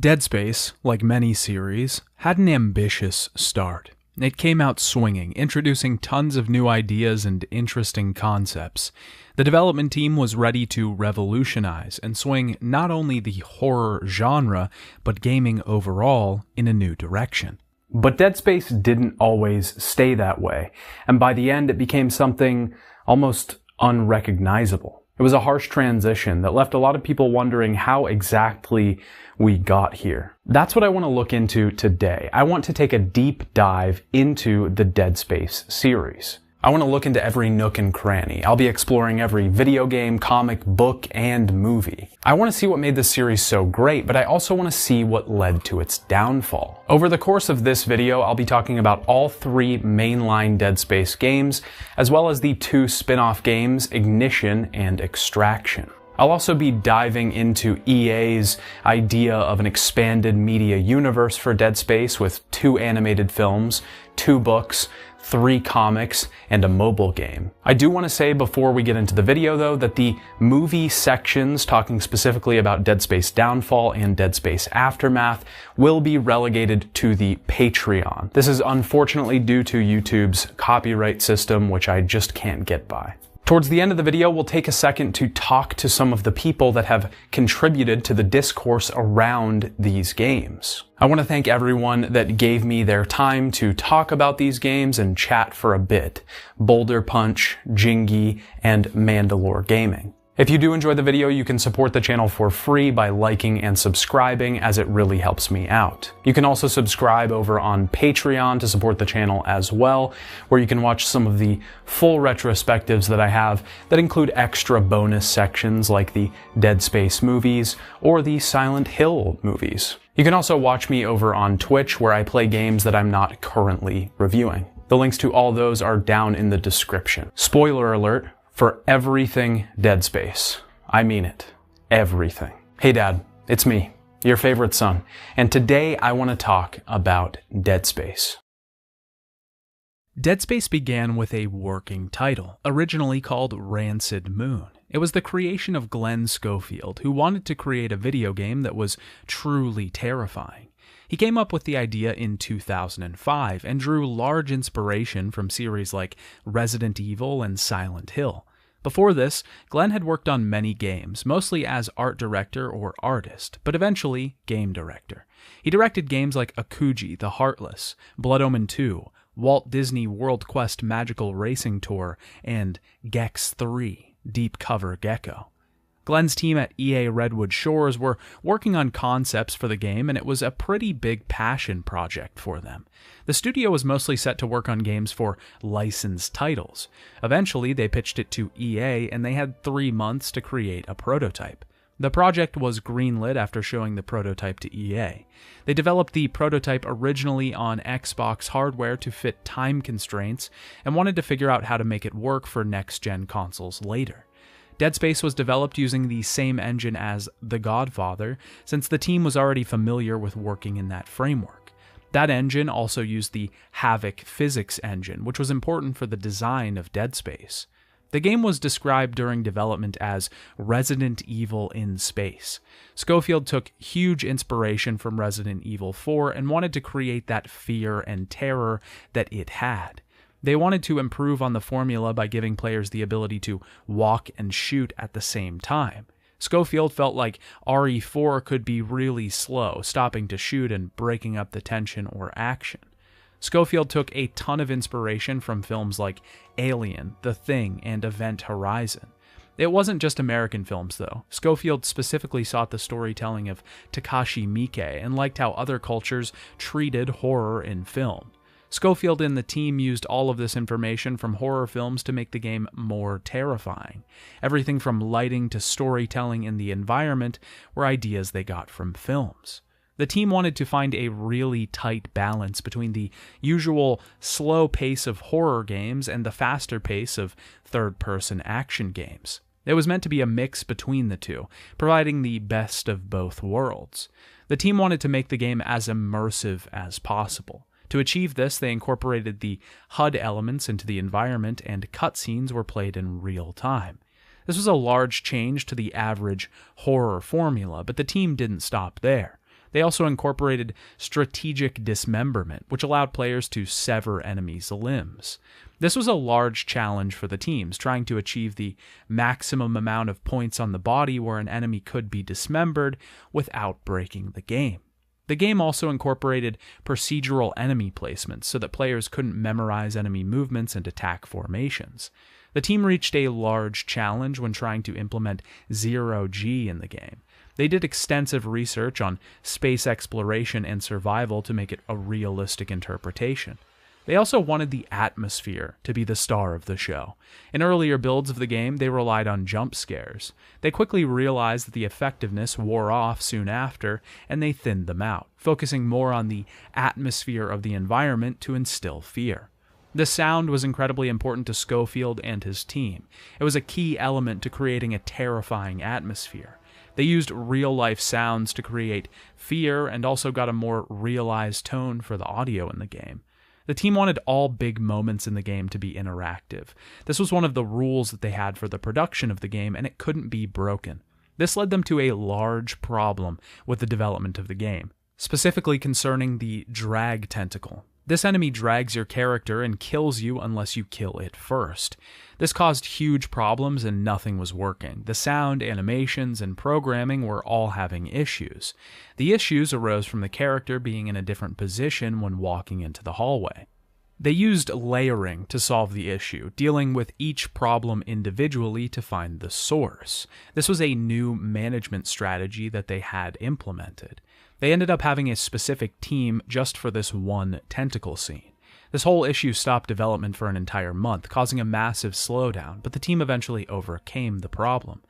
Dead Space, like many series, had an ambitious start. It came out swinging, introducing tons of new ideas and interesting concepts. The development team was ready to revolutionize and swing not only the horror genre, but gaming overall in a new direction. But Dead Space didn't always stay that way, and by the end it became something almost unrecognizable. It was a harsh transition that left a lot of people wondering how exactly we got here. That's what I want to look into today. I want to take a deep dive into the Dead Space series. I want to look into every nook and cranny. I'll be exploring every video game, comic, book, and movie. I want to see what made this series so great, but I also want to see what led to its downfall. Over the course of this video, I'll be talking about all three mainline Dead Space games, as well as the two spin-off games, Ignition and Extraction. I'll also be diving into EA's idea of an expanded media universe for Dead Space with 2 animated films, 2 books, 3 comics, and a mobile game. I do want to say before we get into the video though that the movie sections talking specifically about Dead Space Downfall and Dead Space Aftermath will be relegated to the Patreon. This is unfortunately due to YouTube's copyright system, which I just can't get by. Towards the end of the video, we'll take a second to talk to some of the people that have contributed to the discourse around these games. I want to thank everyone that gave me their time to talk about these games and chat for a bit. Boulder Punch, Jingy, and Mandalore Gaming. If you do enjoy the video, you can support the channel for free by liking and subscribing, as it really helps me out. You can also subscribe over on Patreon to support the channel as well, where you can watch some of the full retrospectives that I have that include extra bonus sections like the Dead Space movies or the Silent Hill movies. You can also watch me over on Twitch, where I play games that I'm not currently reviewing. The links to all those are down in the description. Spoiler alert, for everything Dead Space. I mean it. Everything. Hey Dad, it's me, your favorite son, and today I want to talk about Dead Space. Dead Space began with a working title, originally called Rancid Moon. It was the creation of Glenn Schofield, who wanted to create a video game that was truly terrifying. He came up with the idea in 2005 and drew large inspiration from series like Resident Evil and Silent Hill. Before this, Glenn had worked on many games, mostly as art director or artist, but eventually game director. He directed games like Akuji, The Heartless, Blood Omen 2, Walt Disney World Quest Magical Racing Tour, and Gex 3, Deep Cover Gecko. Glenn's team at EA Redwood Shores were working on concepts for the game, and it was a pretty big passion project for them. The studio was mostly set to work on games for licensed titles. Eventually, they pitched it to EA, and they had 3 months to create a prototype. The project was greenlit after showing the prototype to EA. They developed the prototype originally on Xbox hardware to fit time constraints, and wanted to figure out how to make it work for next-gen consoles later. Dead Space was developed using the same engine as The Godfather, since the team was already familiar with working in that framework. That engine also used the Havok physics engine, which was important for the design of Dead Space. The game was described during development as Resident Evil in space. Schofield took huge inspiration from Resident Evil 4 and wanted to create that fear and terror that it had. They wanted to improve on the formula by giving players the ability to walk and shoot at the same time. Schofield felt like RE4 could be really slow, stopping to shoot and breaking up the tension or action. Schofield took a ton of inspiration from films like Alien, The Thing, and Event Horizon. It wasn't just American films, though. Schofield specifically sought the storytelling of Takashi Miike and liked how other cultures treated horror in film. Schofield and the team used all of this information from horror films to make the game more terrifying. Everything from lighting to storytelling in the environment were ideas they got from films. The team wanted to find a really tight balance between the usual slow pace of horror games and the faster pace of third-person action games. It was meant to be a mix between the two, providing the best of both worlds. The team wanted to make the game as immersive as possible. To achieve this, they incorporated the HUD elements into the environment, and cutscenes were played in real time. This was a large change to the average horror formula, but the team didn't stop there. They also incorporated strategic dismemberment, which allowed players to sever enemies' limbs. This was a large challenge for the teams, trying to achieve the maximum amount of points on the body where an enemy could be dismembered without breaking the game. The game also incorporated procedural enemy placements so that players couldn't memorize enemy movements and attack formations. The team reached a large challenge when trying to implement zero-G in the game. They did extensive research on space exploration and survival to make it a realistic interpretation. They also wanted the atmosphere to be the star of the show. In earlier builds of the game, they relied on jump scares. They quickly realized that the effectiveness wore off soon after, and they thinned them out, focusing more on the atmosphere of the environment to instill fear. The sound was incredibly important to Schofield and his team. It was a key element to creating a terrifying atmosphere. They used real-life sounds to create fear and also got a more realized tone for the audio in the game. The team wanted all big moments in the game to be interactive. This was one of the rules that they had for the production of the game, and it couldn't be broken. This led them to a large problem with the development of the game, specifically concerning the drag tentacle. This enemy drags your character and kills you unless you kill it first. This caused huge problems and nothing was working. The sound, animations, and programming were all having issues. The issues arose from the character being in a different position when walking into the hallway. They used layering to solve the issue, dealing with each problem individually to find the source. This was a new management strategy that they had implemented. They ended up having a specific team just for this one tentacle scene. This whole issue stopped development for an entire month, causing a massive slowdown, but the team eventually overcame the problem.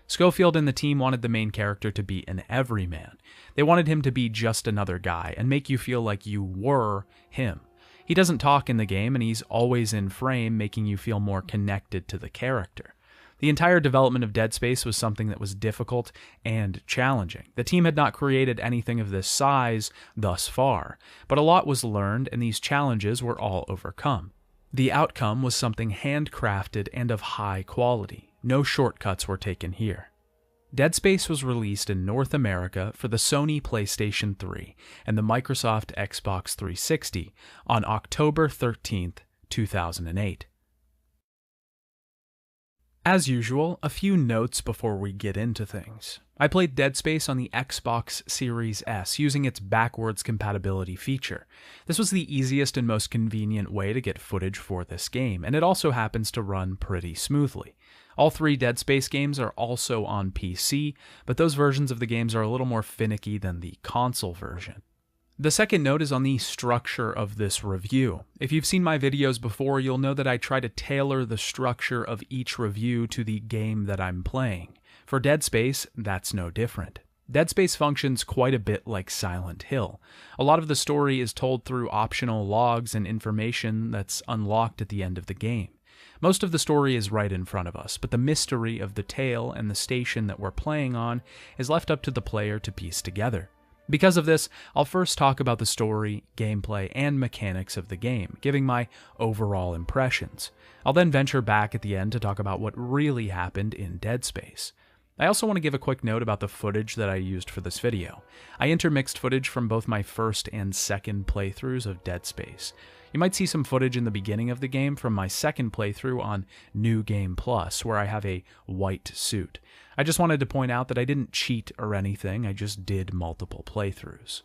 Schofield and the team wanted the main character to be an everyman. They wanted him to be just another guy and make you feel like you were him. He doesn't talk in the game, and he's always in frame, making you feel more connected to the character. The entire development of Dead Space was something that was difficult and challenging. The team had not created anything of this size thus far, but a lot was learned and these challenges were all overcome. The outcome was something handcrafted and of high quality. No shortcuts were taken here. Dead Space was released in North America for the Sony PlayStation 3 and the Microsoft Xbox 360 on October 13th, 2008. As usual, a few notes before we get into things. I played Dead Space on the Xbox Series S using its backwards compatibility feature. This was the easiest and most convenient way to get footage for this game, and it also happens to run pretty smoothly. All three Dead Space games are also on PC, but those versions of the games are a little more finicky than the console version. The second note is on the structure of this review. If you've seen my videos before, you'll know that I try to tailor the structure of each review to the game that I'm playing. For Dead Space, that's no different. Dead Space functions quite a bit like Silent Hill. A lot of the story is told through optional logs and information that's unlocked at the end of the game. Most of the story is right in front of us, but the mystery of the tale and the station that we're playing on is left up to the player to piece together. Because of this, I'll first talk about the story, gameplay, and mechanics of the game, giving my overall impressions. I'll then venture back at the end to talk about what really happened in Dead Space. I also want to give a quick note about the footage that I used for this video. I intermixed footage from both my first and second playthroughs of Dead Space. You might see some footage in the beginning of the game from my second playthrough on New Game Plus, where I have a white suit. I just wanted to point out that I didn't cheat or anything, I just did multiple playthroughs.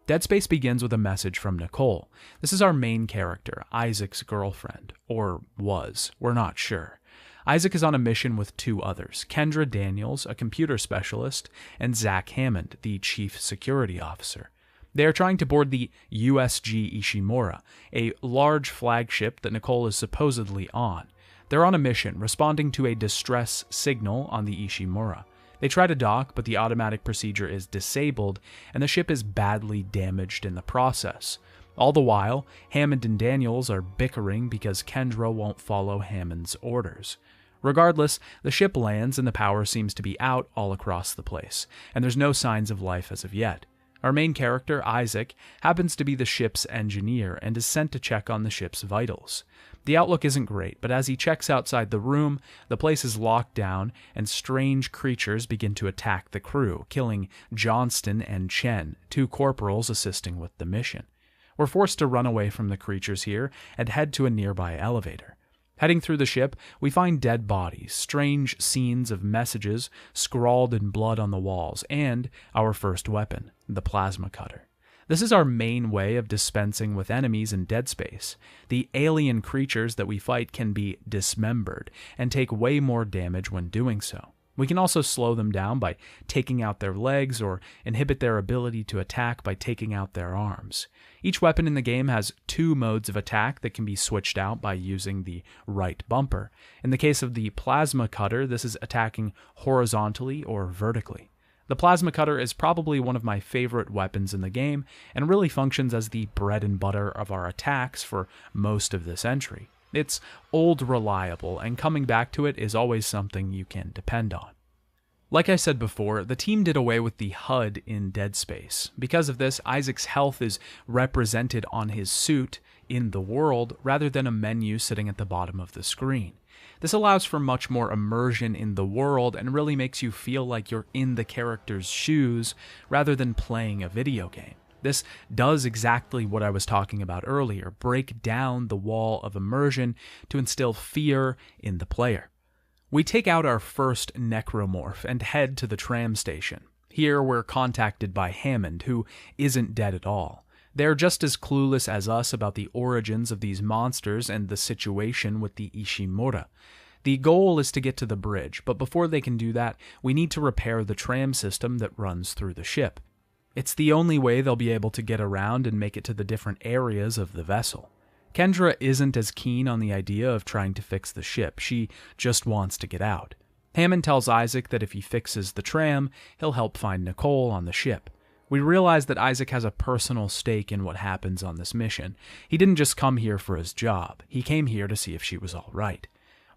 Dead Space begins with a message from Nicole. This is our main character, Isaac's girlfriend. Or was, we're not sure. Isaac is on a mission with two others, Kendra Daniels, a computer specialist, and Zach Hammond, the chief security officer. They are trying to board the USG Ishimura, a large flagship that Nicole is supposedly on. They're on a mission, responding to a distress signal on the Ishimura. They try to dock, but the automatic procedure is disabled, and the ship is badly damaged in the process. All the while, Hammond and Daniels are bickering because Kendra won't follow Hammond's orders. Regardless, the ship lands and the power seems to be out all across the place, and there's no signs of life as of yet. Our main character, Isaac, happens to be the ship's engineer and is sent to check on the ship's vitals. The outlook isn't great, but as he checks outside the room, the place is locked down and strange creatures begin to attack the crew, killing Johnston and Chen, two corporals assisting with the mission. We're forced to run away from the creatures here and head to a nearby elevator. Heading through the ship, we find dead bodies, strange scenes of messages scrawled in blood on the walls, and our first weapon, the plasma cutter. This is our main way of dispensing with enemies in Dead Space. The alien creatures that we fight can be dismembered and take way more damage when doing so. We can also slow them down by taking out their legs or inhibit their ability to attack by taking out their arms. Each weapon in the game has two modes of attack that can be switched out by using the right bumper. In the case of the plasma cutter, this is attacking horizontally or vertically. The plasma cutter is probably one of my favorite weapons in the game and really functions as the bread and butter of our attacks for most of this entry. It's old reliable, and coming back to it is always something you can depend on. Like I said before, the team did away with the HUD in Dead Space. Because of this, Isaac's health is represented on his suit in the world rather than a menu sitting at the bottom of the screen. This allows for much more immersion in the world and really makes you feel like you're in the character's shoes rather than playing a video game. This does exactly what I was talking about earlier, break down the wall of immersion to instill fear in the player. We take out our first necromorph and head to the tram station. Here we're contacted by Hammond, who isn't dead at all. They're just as clueless as us about the origins of these monsters and the situation with the Ishimura. The goal is to get to the bridge, but before they can do that, we need to repair the tram system that runs through the ship. It's the only way they'll be able to get around and make it to the different areas of the vessel. Kendra isn't as keen on the idea of trying to fix the ship, she just wants to get out. Hammond tells Isaac that if he fixes the tram, he'll help find Nicole on the ship. We realize that Isaac has a personal stake in what happens on this mission. He didn't just come here for his job, he came here to see if she was all right.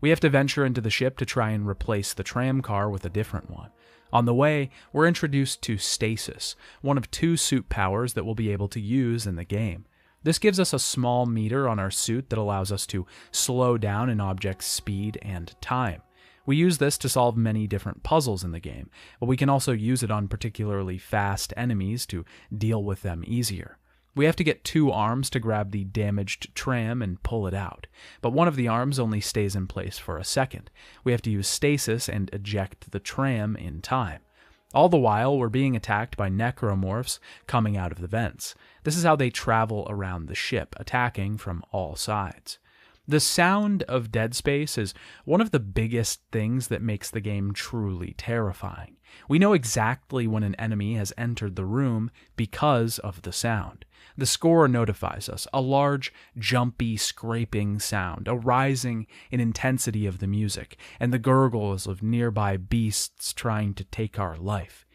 We have to venture into the ship to try and replace the tram car with a different one. On the way, we're introduced to Stasis, one of two suit powers that we'll be able to use in the game. This gives us a small meter on our suit that allows us to slow down an object's speed and time. We use this to solve many different puzzles in the game, but we can also use it on particularly fast enemies to deal with them easier. We have to get two arms to grab the damaged tram and pull it out, but one of the arms only stays in place for a second. We have to use stasis and eject the tram in time. All the while, we're being attacked by necromorphs coming out of the vents. This is how they travel around the ship, attacking from all sides. The sound of Dead Space is one of the biggest things that makes the game truly terrifying. We know exactly when an enemy has entered the room because of the sound. The score notifies us, a large, jumpy, scraping sound, a rising in intensity of the music, and the gurgles of nearby beasts trying to take our life.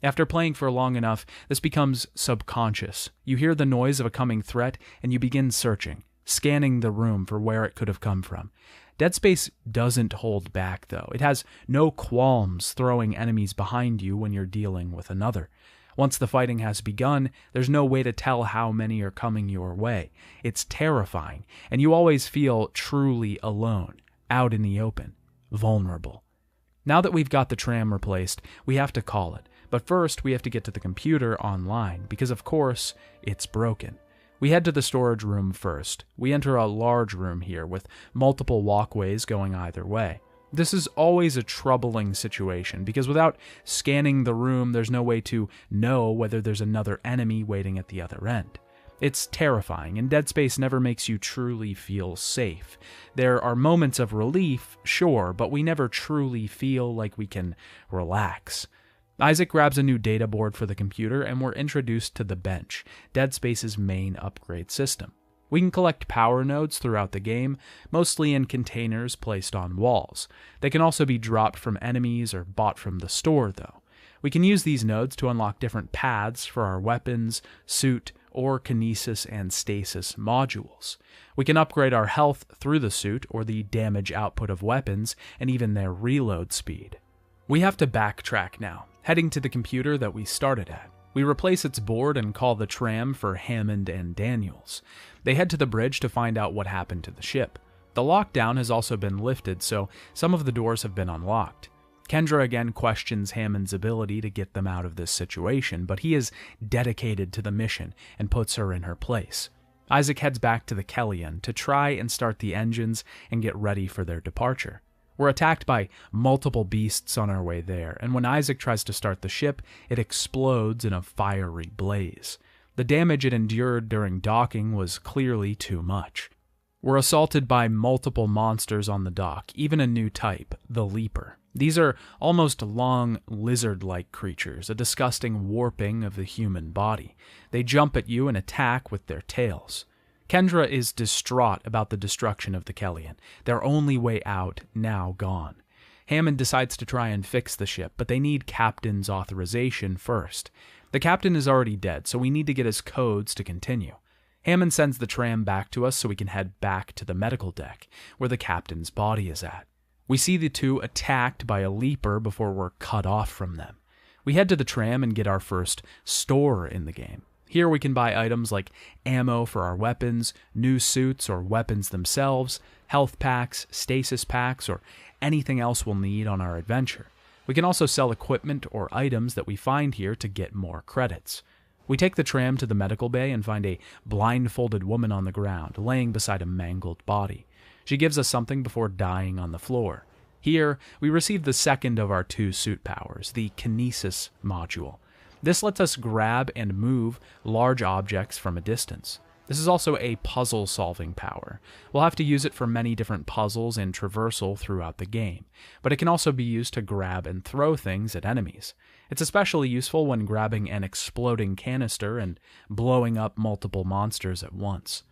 After playing for long enough, this becomes subconscious. You hear the noise of a coming threat, and you begin searching, scanning the room for where it could have come from. Dead Space doesn't hold back, though. It has no qualms throwing enemies behind you when you're dealing with another. Once the fighting has begun, there's no way to tell how many are coming your way. It's terrifying, and you always feel truly alone, out in the open, vulnerable. Now that we've got the tram replaced, we have to call it. But first, we have to get to the computer online, because of course, it's broken. We head to the storage room first. We enter a large room here, with multiple walkways going either way. This is always a troubling situation, because without scanning the room, there's no way to know whether there's another enemy waiting at the other end. It's terrifying, and Dead Space never makes you truly feel safe. There are moments of relief, sure, but we never truly feel like we can relax. Isaac grabs a new data board for the computer, and we're introduced to the bench, Dead Space's main upgrade system. We can collect power nodes throughout the game, mostly in containers placed on walls. They can also be dropped from enemies or bought from the store, though. We can use these nodes to unlock different paths for our weapons, suit, or kinesis and stasis modules. We can upgrade our health through the suit or the damage output of weapons and even their reload speed. We have to backtrack now, heading to the computer that we started at. We replace its board and call the tram for Hammond and Daniels. They head to the bridge to find out what happened to the ship. The lockdown has also been lifted, so some of the doors have been unlocked. Kendra again questions Hammond's ability to get them out of this situation, but he is dedicated to the mission and puts her in her place. Isaac heads back to the Kellyan to try and start the engines and get ready for their departure. We're attacked by multiple beasts on our way there, and when Isaac tries to start the ship, it explodes in a fiery blaze. The damage it endured during docking was clearly too much. We're assaulted by multiple monsters on the dock, even a new type, the Leaper. These are almost long, lizard-like creatures, a disgusting warping of the human body. They jump at you and attack with their tails. Kendra is distraught about the destruction of the Kellyan, their only way out now gone. Hammond decides to try and fix the ship, but they need Captain's authorization first. The Captain is already dead, so we need to get his codes to continue. Hammond sends the tram back to us so we can head back to the medical deck, where the Captain's body is at. We see the two attacked by a Leaper before we're cut off from them. We head to the tram and get our first store in the game. Here we can buy items like ammo for our weapons, new suits or weapons themselves, health packs, stasis packs, or anything else we'll need on our adventure. We can also sell equipment or items that we find here to get more credits. We take the tram to the medical bay and find a blindfolded woman on the ground, laying beside a mangled body. She gives us something before dying on the floor. Here, we receive the second of our two suit powers, the Kinesis module. This lets us grab and move large objects from a distance. This is also a puzzle-solving power. We'll have to use it for many different puzzles and traversal throughout the game, but it can also be used to grab and throw things at enemies. It's especially useful when grabbing an exploding canister and blowing up multiple monsters at once.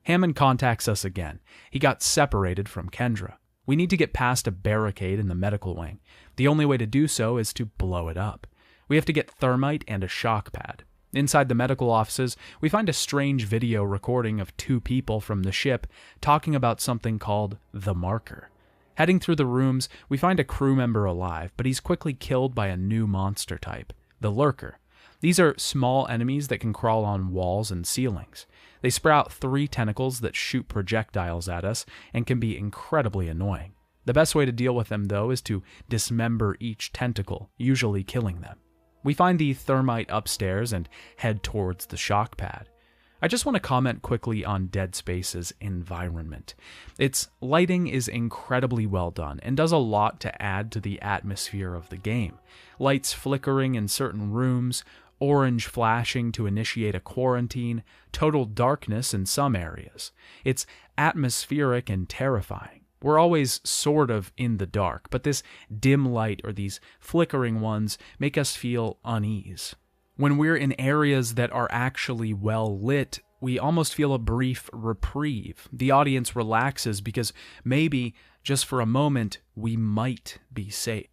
Hammond contacts us again. He got separated from Kendra. We need to get past a barricade in the medical wing. The only way to do so is to blow it up. We have to get thermite and a shock pad. Inside the medical offices, we find a strange video recording of two people from the ship talking about something called the Marker. Heading through the rooms, we find a crew member alive, but he's quickly killed by a new monster type, the Lurker. These are small enemies that can crawl on walls and ceilings. They sprout 3 tentacles that shoot projectiles at us and can be incredibly annoying. The best way to deal with them, though, is to dismember each tentacle, usually killing them. We find the thermite upstairs and head towards the shock pad. I just want to comment quickly on Dead Space's environment. Its lighting is incredibly well done and does a lot to add to the atmosphere of the game. Lights flickering in certain rooms, orange flashing to initiate a quarantine, total darkness in some areas. It's atmospheric and terrifying. We're always sort of in the dark, but this dim light or these flickering ones make us feel unease. When we're in areas that are actually well lit, we almost feel a brief reprieve. The audience relaxes because maybe, just for a moment, we might be safe.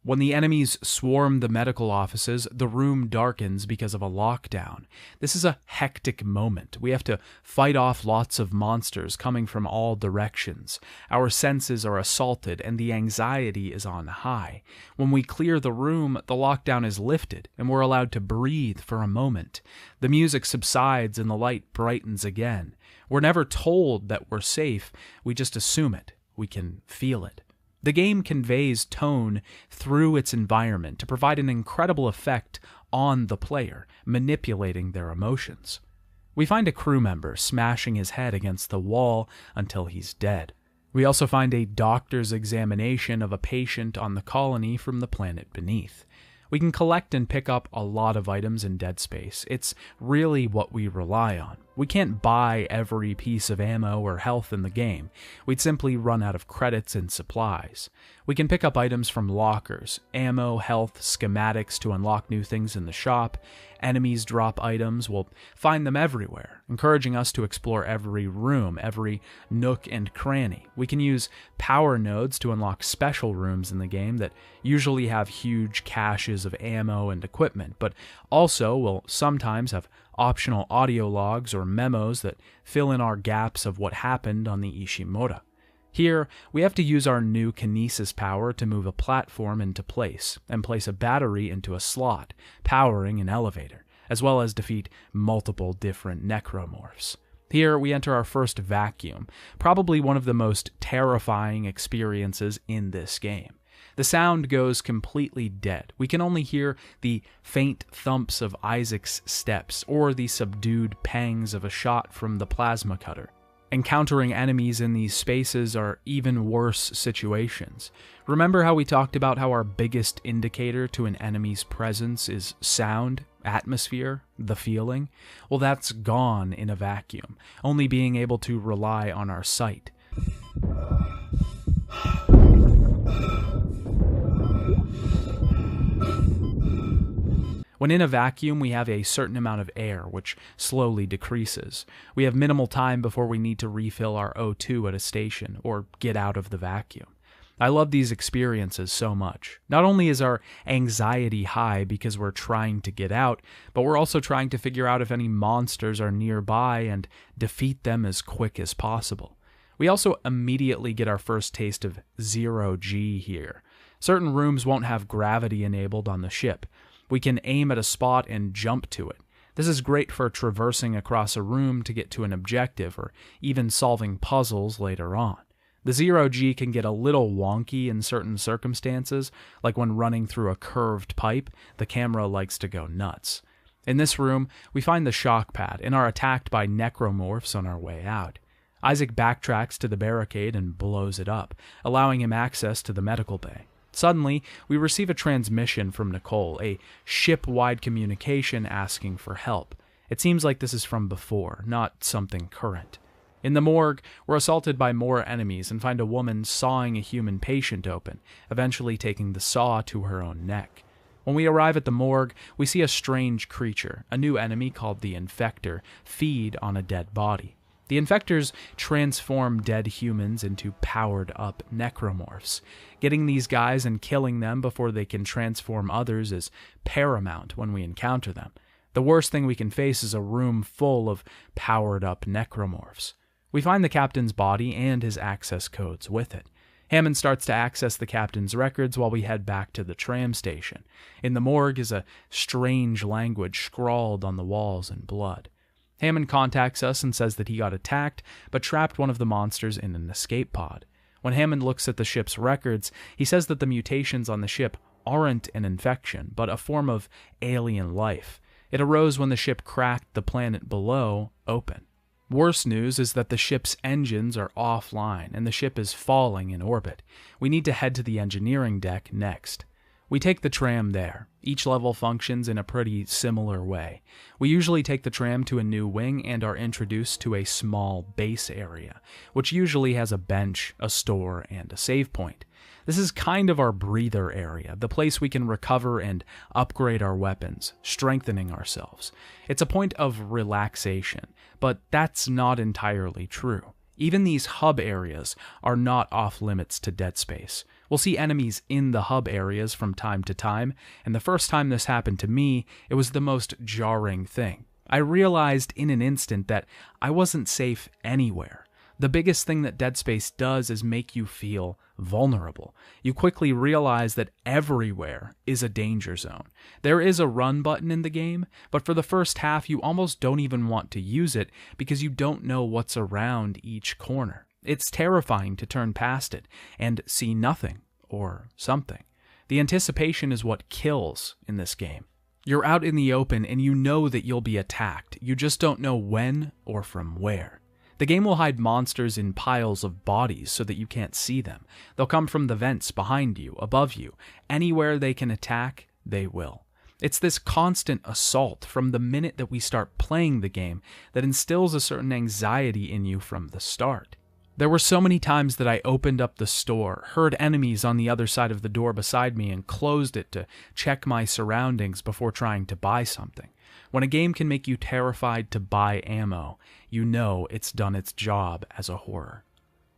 When the enemies swarm the medical offices, the room darkens because of a lockdown. This is a hectic moment. We have to fight off lots of monsters coming from all directions. Our senses are assaulted and the anxiety is on high. When we clear the room, the lockdown is lifted and we're allowed to breathe for a moment. The music subsides and the light brightens again. We're never told that we're safe. We just assume it. We can feel it. The game conveys tone through its environment to provide an incredible effect on the player, manipulating their emotions. We find a crew member smashing his head against the wall until he's dead. We also find a doctor's examination of a patient on the colony from the planet beneath. We can collect and pick up a lot of items in Dead Space. It's really what we rely on. We can't buy every piece of ammo or health in the game. We'd simply run out of credits and supplies. We can pick up items from lockers, ammo, health, schematics to unlock new things in the shop. Enemies drop items. We'll find them everywhere, encouraging us to explore every room, every nook and cranny. We can use power nodes to unlock special rooms in the game that usually have huge caches of ammo and equipment, but also will sometimes have optional audio logs or memos that fill in our gaps of what happened on the Ishimura. Here, we have to use our new kinesis power to move a platform into place and place a battery into a slot, powering an elevator, as well as defeat multiple different necromorphs. Here, we enter our first vacuum, probably one of the most terrifying experiences in this game. The sound goes completely dead. We can only hear the faint thumps of Isaac's steps or the subdued pangs of a shot from the plasma cutter. Encountering enemies in these spaces are even worse situations. Remember how we talked about how our biggest indicator to an enemy's presence is sound, atmosphere, the feeling? Well, that's gone in a vacuum, only being able to rely on our sight. When in a vacuum, we have a certain amount of air, which slowly decreases. We have minimal time before we need to refill our O2 at a station, or get out of the vacuum. I love these experiences so much. Not only is our anxiety high because we're trying to get out, but we're also trying to figure out if any monsters are nearby and defeat them as quick as possible. We also immediately get our first taste of zero-G here. Certain rooms won't have gravity enabled on the ship. We can aim at a spot and jump to it. This is great for traversing across a room to get to an objective, or even solving puzzles later on. The zero-G can get a little wonky in certain circumstances, like when running through a curved pipe, the camera likes to go nuts. In this room, we find the shock pad and are attacked by necromorphs on our way out. Isaac backtracks to the barricade and blows it up, allowing him access to the medical bay. Suddenly, we receive a transmission from Nicole, a ship-wide communication asking for help. It seems like this is from before, not something current. In the morgue, we're assaulted by more enemies and find a woman sawing a human patient open, eventually taking the saw to her own neck. When we arrive at the morgue, we see a strange creature, a new enemy called the Infector, feed on a dead body. The Infectors transform dead humans into powered-up necromorphs. Getting these guys and killing them before they can transform others is paramount when we encounter them. The worst thing we can face is a room full of powered-up necromorphs. We find the captain's body and his access codes with it. Hammond starts to access the captain's records while we head back to the tram station. In the morgue is a strange language scrawled on the walls in blood. Hammond contacts us and says that he got attacked, but trapped one of the monsters in an escape pod. When Hammond looks at the ship's records, he says that the mutations on the ship aren't an infection, but a form of alien life. It arose when the ship cracked the planet below open. Worse news is that the ship's engines are offline, and the ship is falling in orbit. We need to head to the engineering deck next. We take the tram there. Each level functions in a pretty similar way. We usually take the tram to a new wing and are introduced to a small base area, which usually has a bench, a store, and a save point. This is kind of our breather area, the place we can recover and upgrade our weapons, strengthening ourselves. It's a point of relaxation, but that's not entirely true. Even these hub areas are not off limits to Dead Space. We'll see enemies in the hub areas from time to time, and the first time this happened to me, it was the most jarring thing. I realized in an instant that I wasn't safe anywhere. The biggest thing that Dead Space does is make you feel vulnerable. You quickly realize that everywhere is a danger zone. There is a run button in the game, but for the first half you almost don't even want to use it because you don't know what's around each corner. It's terrifying to turn past it and see nothing or something. The anticipation is what kills in this game. You're out in the open and you know that you'll be attacked. You just don't know when or from where. The game will hide monsters in piles of bodies so that you can't see them. They'll come from the vents behind you, above you. Anywhere they can attack, they will. It's this constant assault from the minute that we start playing the game that instills a certain anxiety in you from the start. There were so many times that I opened up the store, heard enemies on the other side of the door beside me, and closed it to check my surroundings before trying to buy something. When a game can make you terrified to buy ammo, you know it's done its job as a horror.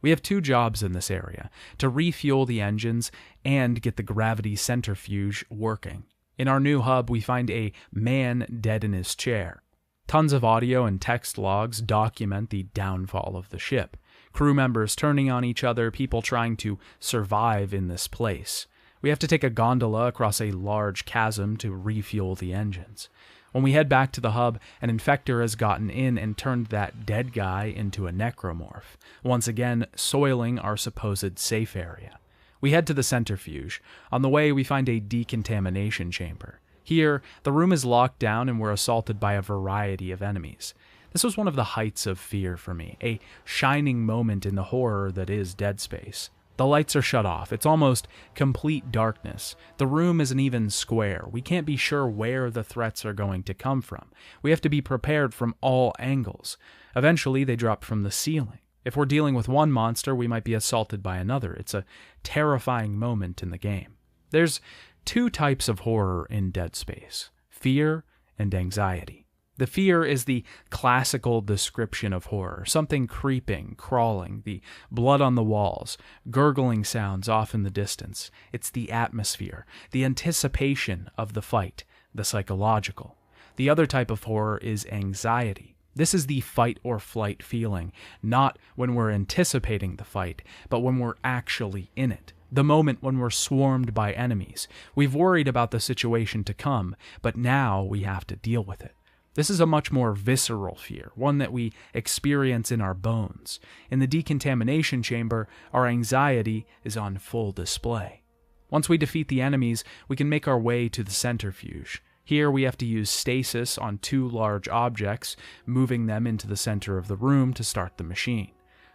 We have two jobs in this area, to refuel the engines and get the gravity centrifuge working. In our new hub, we find a man dead in his chair. Tons of audio and text logs document the downfall of the ship. Crew members turning on each other, people trying to survive in this place. We have to take a gondola across a large chasm to refuel the engines. When we head back to the hub, an infector has gotten in and turned that dead guy into a necromorph, once again soiling our supposed safe area. We head to the centrifuge. On the way, we find a decontamination chamber. Here, the room is locked down and we're assaulted by a variety of enemies. This was one of the heights of fear for me, a shining moment in the horror that is Dead Space. The lights are shut off. It's almost complete darkness. The room isn't even square. We can't be sure where the threats are going to come from. We have to be prepared from all angles. Eventually, they drop from the ceiling. If we're dealing with one monster, we might be assaulted by another. It's a terrifying moment in the game. There's two types of horror in Dead Space: fear and anxiety. The fear is the classical description of horror, something creeping, crawling, the blood on the walls, gurgling sounds off in the distance. It's the atmosphere, the anticipation of the fight, the psychological. The other type of horror is anxiety. This is the fight or flight feeling, not when we're anticipating the fight, but when we're actually in it. The moment when we're swarmed by enemies. We've worried about the situation to come, but now we have to deal with it. This is a much more visceral fear, one that we experience in our bones. In the decontamination chamber, our anxiety is on full display. Once we defeat the enemies, we can make our way to the centrifuge. Here we have to use stasis on two large objects, moving them into the center of the room to start the machine.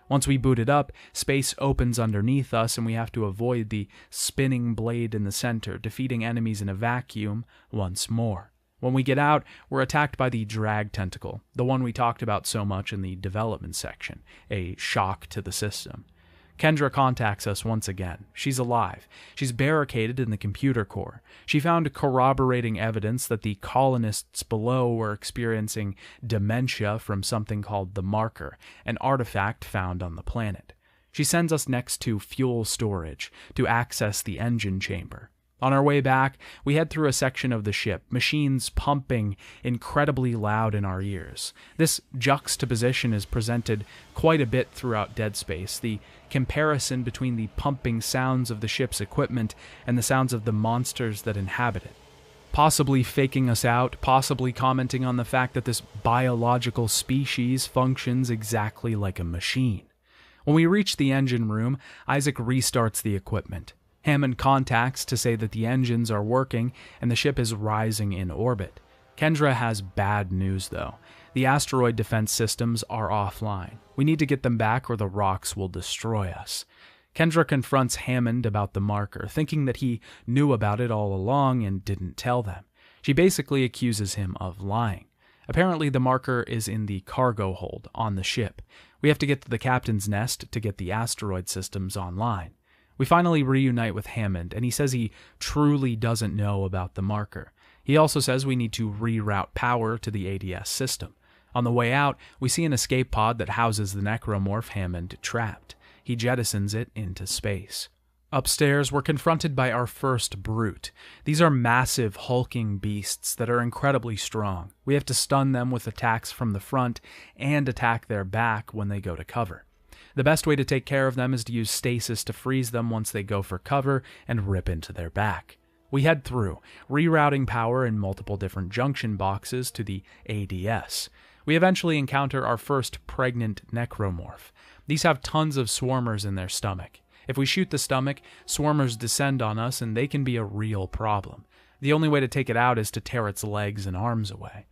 Once we boot it up, space opens underneath us and we have to avoid the spinning blade in the center, defeating enemies in a vacuum once more. When we get out, we're attacked by the drag tentacle, the one we talked about so much in the development section, a shock to the system. Kendra contacts us once again. She's alive. She's barricaded in the computer core. She found corroborating evidence that the colonists below were experiencing dementia from something called the Marker, an artifact found on the planet. She sends us next to fuel storage to access the engine chamber. On our way back, we head through a section of the ship, machines pumping incredibly loud in our ears. This juxtaposition is presented quite a bit throughout Dead Space, the comparison between the pumping sounds of the ship's equipment and the sounds of the monsters that inhabit it. Possibly faking us out, possibly commenting on the fact that this biological species functions exactly like a machine. When we reach the engine room, Isaac restarts the equipment. Hammond contacts to say that the engines are working and the ship is rising in orbit. Kendra has bad news, though. The asteroid defense systems are offline. We need to get them back or the rocks will destroy us. Kendra confronts Hammond about the Marker, thinking that he knew about it all along and didn't tell them. She basically accuses him of lying. Apparently, the Marker is in the cargo hold on the ship. We have to get to the captain's nest to get the asteroid systems online. We finally reunite with Hammond, and he says he truly doesn't know about the Marker. He also says we need to reroute power to the ADS system. On the way out, we see an escape pod that houses the necromorph Hammond trapped. He jettisons it into space. Upstairs, we're confronted by our first brute. These are massive, hulking beasts that are incredibly strong. We have to stun them with attacks from the front and attack their back when they go to cover. The best way to take care of them is to use stasis to freeze them once they go for cover and rip into their back. We head through, rerouting power in multiple different junction boxes to the ADS. We eventually encounter our first pregnant necromorph. These have tons of swarmers in their stomach. If we shoot the stomach, swarmers descend on us and they can be a real problem. The only way to take it out is to tear its legs and arms away.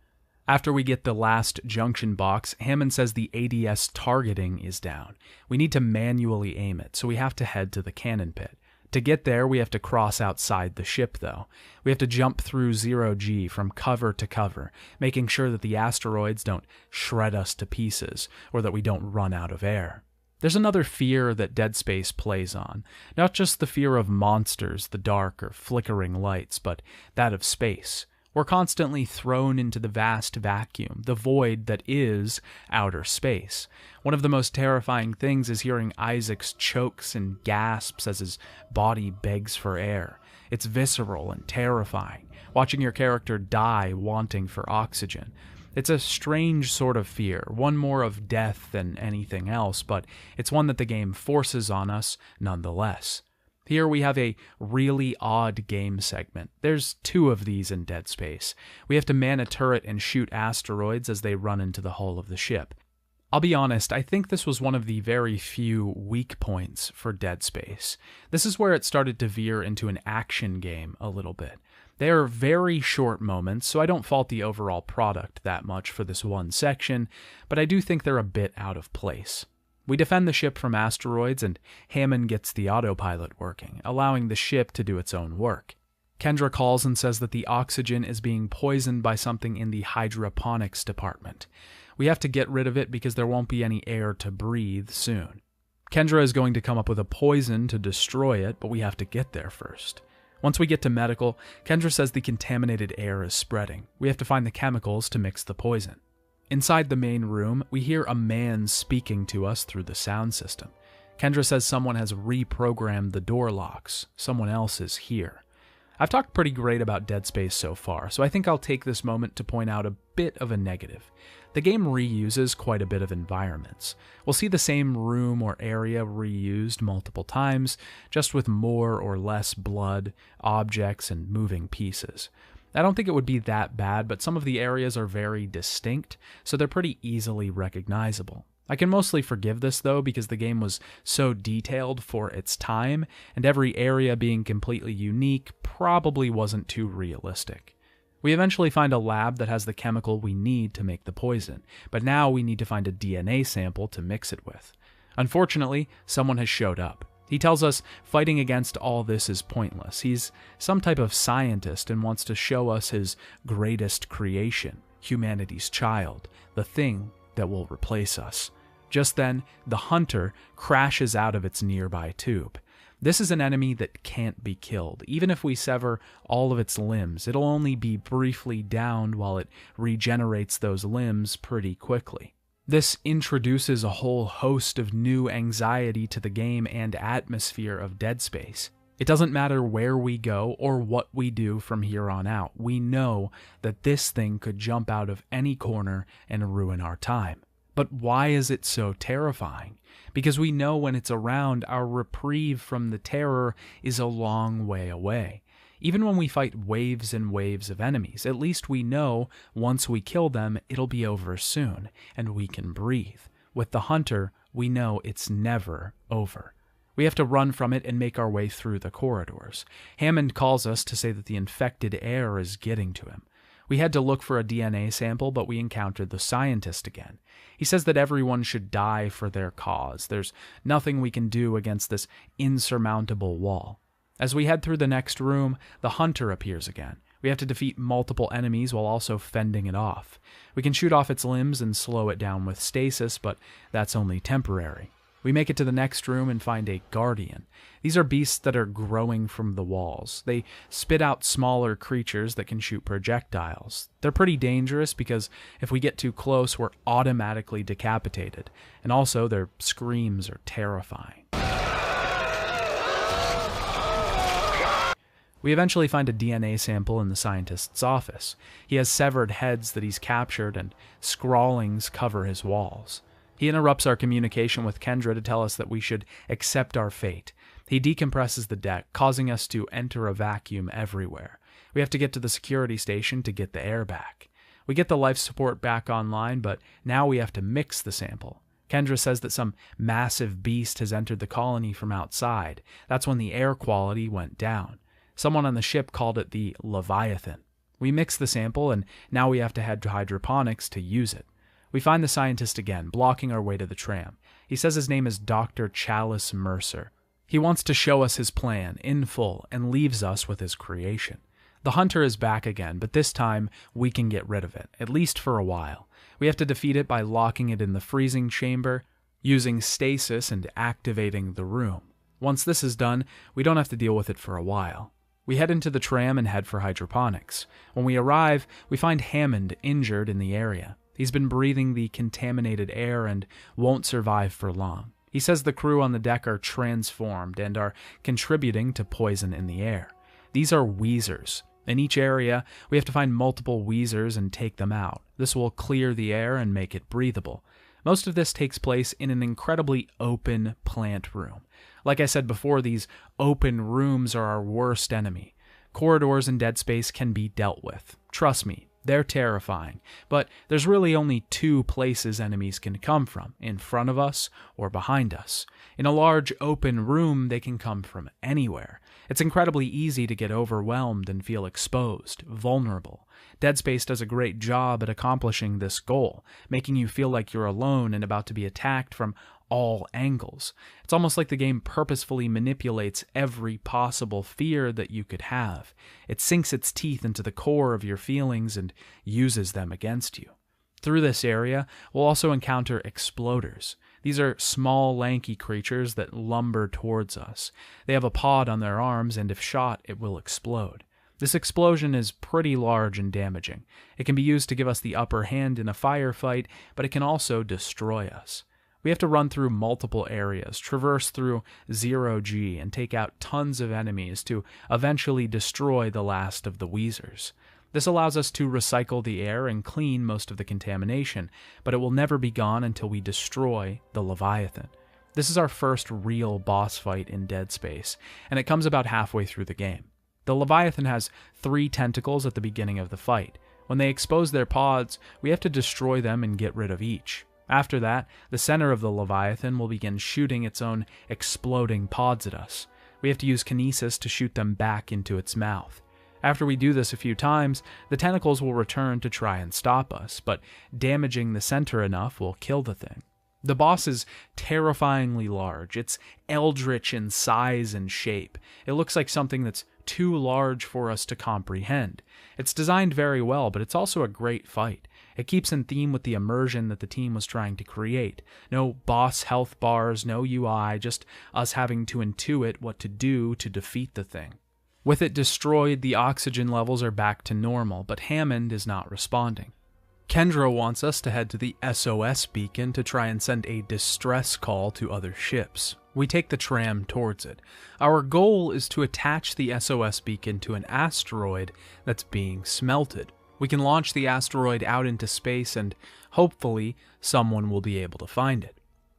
After we get the last junction box, Hammond says the ADS targeting is down. We need to manually aim it, so we have to head to the cannon pit. To get there, we have to cross outside the ship, though. We have to jump through zero-G from cover to cover, making sure that the asteroids don't shred us to pieces, or that we don't run out of air. There's another fear that Dead Space plays on. Not just the fear of monsters, the dark or flickering lights, but that of space. We're constantly thrown into the vast vacuum, the void that is outer space. One of the most terrifying things is hearing Isaac's chokes and gasps as his body begs for air. It's visceral and terrifying, watching your character die wanting for oxygen. It's a strange sort of fear, one more of death than anything else, but it's one that the game forces on us nonetheless. Here we have a really odd game segment. There's 2 of these in Dead Space. We have to man a turret and shoot asteroids as they run into the hull of the ship. I'll be honest, I think this was one of the very few weak points for Dead Space. This is where it started to veer into an action game a little bit. They are very short moments, so I don't fault the overall product that much for this one section, but I do think they're a bit out of place. We defend the ship from asteroids, and Hammond gets the autopilot working, allowing the ship to do its own work. Kendra calls and says that the oxygen is being poisoned by something in the hydroponics department. We have to get rid of it because there won't be any air to breathe soon. Kendra is going to come up with a poison to destroy it, but we have to get there first. Once we get to medical, Kendra says the contaminated air is spreading. We have to find the chemicals to mix the poison. Inside the main room, we hear a man speaking to us through the sound system. Kendra says someone has reprogrammed the door locks. Someone else is here. I've talked pretty great about Dead Space so far, so I think I'll take this moment to point out a bit of a negative. The game reuses quite a bit of environments. We'll see the same room or area reused multiple times, just with more or less blood, objects, and moving pieces. I don't think it would be that bad, but some of the areas are very distinct, so they're pretty easily recognizable. I can mostly forgive this though because the game was so detailed for its time, and every area being completely unique probably wasn't too realistic. We eventually find a lab that has the chemical we need to make the poison, but now we need to find a DNA sample to mix it with. Unfortunately, someone has showed up. He tells us fighting against all this is pointless. He's some type of scientist and wants to show us his greatest creation, humanity's child, the thing that will replace us. Just then, the hunter crashes out of its nearby tube. This is an enemy that can't be killed. Even if we sever all of its limbs, it'll only be briefly downed while it regenerates those limbs pretty quickly. This introduces a whole host of new anxiety to the game and atmosphere of Dead Space. It doesn't matter where we go or what we do from here on out. We know that this thing could jump out of any corner and ruin our time. But why is it so terrifying? Because we know when it's around, our reprieve from the terror is a long way away. Even when we fight waves and waves of enemies, at least we know once we kill them, it'll be over soon, and we can breathe. With the hunter, we know it's never over. We have to run from it and make our way through the corridors. Hammond calls us to say that the infected air is getting to him. We had to look for a DNA sample, but we encountered the scientist again. He says that everyone should die for their cause. There's nothing we can do against this insurmountable wall. As we head through the next room, the hunter appears again. We have to defeat multiple enemies while also fending it off. We can shoot off its limbs and slow it down with stasis, but that's only temporary. We make it to the next room and find a guardian. These are beasts that are growing from the walls. They spit out smaller creatures that can shoot projectiles. They're pretty dangerous because if we get too close, we're automatically decapitated. And also, their screams are terrifying. We eventually find a DNA sample in the scientist's office. He has severed heads that he's captured, and scrawlings cover his walls. He interrupts our communication with Kendra to tell us that we should accept our fate. He decompresses the deck, causing us to enter a vacuum everywhere. We have to get to the security station to get the air back. We get the life support back online, but now we have to mix the sample. Kendra says that some massive beast has entered the colony from outside. That's when the air quality went down. Someone on the ship called it the Leviathan. We mix the sample, and now we have to head to hydroponics to use it. We find the scientist again, blocking our way to the tram. He says his name is Dr. Chalice Mercer. He wants to show us his plan in full and leaves us with his creation. The hunter is back again, but this time we can get rid of it, at least for a while. We have to defeat it by locking it in the freezing chamber, using stasis and activating the room. Once this is done, we don't have to deal with it for a while. We head into the tram and head for hydroponics. When we arrive, we find Hammond injured in the area. He's been breathing the contaminated air and won't survive for long. He says the crew on the deck are transformed and are contributing to poison in the air. These are wheezers. In each area, we have to find multiple Wheezers and take them out. This will clear the air and make it breathable. Most of this takes place in an incredibly open plant room. Like I said before, these open rooms are our worst enemy. Corridors in Dead Space can be dealt with. Trust me, they're terrifying. But there's really only two places enemies can come from, in front of us or behind us. In a large open room, they can come from anywhere. It's incredibly easy to get overwhelmed and feel exposed, vulnerable. Dead Space does a great job at accomplishing this goal, making you feel like you're alone and about to be attacked from all angles. It's almost like the game purposefully manipulates every possible fear that you could have. It sinks its teeth into the core of your feelings and uses them against you. Through this area, we'll also encounter exploders. These are small, lanky creatures that lumber towards us. They have a pod on their arms, and if shot, it will explode. This explosion is pretty large and damaging. It can be used to give us the upper hand in a firefight, but it can also destroy us. We have to run through multiple areas, traverse through 0G, and take out tons of enemies to eventually destroy the last of the Wheezers. This allows us to recycle the air and clean most of the contamination, but it will never be gone until we destroy the Leviathan. This is our first real boss fight in Dead Space, and it comes about halfway through the game. The Leviathan has 3 tentacles at the beginning of the fight. When they expose their pods, we have to destroy them and get rid of each. After that, the center of the Leviathan will begin shooting its own exploding pods at us. We have to use kinesis to shoot them back into its mouth. After we do this a few times, the tentacles will return to try and stop us, but damaging the center enough will kill the thing. The boss is terrifyingly large. It's eldritch in size and shape. It looks like something that's too large for us to comprehend. It's designed very well, but it's also a great fight. It keeps in theme with the immersion that the team was trying to create. No boss health bars, no UI, just us having to intuit what to do to defeat the thing. With it destroyed, the oxygen levels are back to normal, but Hammond is not responding. Kendra wants us to head to the SOS beacon to try and send a distress call to other ships. We take the tram towards it. Our goal is to attach the SOS beacon to an asteroid that's being smelted. We can launch the asteroid out into space and hopefully someone will be able to find it.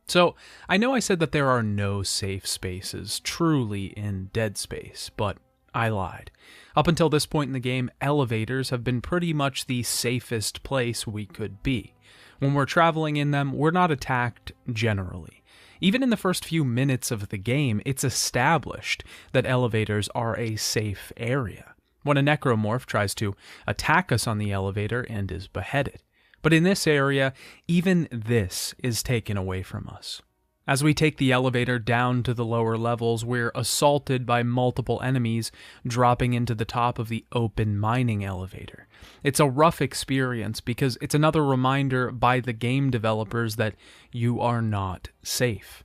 So, I know I said that there are no safe spaces truly in Dead Space, but I lied. Up until this point in the game, elevators have been pretty much the safest place we could be. When we're traveling in them, we're not attacked generally. Even in the first few minutes of the game, it's established that elevators are a safe area. When a necromorph tries to attack us on the elevator and is beheaded. But in this area, even this is taken away from us. As we take the elevator down to the lower levels, we're assaulted by multiple enemies dropping into the top of the open mining elevator. It's a rough experience because it's another reminder by the game developers that you are not safe.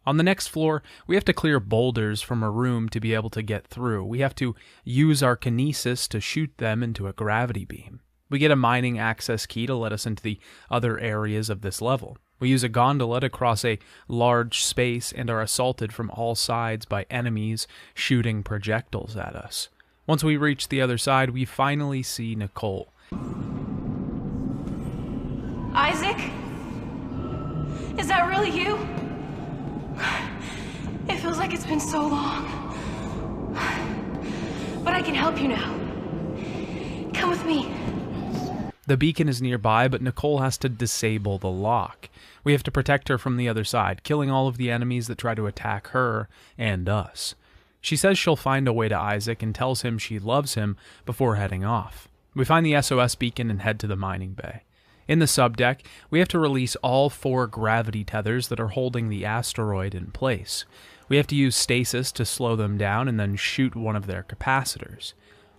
On the next floor, we have to clear boulders from a room to be able to get through. We have to use our kinesis to shoot them into a gravity beam. We get a mining access key to let us into the other areas of this level. We use a gondola to cross a large space and are assaulted from all sides by enemies shooting projectiles at us. Once we reach the other side, we finally see Nicole. Isaac? Is that really you? It feels like it's been so long. But I can help you now. Come with me. The beacon is nearby, but Nicole has to disable the lock. We have to protect her from the other side, killing all of the enemies that try to attack her and us. She says she'll find a way to Isaac and tells him she loves him before heading off. We find the SOS beacon and head to the mining bay. In the subdeck, we have to release all 4 gravity tethers that are holding the asteroid in place. We have to use stasis to slow them down and then shoot one of their capacitors.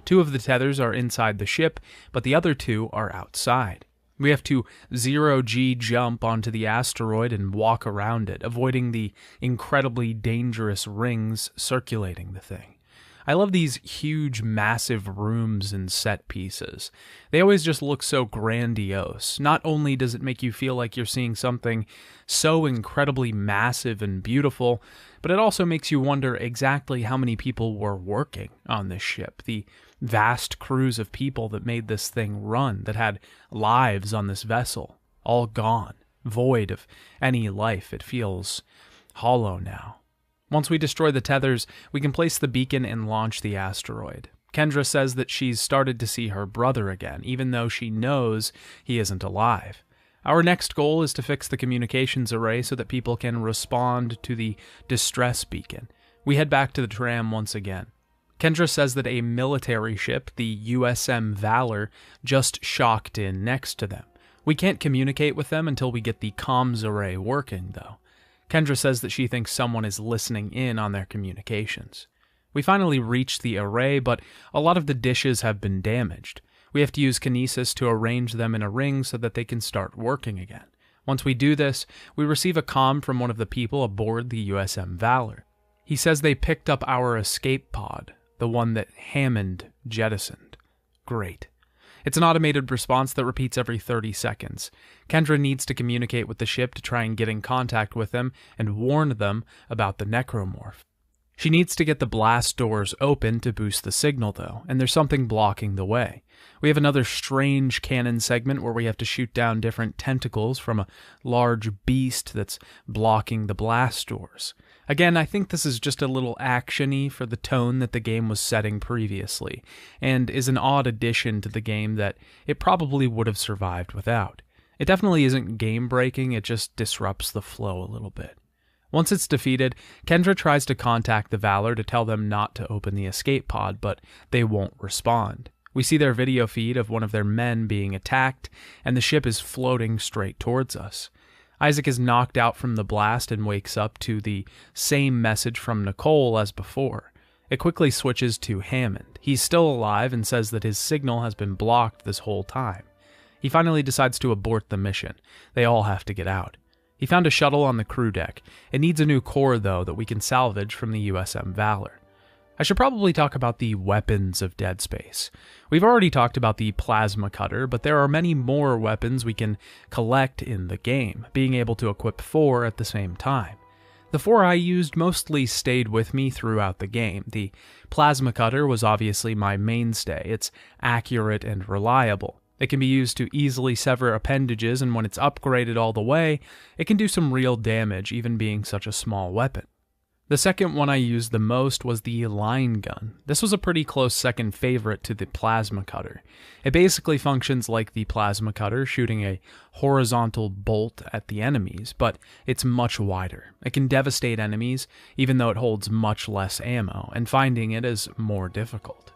2 of the tethers are inside the ship, but the other 2 are outside. We have to 0G jump onto the asteroid and walk around it, avoiding the incredibly dangerous rings circulating the thing. I love these huge, massive rooms and set pieces. They always just look so grandiose. Not only does it make you feel like you're seeing something so incredibly massive and beautiful, but it also makes you wonder exactly how many people were working on this ship. The vast crews of people that made this thing run, that had lives on this vessel, all gone, void of any life. It feels hollow now. Once we destroy the tethers, we can place the beacon and launch the asteroid. Kendra says that she's started to see her brother again, even though she knows he isn't alive. Our next goal is to fix the communications array so that people can respond to the distress beacon. We head back to the tram once again. Kendra says that a military ship, the USM Valor, just shocked in next to them. We can't communicate with them until we get the comms array working, though. Kendra says that she thinks someone is listening in on their communications. We finally reach the array, but a lot of the dishes have been damaged. We have to use kinesis to arrange them in a ring so that they can start working again. Once we do this, we receive a comm from one of the people aboard the USM Valor. He says they picked up our escape pod, the one that Hammond jettisoned. Great. It's an automated response that repeats every 30 seconds. Kendra needs to communicate with the ship to try and get in contact with them and warn them about the necromorph. She needs to get the blast doors open to boost the signal, though, and there's something blocking the way. We have another strange cannon segment where we have to shoot down different tentacles from a large beast that's blocking the blast doors. Again, I think this is just a little action-y for the tone that the game was setting previously, and is an odd addition to the game that it probably would have survived without. It definitely isn't game-breaking, it just disrupts the flow a little bit. Once it's defeated, Kendra tries to contact the Valor to tell them not to open the escape pod, but they won't respond. We see their video feed of one of their men being attacked, and the ship is floating straight towards us. Isaac is knocked out from the blast and wakes up to the same message from Nicole as before. It quickly switches to Hammond. He's still alive and says that his signal has been blocked this whole time. He finally decides to abort the mission. They all have to get out. He found a shuttle on the crew deck. It needs a new core, though, that we can salvage from the USM Valor. I should probably talk about the weapons of Dead Space. We've already talked about the plasma cutter, but there are many more weapons we can collect in the game, being able to equip 4 at the same time. The 4 I used mostly stayed with me throughout the game. The plasma cutter was obviously my mainstay. It's accurate and reliable. It can be used to easily sever appendages, and when it's upgraded all the way, it can do some real damage, even being such a small weapon. The second one I used the most was the line gun. This was a pretty close second favorite to the plasma cutter. It basically functions like the plasma cutter, shooting a horizontal bolt at the enemies, but it's much wider. It can devastate enemies, even though it holds much less ammo, and finding it is more difficult.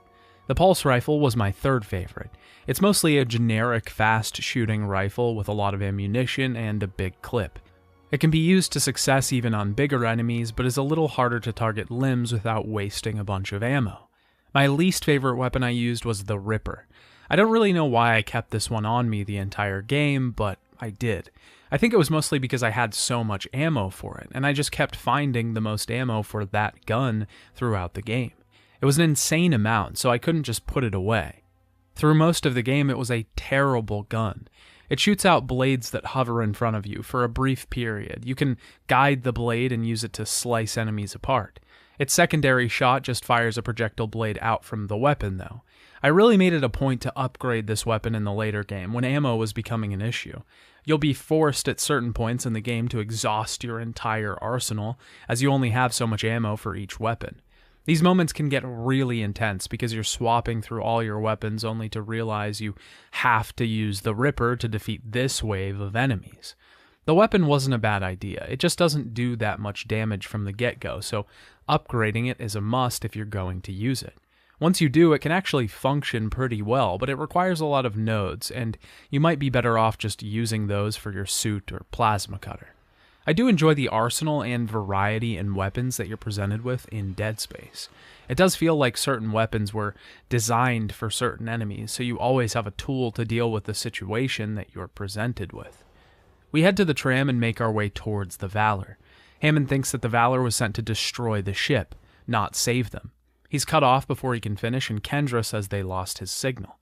The pulse rifle was my third favorite. It's mostly a generic fast-shooting rifle with a lot of ammunition and a big clip. It can be used to success even on bigger enemies, but is a little harder to target limbs without wasting a bunch of ammo. My least favorite weapon I used was the Ripper. I don't really know why I kept this one on me the entire game, but I did. I think it was mostly because I had so much ammo for it, and I just kept finding the most ammo for that gun throughout the game. It was an insane amount, so I couldn't just put it away. Through most of the game, it was a terrible gun. It shoots out blades that hover in front of you for a brief period. You can guide the blade and use it to slice enemies apart. Its secondary shot just fires a projectile blade out from the weapon, though. I really made it a point to upgrade this weapon in the later game, when ammo was becoming an issue. You'll be forced at certain points in the game to exhaust your entire arsenal, as you only have so much ammo for each weapon. These moments can get really intense because you're swapping through all your weapons only to realize you have to use the Ripper to defeat this wave of enemies. The weapon wasn't a bad idea, it just doesn't do that much damage from the get-go, so upgrading it is a must if you're going to use it. Once you do, it can actually function pretty well, but it requires a lot of nodes, and you might be better off just using those for your suit or plasma cutter. I do enjoy the arsenal and variety in weapons that you're presented with in Dead Space. It does feel like certain weapons were designed for certain enemies, so you always have a tool to deal with the situation that you're presented with. We head to the tram and make our way towards the Valor. Hammond thinks that the Valor was sent to destroy the ship, not save them. He's cut off before he can finish, and Kendra says they lost his signal.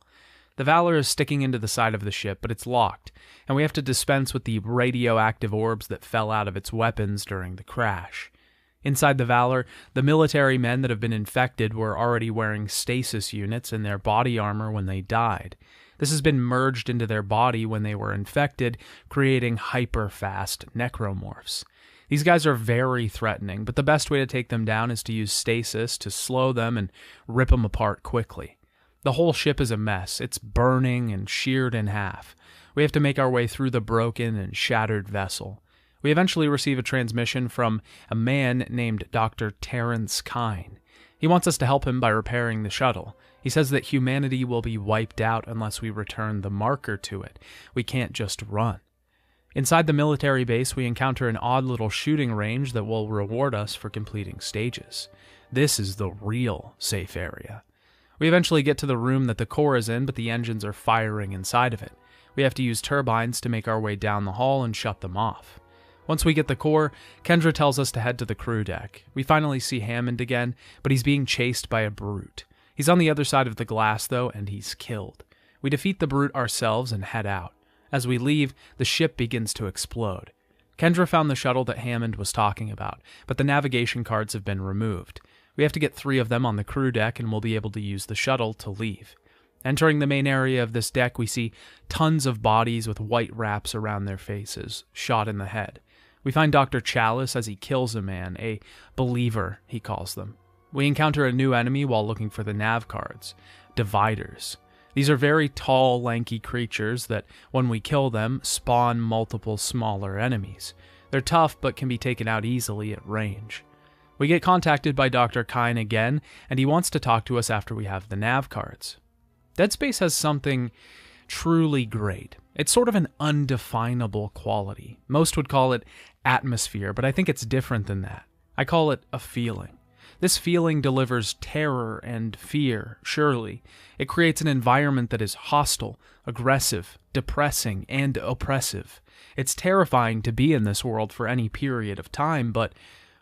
The Valor is sticking into the side of the ship, but it's locked, and we have to dispense with the radioactive orbs that fell out of its weapons during the crash. Inside the Valor, the military men that have been infected were already wearing stasis units in their body armor when they died. This has been merged into their body when they were infected, creating hyper-fast necromorphs. These guys are very threatening, but the best way to take them down is to use stasis to slow them and rip them apart quickly. The whole ship is a mess. It's burning and sheared in half. We have to make our way through the broken and shattered vessel. We eventually receive a transmission from a man named Dr. Terrence Kyne. He wants us to help him by repairing the shuttle. He says that humanity will be wiped out unless we return the marker to it. We can't just run. Inside the military base, we encounter an odd little shooting range that will reward us for completing stages. This is the real safe area. We eventually get to the room that the core is in, but the engines are firing inside of it. We have to use turbines to make our way down the hall and shut them off. Once we get the core, Kendra tells us to head to the crew deck. We finally see Hammond again, but he's being chased by a brute. He's on the other side of the glass, though, and he's killed. We defeat the brute ourselves and head out. As we leave, the ship begins to explode. Kendra found the shuttle that Hammond was talking about, but the navigation cards have been removed. We have to get 3 of them on the crew deck, and we'll be able to use the shuttle to leave. Entering the main area of this deck, we see tons of bodies with white wraps around their faces, shot in the head. We find Dr. Chalice as he kills a man, a believer, he calls them. We encounter a new enemy while looking for the nav cards, Dividers. These are very tall, lanky creatures that, when we kill them, spawn multiple smaller enemies. They're tough, but can be taken out easily at range. We get contacted by Dr. Kyne again, and he wants to talk to us after we have the nav cards. Dead Space has something truly great. It's sort of an undefinable quality. Most would call it atmosphere, but I think it's different than that. I call it a feeling. This feeling delivers terror and fear, surely. It creates an environment that is hostile, aggressive, depressing, and oppressive. It's terrifying to be in this world for any period of time, but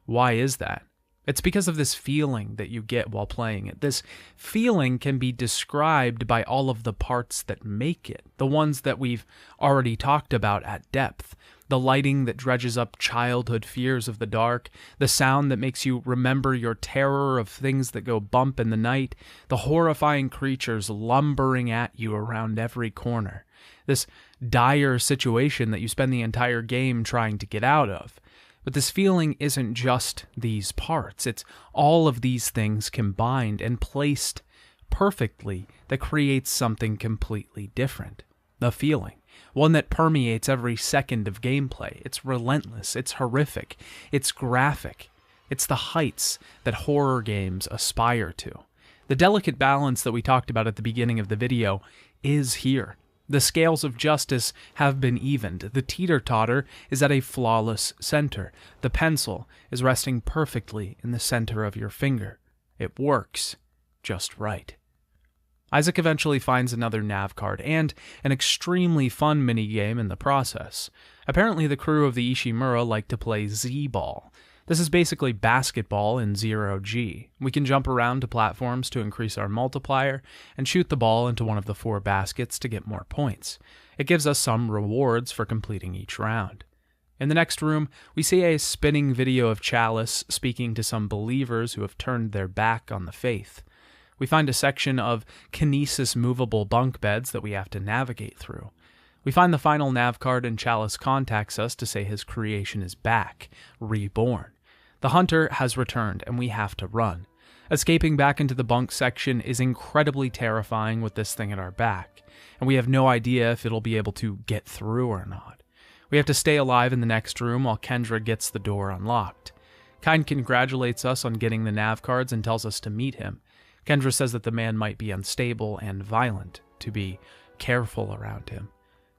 why is that? It's because of this feeling that you get while playing it. This feeling can be described by all of the parts that make it, the ones that we've already talked about at depth. The lighting that dredges up childhood fears of the dark, the sound that makes you remember your terror of things that go bump in the night, the horrifying creatures lumbering at you around every corner. This dire situation that you spend the entire game trying to get out of. But this feeling isn't just these parts. It's all of these things combined and placed perfectly that creates something completely different. The feeling. One that permeates every second of gameplay. It's relentless. It's horrific. It's graphic. It's the heights that horror games aspire to. The delicate balance that we talked about at the beginning of the video is here. The scales of justice have been evened. The teeter-totter is at a flawless center. The pencil is resting perfectly in the center of your finger. It works just right. Isaac eventually finds another nav card, and an extremely fun minigame in the process. Apparently the crew of the Ishimura like to play Z-Ball. This is basically basketball in zero-G. We can jump around to platforms to increase our multiplier, and shoot the ball into one of the 4 baskets to get more points. It gives us some rewards for completing each round. In the next room, we see a spinning video of Chalice speaking to some believers who have turned their back on the faith. We find a section of kinesis movable bunk beds that we have to navigate through. We find the final nav card, and Chalice contacts us to say his creation is back, reborn. The hunter has returned, and we have to run. Escaping back into the bunk section is incredibly terrifying with this thing at our back, and we have no idea if it'll be able to get through or not. We have to stay alive in the next room while Kendra gets the door unlocked. Kyne congratulates us on getting the nav cards and tells us to meet him. Kendra says that the man might be unstable and violent, to be careful around him.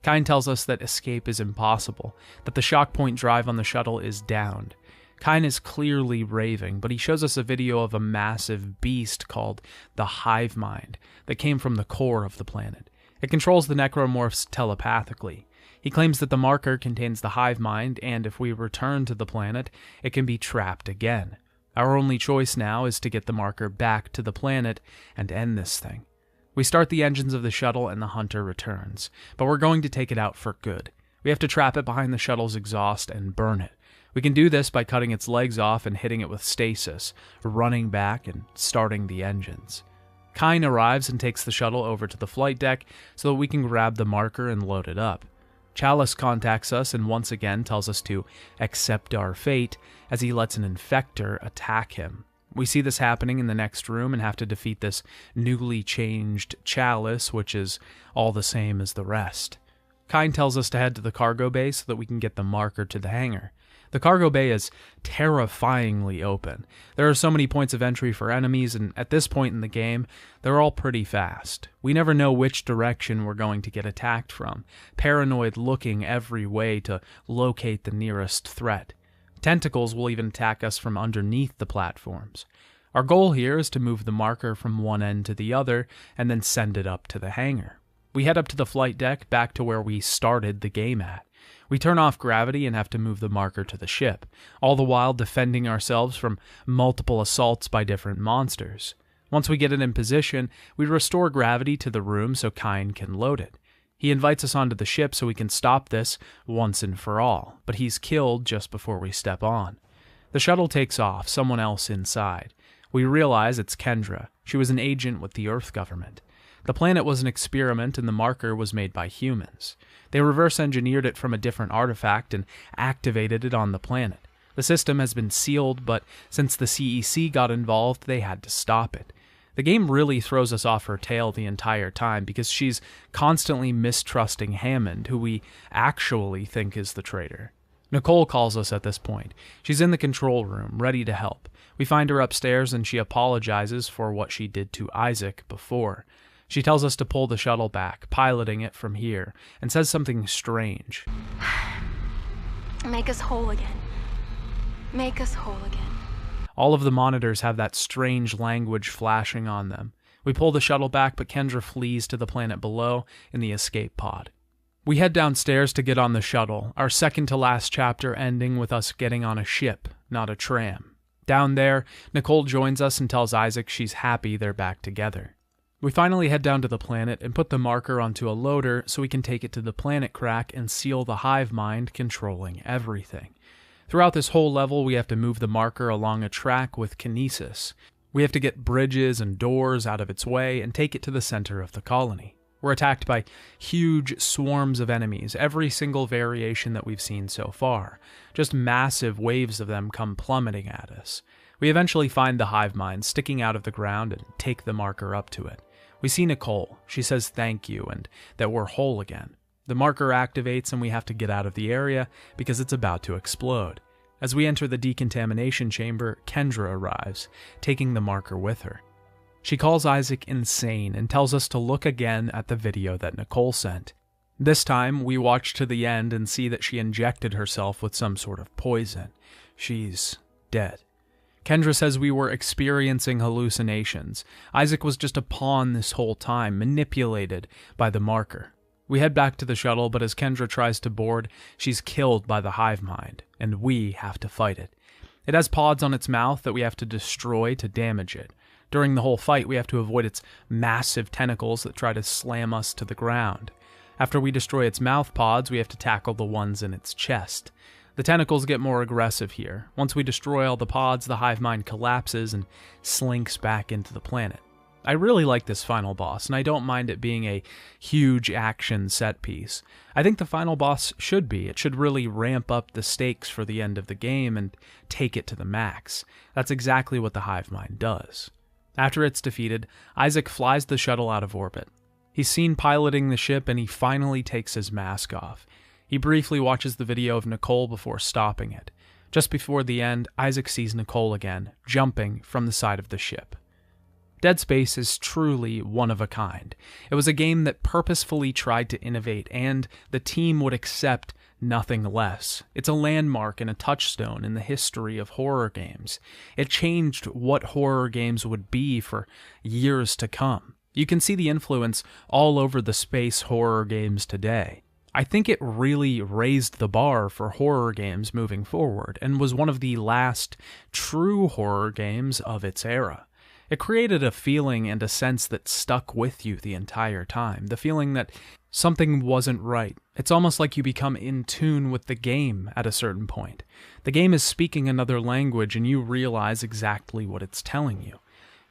Kyne tells us that escape is impossible, that the shock point drive on the shuttle is downed. Kyne is clearly raving, but he shows us a video of a massive beast called the Hive Mind that came from the core of the planet. It controls the necromorphs telepathically. He claims that the marker contains the Hive Mind, and if we return to the planet, it can be trapped again. Our only choice now is to get the marker back to the planet and end this thing. We start the engines of the shuttle and the hunter returns, but we're going to take it out for good. We have to trap it behind the shuttle's exhaust and burn it. We can do this by cutting its legs off and hitting it with stasis, running back and starting the engines. Kyne arrives and takes the shuttle over to the flight deck so that we can grab the marker and load it up. Chalice contacts us and once again tells us to accept our fate as he lets an infector attack him. We see this happening in the next room and have to defeat this newly changed Chalice, which is all the same as the rest. Kyne tells us to head to the cargo bay so that we can get the marker to the hangar. The cargo bay is terrifyingly open. There are so many points of entry for enemies, and at this point in the game, they're all pretty fast. We never know which direction we're going to get attacked from, paranoid looking every way to locate the nearest threat. Tentacles will even attack us from underneath the platforms. Our goal here is to move the marker from one end to the other, and then send it up to the hangar. We head up to the flight deck, back to where we started the game at. We turn off gravity and have to move the marker to the ship, all the while defending ourselves from multiple assaults by different monsters. Once we get it in position, we restore gravity to the room so Kyne can load it. He invites us onto the ship so we can stop this once and for all, but he's killed just before we step on. The shuttle takes off, someone else inside. We realize it's Kendra. She was an agent with the Earth government. The planet was an experiment and the marker was made by humans. They reverse engineered it from a different artifact and activated it on the planet. The system has been sealed, but since the CEC got involved, they had to stop it. The game really throws us off her tail the entire time because she's constantly mistrusting Hammond, who we actually think is the traitor. Nicole calls us at this point. She's in the control room, ready to help. We find her upstairs and she apologizes for what she did to Isaac before. She tells us to pull the shuttle back, piloting it from here, and says something strange. Make us whole again. Make us whole again. All of the monitors have that strange language flashing on them. We pull the shuttle back, but Kendra flees to the planet below in the escape pod. We head downstairs to get on the shuttle, our second to last chapter ending with us getting on a ship, not a tram. Down there, Nicole joins us and tells Isaac she's happy they're back together. We finally head down to the planet and put the marker onto a loader so we can take it to the planet crack and seal the hive mind controlling everything. Throughout this whole level, we have to move the marker along a track with kinesis. We have to get bridges and doors out of its way and take it to the center of the colony. We're attacked by huge swarms of enemies, every single variation that we've seen so far. Just massive waves of them come plummeting at us. We eventually find the hive mind sticking out of the ground and take the marker up to it. We see Nicole. She says thank you and that we're whole again. The marker activates and we have to get out of the area because it's about to explode. As we enter the decontamination chamber, Kendra arrives, taking the marker with her. She calls Isaac insane and tells us to look again at the video that Nicole sent. This time, we watch to the end and see that she injected herself with some sort of poison. She's dead. Kendra says we were experiencing hallucinations. Isaac was just a pawn this whole time, manipulated by the marker. We head back to the shuttle, but as Kendra tries to board, she's killed by the hive mind, and we have to fight it. It has pods on its mouth that we have to destroy to damage it. During the whole fight, we have to avoid its massive tentacles that try to slam us to the ground. After we destroy its mouth pods, we have to tackle the ones in its chest. The tentacles get more aggressive here. Once we destroy all the pods, the hive mind collapses and slinks back into the planet. I really like this final boss, and I don't mind it being a huge action set piece. I think the final boss should be. It should really ramp up the stakes for the end of the game and take it to the max. That's exactly what the hive mind does. After it's defeated, Isaac flies the shuttle out of orbit. He's seen piloting the ship and he finally takes his mask off. He briefly watches the video of Nicole before stopping it. Just before the end, Isaac sees Nicole again, jumping from the side of the ship. Dead Space is truly one of a kind. It was a game that purposefully tried to innovate, and the team would accept nothing less. It's a landmark and a touchstone in the history of horror games. It changed what horror games would be for years to come. You can see the influence all over the space horror games today. I think it really raised the bar for horror games moving forward, and was one of the last true horror games of its era. It created a feeling and a sense that stuck with you the entire time, the feeling that something wasn't right. It's almost like you become in tune with the game at a certain point. The game is speaking another language, and you realize exactly what it's telling you.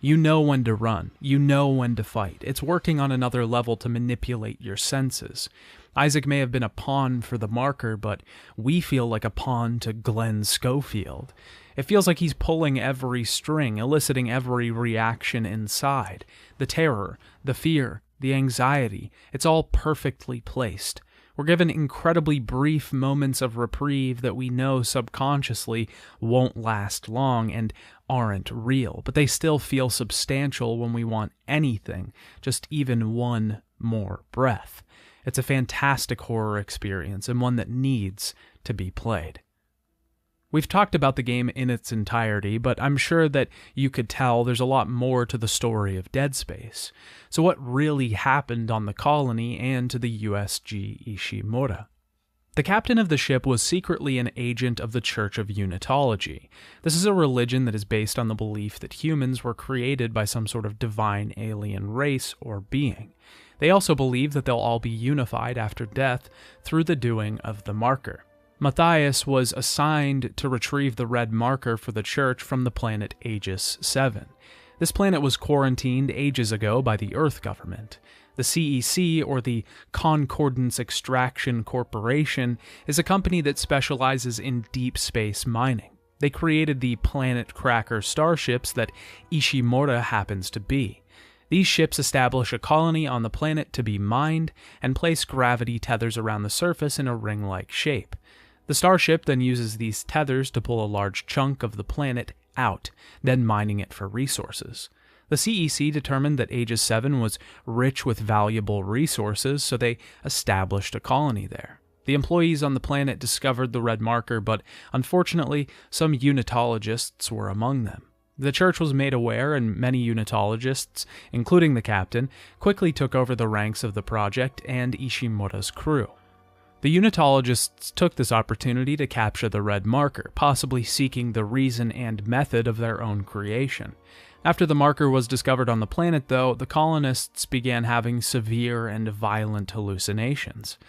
You know when to run. You know when to fight. It's working on another level to manipulate your senses. Isaac may have been a pawn for the marker, but we feel like a pawn to Glenn Schofield. It feels like he's pulling every string, eliciting every reaction inside. The terror, the fear, the anxiety, it's all perfectly placed. We're given incredibly brief moments of reprieve that we know subconsciously won't last long and aren't real, but they still feel substantial when we want anything, just even one more breath. It's a fantastic horror experience, and one that needs to be played. We've talked about the game in its entirety, but I'm sure that you could tell there's a lot more to the story of Dead Space. So what really happened on the colony and to the USG Ishimura? The captain of the ship was secretly an agent of the Church of Unitology. This is a religion that is based on the belief that humans were created by some sort of divine alien race or being. They also believe that they'll all be unified after death through the doing of the marker. Matthias was assigned to retrieve the red marker for the church from the planet Aegis 7. This planet was quarantined ages ago by the Earth government. The CEC, or the Concordance Extraction Corporation, is a company that specializes in deep space mining. They created the Planet Cracker starships that Ishimura happens to be. These ships establish a colony on the planet to be mined and place gravity tethers around the surface in a ring-like shape. The starship then uses these tethers to pull a large chunk of the planet out, then mining it for resources. The CEC determined that Aegis 7 was rich with valuable resources, so they established a colony there. The employees on the planet discovered the red marker, but unfortunately, some Unitologists were among them. The church was made aware, and many Unitologists, including the captain, quickly took over the ranks of the project and Ishimura's crew. The Unitologists took this opportunity to capture the red marker, possibly seeking the reason and method of their own creation. After the marker was discovered on the planet, though, the colonists began having severe and violent hallucinations.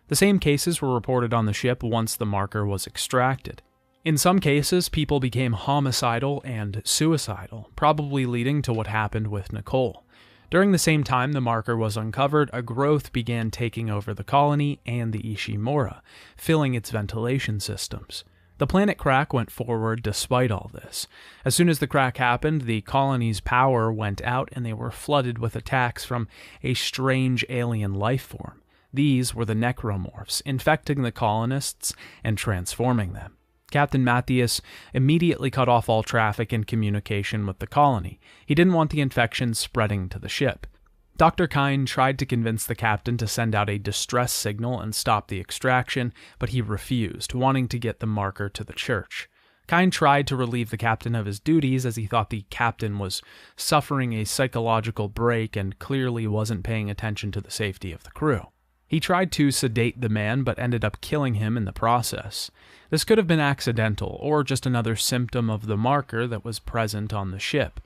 The same cases were reported on the ship once the marker was extracted. In some cases, people became homicidal and suicidal, probably leading to what happened with Nicole. During the same time the marker was uncovered, a growth began taking over the colony and the Ishimura, filling its ventilation systems. The planet crack went forward despite all this. As soon as the crack happened, the colony's power went out and they were flooded with attacks from a strange alien life form. These were the necromorphs, infecting the colonists and transforming them. Captain Matthias immediately cut off all traffic and communication with the colony. He didn't want the infection spreading to the ship. Dr. Kyne tried to convince the captain to send out a distress signal and stop the extraction, but he refused, wanting to get the marker to the church. Kyne tried to relieve the captain of his duties as he thought the captain was suffering a psychological break and clearly wasn't paying attention to the safety of the crew. He tried to sedate the man, but ended up killing him in the process. This could have been accidental, or just another symptom of the marker that was present on the ship.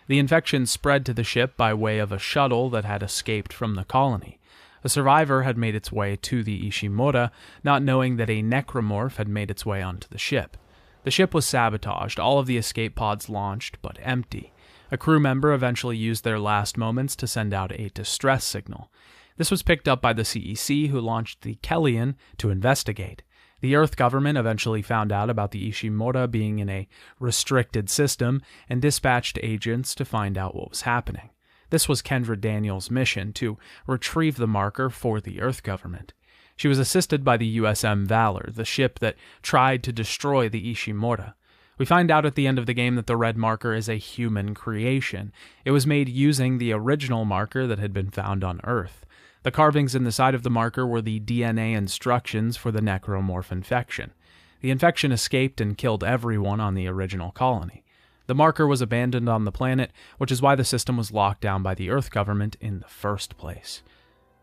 The infection spread to the ship by way of a shuttle that had escaped from the colony. A survivor had made its way to the Ishimura, not knowing that a necromorph had made its way onto the ship. The ship was sabotaged, all of the escape pods launched, but empty. A crew member eventually used their last moments to send out a distress signal. This was picked up by the CEC, who launched the Kellion to investigate. The Earth government eventually found out about the Ishimura being in a restricted system and dispatched agents to find out what was happening. This was Kendra Daniels' mission, to retrieve the marker for the Earth government. She was assisted by the USM Valor, the ship that tried to destroy the Ishimura. We find out at the end of the game that the red marker is a human creation. It was made using the original marker that had been found on Earth. The carvings in the side of the marker were the DNA instructions for the necromorph infection. The infection escaped and killed everyone on the original colony. The marker was abandoned on the planet, which is why the system was locked down by the Earth government in the first place.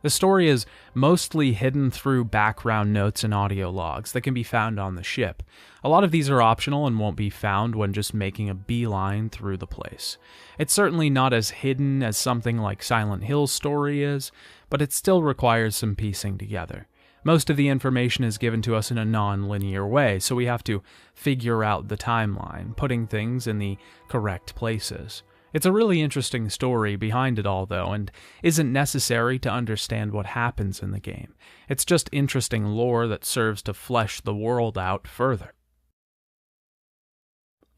The story is mostly hidden through background notes and audio logs that can be found on the ship. A lot of these are optional and won't be found when just making a beeline through the place. It's certainly not as hidden as something like Silent Hill's story is, but it still requires some piecing together. Most of the information is given to us in a non-linear way, so we have to figure out the timeline, putting things in the correct places. It's a really interesting story behind it all, though, and isn't necessary to understand what happens in the game. It's just interesting lore that serves to flesh the world out further.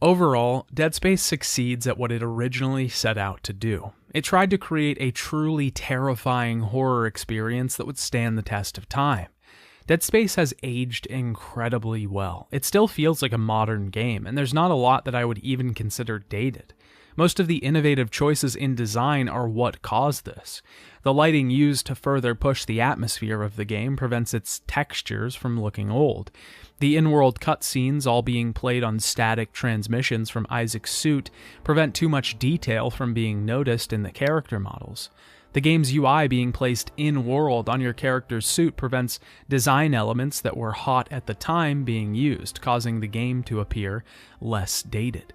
Overall, Dead Space succeeds at what it originally set out to do. It tried to create a truly terrifying horror experience that would stand the test of time. Dead Space has aged incredibly well. It still feels like a modern game, and there's not a lot that I would even consider dated. Most of the innovative choices in design are what caused this. The lighting used to further push the atmosphere of the game prevents its textures from looking old. The in-world cutscenes, all being played on static transmissions from Isaac's suit, prevent too much detail from being noticed in the character models. The game's UI being placed in-world on your character's suit prevents design elements that were hot at the time being used, causing the game to appear less dated.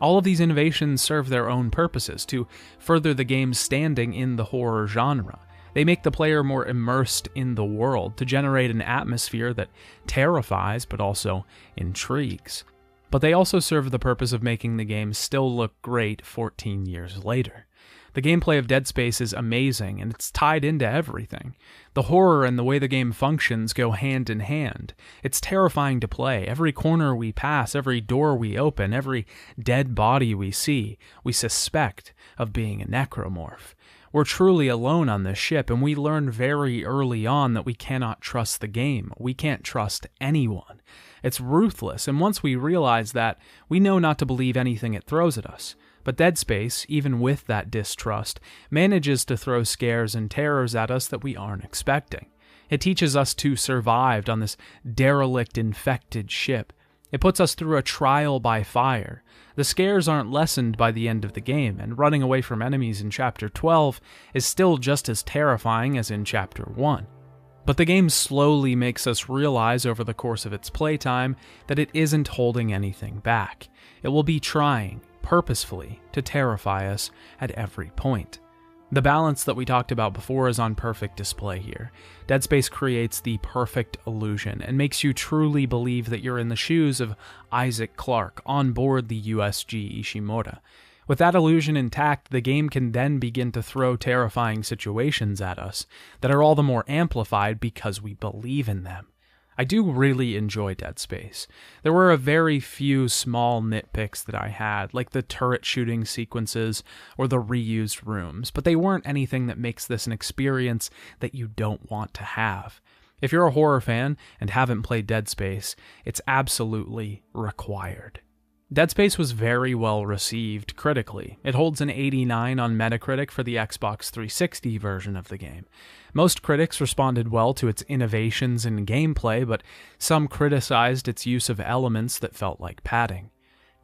All of these innovations serve their own purposes to further the game's standing in the horror genre. They make the player more immersed in the world to generate an atmosphere that terrifies but also intrigues. But they also serve the purpose of making the game still look great 14 years later. The gameplay of Dead Space is amazing, and it's tied into everything. The horror and the way the game functions go hand in hand. It's terrifying to play. Every corner we pass, every door we open, every dead body we see, we suspect of being a necromorph. We're truly alone on this ship, and we learn very early on that we cannot trust the game. We can't trust anyone. It's ruthless, and once we realize that, we know not to believe anything it throws at us. But Dead Space, even with that distrust, manages to throw scares and terrors at us that we aren't expecting. It teaches us to survive on this derelict, infected ship. It puts us through a trial by fire. The scares aren't lessened by the end of the game, and running away from enemies in Chapter 12 is still just as terrifying as in Chapter 1. But the game slowly makes us realize over the course of its playtime that it isn't holding anything back. It will be trying, purposefully, to terrify us at every point. The balance that we talked about before is on perfect display here. Dead Space creates the perfect illusion and makes you truly believe that you're in the shoes of Isaac Clarke on board the USG Ishimura. With that illusion intact, the game can then begin to throw terrifying situations at us that are all the more amplified because we believe in them. I do really enjoy Dead Space. There were a very few small nitpicks that I had, like the turret shooting sequences or the reused rooms, but they weren't anything that makes this an experience that you don't want to have. If you're a horror fan and haven't played Dead Space, it's absolutely required. Dead Space was very well received critically. It holds an 89 on Metacritic for the Xbox 360 version of the game. Most critics responded well to its innovations in gameplay, but some criticized its use of elements that felt like padding.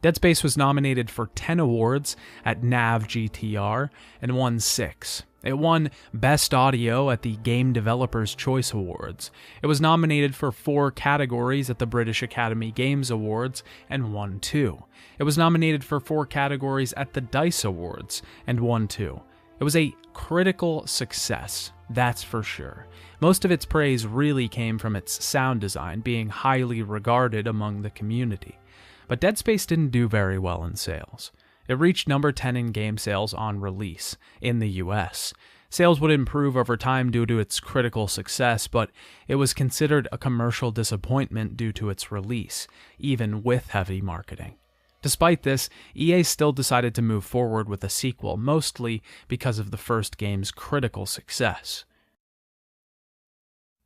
Dead Space was nominated for 10 awards at NAV GTR and won 6. It won Best Audio at the Game Developers' Choice Awards. It was nominated for 4 categories at the British Academy Games Awards and won 2. It was nominated for 4 categories at the DICE Awards and won 2. It was a critical success, that's for sure. Most of its praise really came from its sound design being highly regarded among the community. But Dead Space didn't do very well in sales. It reached number 10 in game sales on release in the US. Sales would improve over time due to its critical success, but it was considered a commercial disappointment due to its release, even with heavy marketing. Despite this, EA still decided to move forward with a sequel, mostly because of the first game's critical success.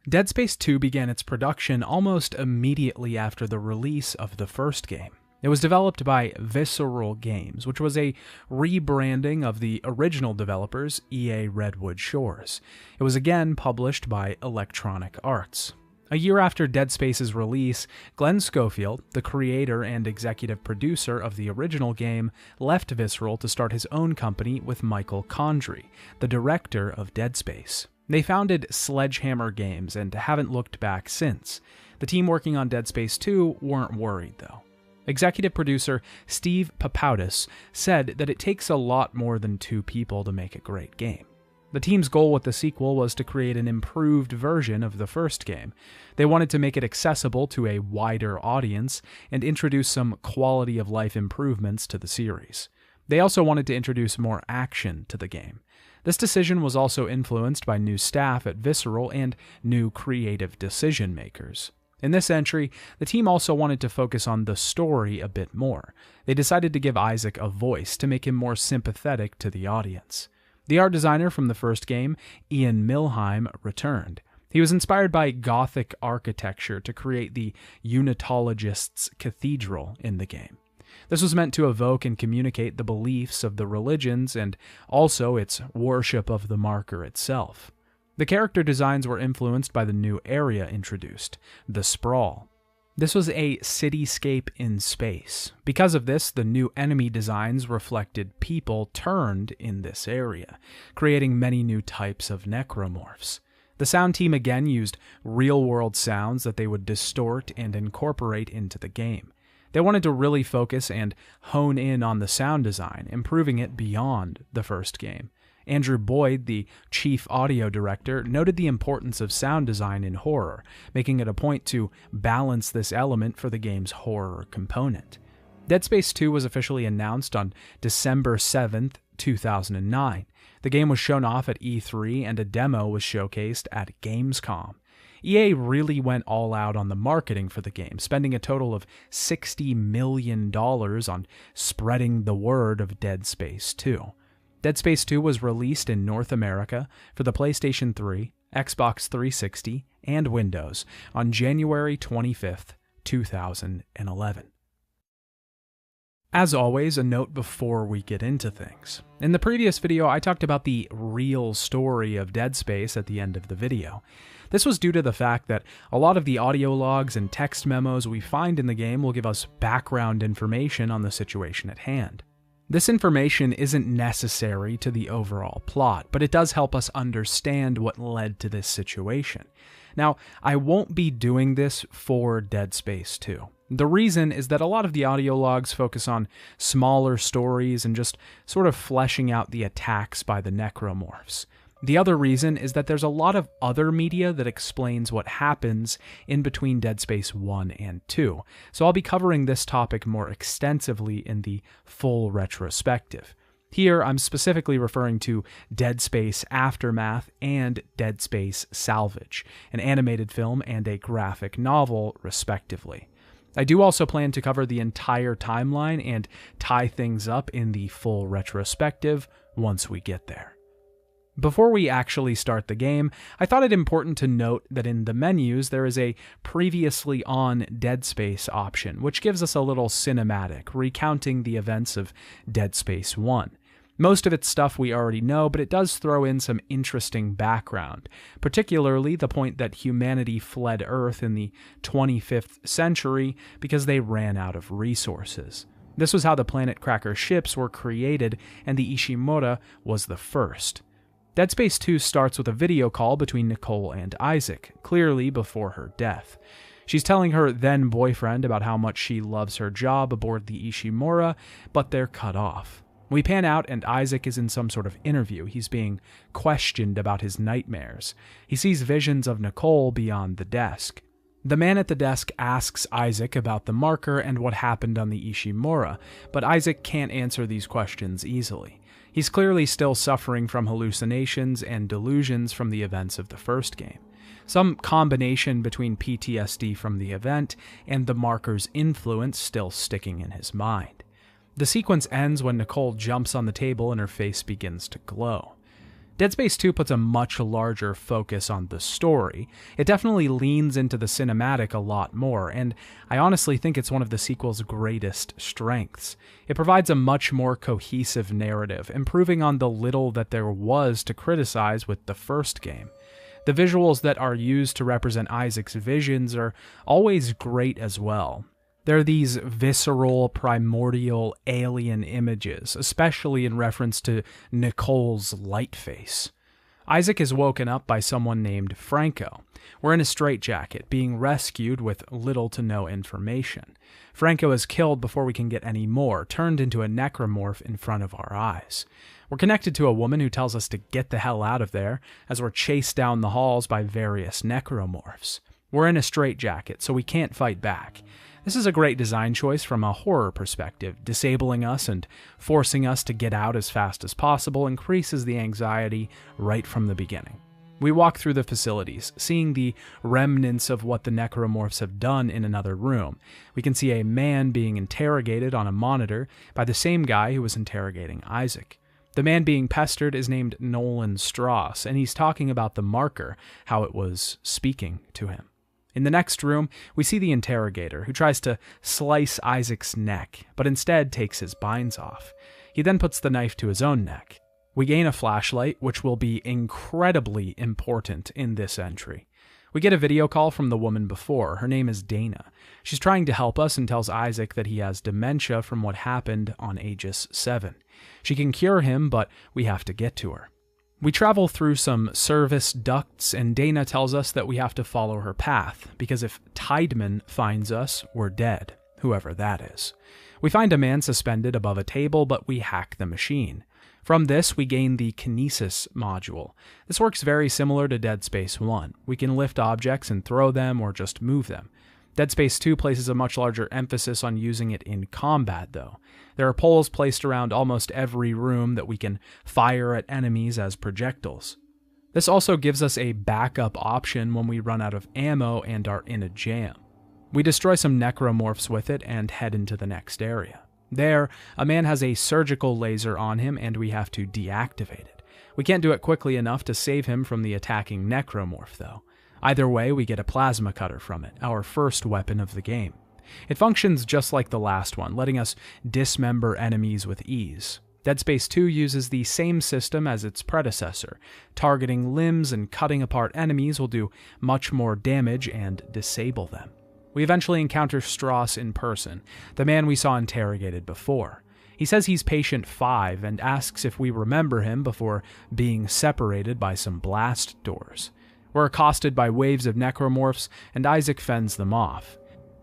Dead Space 2 began its production almost immediately after the release of the first game. It was developed by Visceral Games, which was a rebranding of the original developers, EA Redwood Shores. It was again published by Electronic Arts. A year after Dead Space's release, Glenn Schofield, the creator and executive producer of the original game, left Visceral to start his own company with Michael Condrey, the director of Dead Space. They founded Sledgehammer Games and haven't looked back since. The team working on Dead Space 2 weren't worried, though. Executive producer Steve Papoudis said that it takes a lot more than 2 people to make a great game. The team's goal with the sequel was to create an improved version of the first game. They wanted to make it accessible to a wider audience and introduce some quality of life improvements to the series. They also wanted to introduce more action to the game. This decision was also influenced by new staff at Visceral and new creative decision makers. In this entry, the team also wanted to focus on the story a bit more. They decided to give Isaac a voice to make him more sympathetic to the audience. The art designer from the first game, Ian Milheim, returned. He was inspired by Gothic architecture to create the Unitologists' Cathedral in the game. This was meant to evoke and communicate the beliefs of the religions and also its worship of the marker itself. The character designs were influenced by the new area introduced, the Sprawl. This was a cityscape in space. Because of this, the new enemy designs reflected people turned in this area, creating many new types of necromorphs. The sound team again used real-world sounds that they would distort and incorporate into the game. They wanted to really focus and hone in on the sound design, improving it beyond the first game. Andrew Boyd, the chief audio director, noted the importance of sound design in horror, making it a point to balance this element for the game's horror component. Dead Space 2 was officially announced on December 7th, 2009. The game was shown off at E3 and a demo was showcased at Gamescom. EA really went all out on the marketing for the game, spending a total of $60 million on spreading the word of Dead Space 2. Dead Space 2 was released in North America for the PlayStation 3, Xbox 360, and Windows on January 25th, 2011. As always, a note before we get into things. In the previous video, I talked about the real story of Dead Space at the end of the video. This was due to the fact that a lot of the audio logs and text memos we find in the game will give us background information on the situation at hand. This information isn't necessary to the overall plot, but it does help us understand what led to this situation. Now, I won't be doing this for Dead Space 2. The reason is that a lot of the audio logs focus on smaller stories and just sort of fleshing out the attacks by the necromorphs. The other reason is that there's a lot of other media that explains what happens in between Dead Space 1 and 2, so I'll be covering this topic more extensively in the full retrospective. Here, I'm specifically referring to Dead Space Aftermath and Dead Space Salvage, an animated film and a graphic novel, respectively. I do also plan to cover the entire timeline and tie things up in the full retrospective once we get there. Before we actually start the game, I thought it important to note that in the menus there is a previously on Dead Space option, which gives us a little cinematic, recounting the events of Dead Space 1. Most of it's stuff we already know, but it does throw in some interesting background, particularly the point that humanity fled Earth in the 25th century because they ran out of resources. This was how the Planet Cracker ships were created, and the Ishimura was the first. Dead Space 2 starts with a video call between Nicole and Isaac, clearly before her death. She's telling her then-boyfriend about how much she loves her job aboard the Ishimura, but they're cut off. We pan out and Isaac is in some sort of interview. He's being questioned about his nightmares. He sees visions of Nicole beyond the desk. The man at the desk asks Isaac about the marker and what happened on the Ishimura, but Isaac can't answer these questions easily. He's clearly still suffering from hallucinations and delusions from the events of the first game. Some combination between PTSD from the event and the marker's influence still sticking in his mind. The sequence ends when Nicole jumps on the table and her face begins to glow. Dead Space 2 puts a much larger focus on the story. It definitely leans into the cinematic a lot more, and I honestly think it's one of the sequel's greatest strengths. It provides a much more cohesive narrative, improving on the little that there was to criticize with the first game. The visuals that are used to represent Isaac's visions are always great as well. There are these visceral, primordial, alien images, especially in reference to Nicole's light face. Isaac is woken up by someone named Franco. We're in a straitjacket, being rescued with little to no information. Franco is killed before we can get any more, turned into a necromorph in front of our eyes. We're connected to a woman who tells us to get the hell out of there, as we're chased down the halls by various necromorphs. We're in a straitjacket, so we can't fight back. This is a great design choice from a horror perspective. Disabling us and forcing us to get out as fast as possible increases the anxiety right from the beginning. We walk through the facilities, seeing the remnants of what the necromorphs have done in another room. We can see a man being interrogated on a monitor by the same guy who was interrogating Isaac. The man being pestered is named Nolan Strauss, and he's talking about the marker, how it was speaking to him. In the next room, we see the interrogator, who tries to slice Isaac's neck, but instead takes his binds off. He then puts the knife to his own neck. We gain a flashlight, which will be incredibly important in this entry. We get a video call from the woman before. Her name is Dana. She's trying to help us and tells Isaac that he has dementia from what happened on Aegis 7. She can cure him, but we have to get to her. We travel through some service ducts, and Dana tells us that we have to follow her path, because if Tiedemann finds us, we're dead, whoever that is. We find a man suspended above a table, but we hack the machine. From this, we gain the Kinesis module. This works very similar to Dead Space 1. We can lift objects and throw them, or just move them. Dead Space 2 places a much larger emphasis on using it in combat, though. There are poles placed around almost every room that we can fire at enemies as projectiles. This also gives us a backup option when we run out of ammo and are in a jam. We destroy some necromorphs with it and head into the next area. There, a man has a surgical laser on him and we have to deactivate it. We can't do it quickly enough to save him from the attacking necromorph, though. Either way, we get a plasma cutter from it, our first weapon of the game. It functions just like the last one, letting us dismember enemies with ease. Dead Space 2 uses the same system as its predecessor. Targeting limbs and cutting apart enemies will do much more damage and disable them. We eventually encounter Strauss in person, the man we saw interrogated before. He says he's patient 5 and asks if we remember him before being separated by some blast doors. We're accosted by waves of necromorphs, and Isaac fends them off.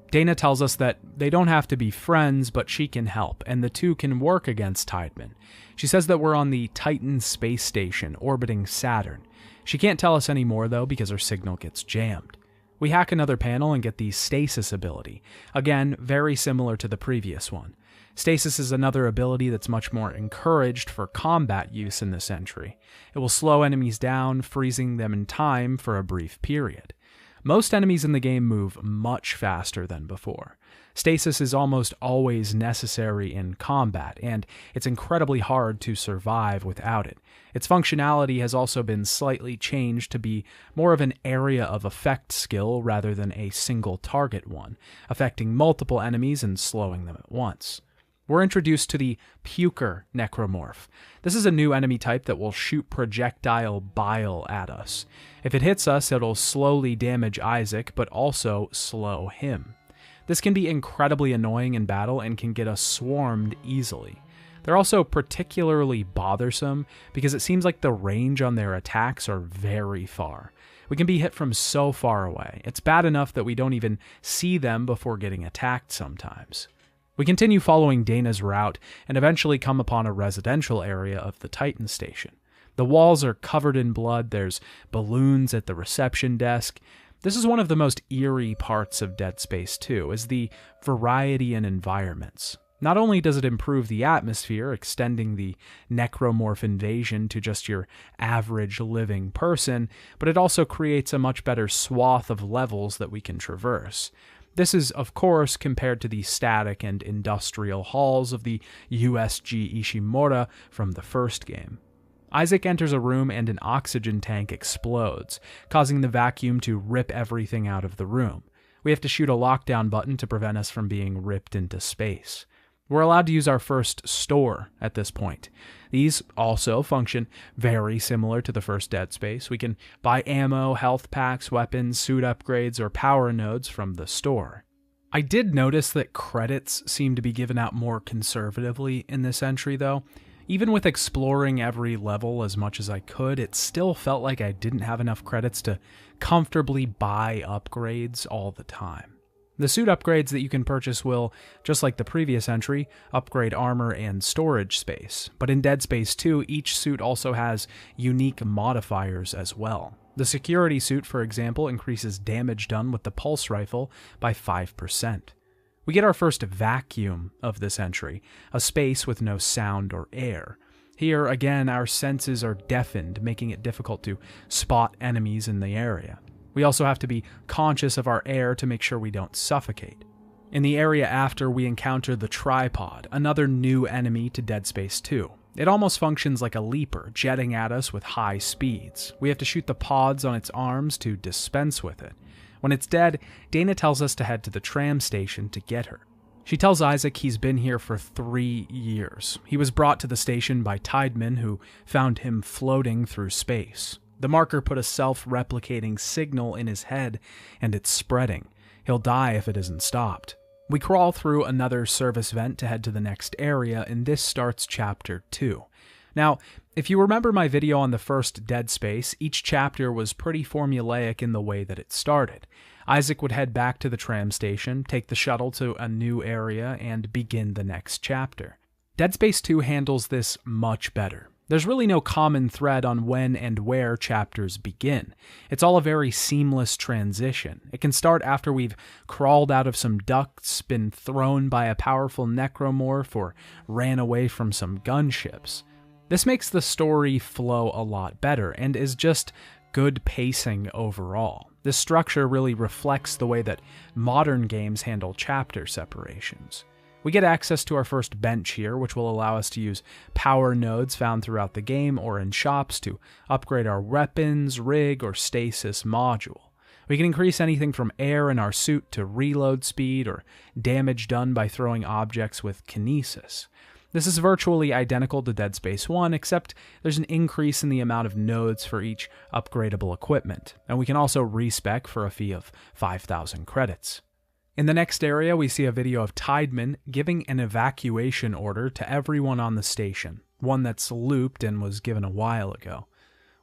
Dana tells us that they don't have to be friends, but she can help, and the two can work against Tiedemann. She says that we're on the Titan space station orbiting Saturn. She can't tell us any more, though, because her signal gets jammed. We hack another panel and get the Stasis ability. Again, very similar to the previous one. Stasis is another ability that's much more encouraged for combat use in this entry. It will slow enemies down, freezing them in time for a brief period. Most enemies in the game move much faster than before. Stasis is almost always necessary in combat, and it's incredibly hard to survive without it. Its functionality has also been slightly changed to be more of an area of effect skill rather than a single target one, affecting multiple enemies and slowing them at once. We're introduced to the Puker Necromorph. This is a new enemy type that will shoot projectile bile at us. If it hits us, it'll slowly damage Isaac, but also slow him. This can be incredibly annoying in battle and can get us swarmed easily. They're also particularly bothersome because it seems like the range on their attacks are very far. We can be hit from so far away. It's bad enough that we don't even see them before getting attacked sometimes. We continue following Dana's route and eventually come upon a residential area of the Titan station. The walls are covered in blood, there's balloons at the reception desk. This is one of the most eerie parts of Dead Space 2, is the variety in environments. Not only does it improve the atmosphere, extending the necromorph invasion to just your average living person, but it also creates a much better swath of levels that we can traverse. This is, of course, compared to the static and industrial halls of the USG Ishimura from the first game. Isaac enters a room and an oxygen tank explodes, causing the vacuum to rip everything out of the room. We have to shoot a lockdown button to prevent us from being ripped into space. We're allowed to use our first store at this point. These also function very similar to the first Dead Space. We can buy ammo, health packs, weapons, suit upgrades, or power nodes from the store. I did notice that credits seem to be given out more conservatively in this entry, though. Even with exploring every level as much as I could, it still felt like I didn't have enough credits to comfortably buy upgrades all the time. The suit upgrades that you can purchase will, just like the previous entry, upgrade armor and storage space, but in Dead Space 2, each suit also has unique modifiers as well. The security suit, for example, increases damage done with the pulse rifle by 5%. We get our first vacuum of this entry, a space with no sound or air. Here, again, our senses are deafened, making it difficult to spot enemies in the area. We also have to be conscious of our air to make sure we don't suffocate. In the area after, we encounter the Tripod, another new enemy to Dead Space 2. It almost functions like a leaper, jetting at us with high speeds. We have to shoot the pods on its arms to dispense with it. When it's dead, Dana tells us to head to the tram station to get her. She tells Isaac he's been here for 3 years. He was brought to the station by Tiedemann, who found him floating through space. The marker put a self-replicating signal in his head, and it's spreading. He'll die if it isn't stopped. We crawl through another service vent to head to the next area, and this starts Chapter 2. Now, if you remember my video on the first Dead Space, each chapter was pretty formulaic in the way that it started. Isaac would head back to the tram station, take the shuttle to a new area, and begin the next chapter. Dead Space 2 handles this much better. There's really no common thread on when and where chapters begin. It's all a very seamless transition. It can start after we've crawled out of some ducts, been thrown by a powerful necromorph, or ran away from some gunships. This makes the story flow a lot better, and is just good pacing overall. This structure really reflects the way that modern games handle chapter separations. We get access to our first bench here, which will allow us to use power nodes found throughout the game or in shops to upgrade our weapons, rig, or stasis module. We can increase anything from air in our suit to reload speed or damage done by throwing objects with kinesis. This is virtually identical to Dead Space 1, except there's an increase in the amount of nodes for each upgradable equipment, and we can also respec for a fee of 5,000 credits. In the next area, we see a video of Tiedemann giving an evacuation order to everyone on the station, one that's looped and was given a while ago.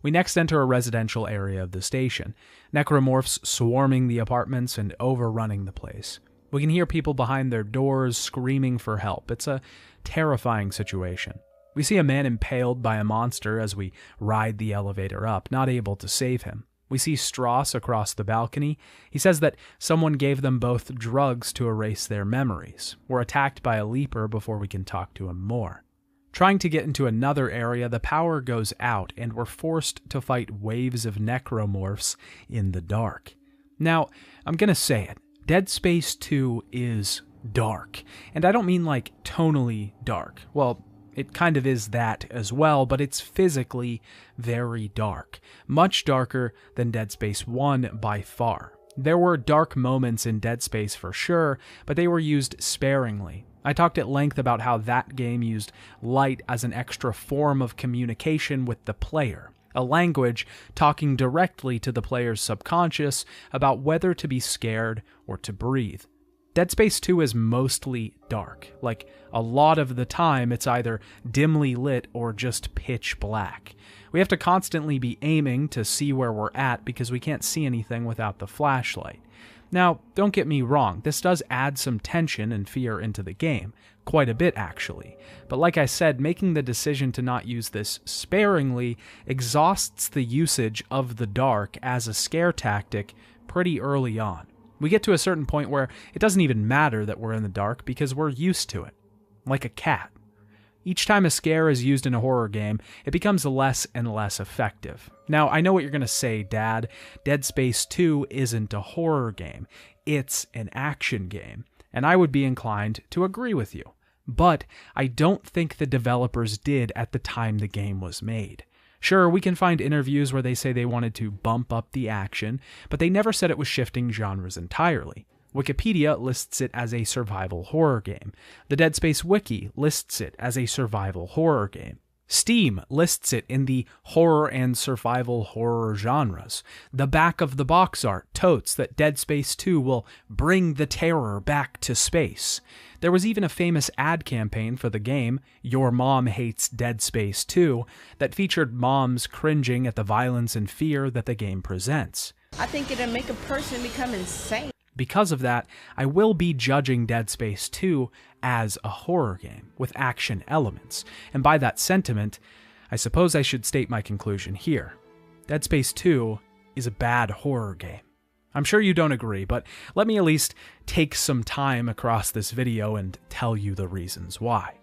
We next enter a residential area of the station, necromorphs swarming the apartments and overrunning the place. We can hear people behind their doors screaming for help. It's a terrifying situation. We see a man impaled by a monster as we ride the elevator up, not able to save him. We see Strauss across the balcony. He says that someone gave them both drugs to erase their memories. We're attacked by a leaper before we can talk to him more. Trying to get into another area, the power goes out, and we're forced to fight waves of necromorphs in the dark. Now, I'm gonna say it. Dead Space 2 is dark. And I don't mean like tonally dark. Well, it kind of is that as well, but it's physically very dark. Much darker than Dead Space 1 by far. There were dark moments in Dead Space for sure, but they were used sparingly. I talked at length about how that game used light as an extra form of communication with the player. A language talking directly to the player's subconscious about whether to be scared or to breathe. Dead Space 2 is mostly dark. Like, a lot of the time it's either dimly lit or just pitch black. We have to constantly be aiming to see where we're at because we can't see anything without the flashlight. Now, don't get me wrong, this does add some tension and fear into the game. Quite a bit, actually. But like I said, making the decision to not use this sparingly exhausts the usage of the dark as a scare tactic pretty early on. We get to a certain point where it doesn't even matter that we're in the dark because we're used to it. Like a cat. Each time a scare is used in a horror game, it becomes less and less effective. Now, I know what you're going to say, Dad. Dead Space 2 isn't a horror game. It's an action game. And I would be inclined to agree with you. But I don't think the developers did at the time the game was made. Sure, we can find interviews where they say they wanted to bump up the action, but they never said it was shifting genres entirely. Wikipedia lists it as a survival horror game. The Dead Space Wiki lists it as a survival horror game. Steam lists it in the horror and survival horror genres. The back of the box art totes that Dead Space 2 will bring the terror back to space. There was even a famous ad campaign for the game, Your Mom Hates Dead Space 2, that featured moms cringing at the violence and fear that the game presents. I think it'll make a person become insane. Because of that, I will be judging Dead Space 2 as a horror game with action elements, and by that sentiment, I suppose I should state my conclusion here. Dead Space 2 is a bad horror game. I'm sure you don't agree, but let me at least take some time across this video and tell you the reasons why.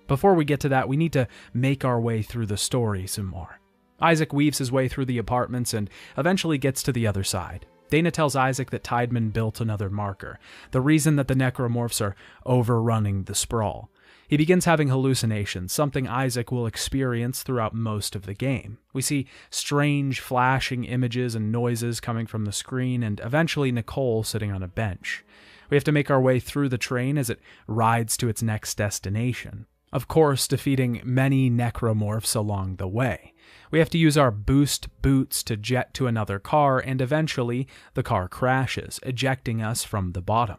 Before we get to that, we need to make our way through the story some more. Isaac weaves his way through the apartments and eventually gets to the other side. Dana tells Isaac that Tiedemann built another marker, the reason that the necromorphs are overrunning the sprawl. He begins having hallucinations, something Isaac will experience throughout most of the game. We see strange flashing images and noises coming from the screen, and eventually Nicole sitting on a bench. We have to make our way through the train as it rides to its next destination. Of course, defeating many necromorphs along the way. We have to use our boost boots to jet to another car, and eventually the car crashes, ejecting us from the bottom.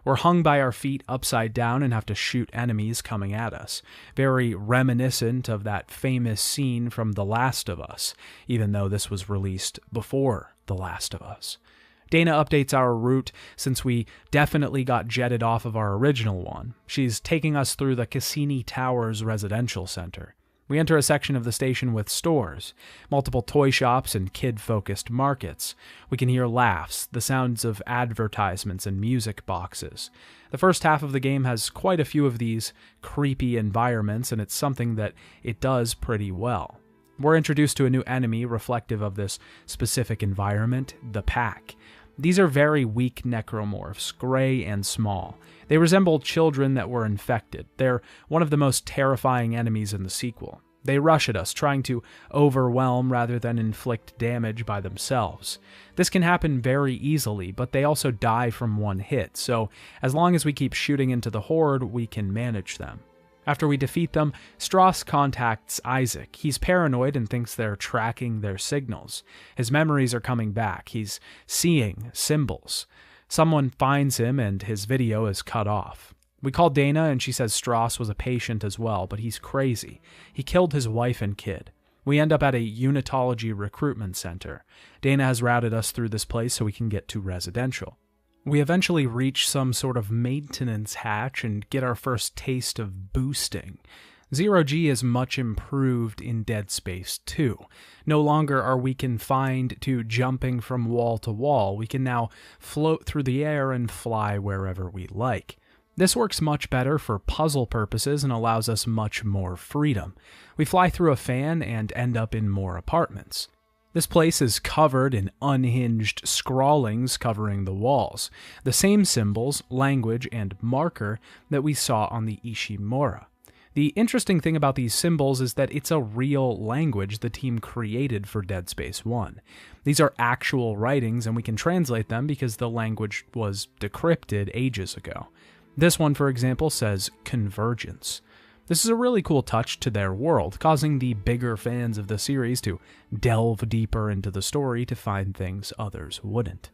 We're hung by our feet upside down and have to shoot enemies coming at us. Very reminiscent of that famous scene from The Last of Us, even though this was released before The Last of Us. Dana updates our route since we definitely got jetted off of our original one. She's taking us through the Cassini Towers residential center. We enter a section of the station with stores, multiple toy shops, and kid-focused markets. We can hear laughs, the sounds of advertisements, and music boxes. The first half of the game has quite a few of these creepy environments, and it's something that it does pretty well. We're introduced to a new enemy reflective of this specific environment, the Pack. These are very weak necromorphs, gray and small. They resemble children that were infected. They're one of the most terrifying enemies in the sequel. They rush at us, trying to overwhelm rather than inflict damage by themselves. This can happen very easily, but they also die from one hit, so as long as we keep shooting into the horde, we can manage them. After we defeat them, Strauss contacts Isaac. He's paranoid and thinks they're tracking their signals. His memories are coming back. He's seeing symbols. Someone finds him and his video is cut off. We call Dana and she says Strauss was a patient as well, but he's crazy. He killed his wife and kid. We end up at a unitology recruitment center. Dana has routed us through this place so we can get to residential. We eventually reach some sort of maintenance hatch and get our first taste of boosting. Zero-G is much improved in Dead Space 2. No longer are we confined to jumping from wall to wall. We can now float through the air and fly wherever we like. This works much better for puzzle purposes and allows us much more freedom. We fly through a fan and end up in more apartments. This place is covered in unhinged scrawlings covering the walls, the same symbols, language, and marker that we saw on the Ishimura. The interesting thing about these symbols is that it's a real language the team created for Dead Space 1. These are actual writings and we can translate them because the language was decrypted ages ago. This one, for example, says convergence. This is a really cool touch to their world, causing the bigger fans of the series to delve deeper into the story to find things others wouldn't.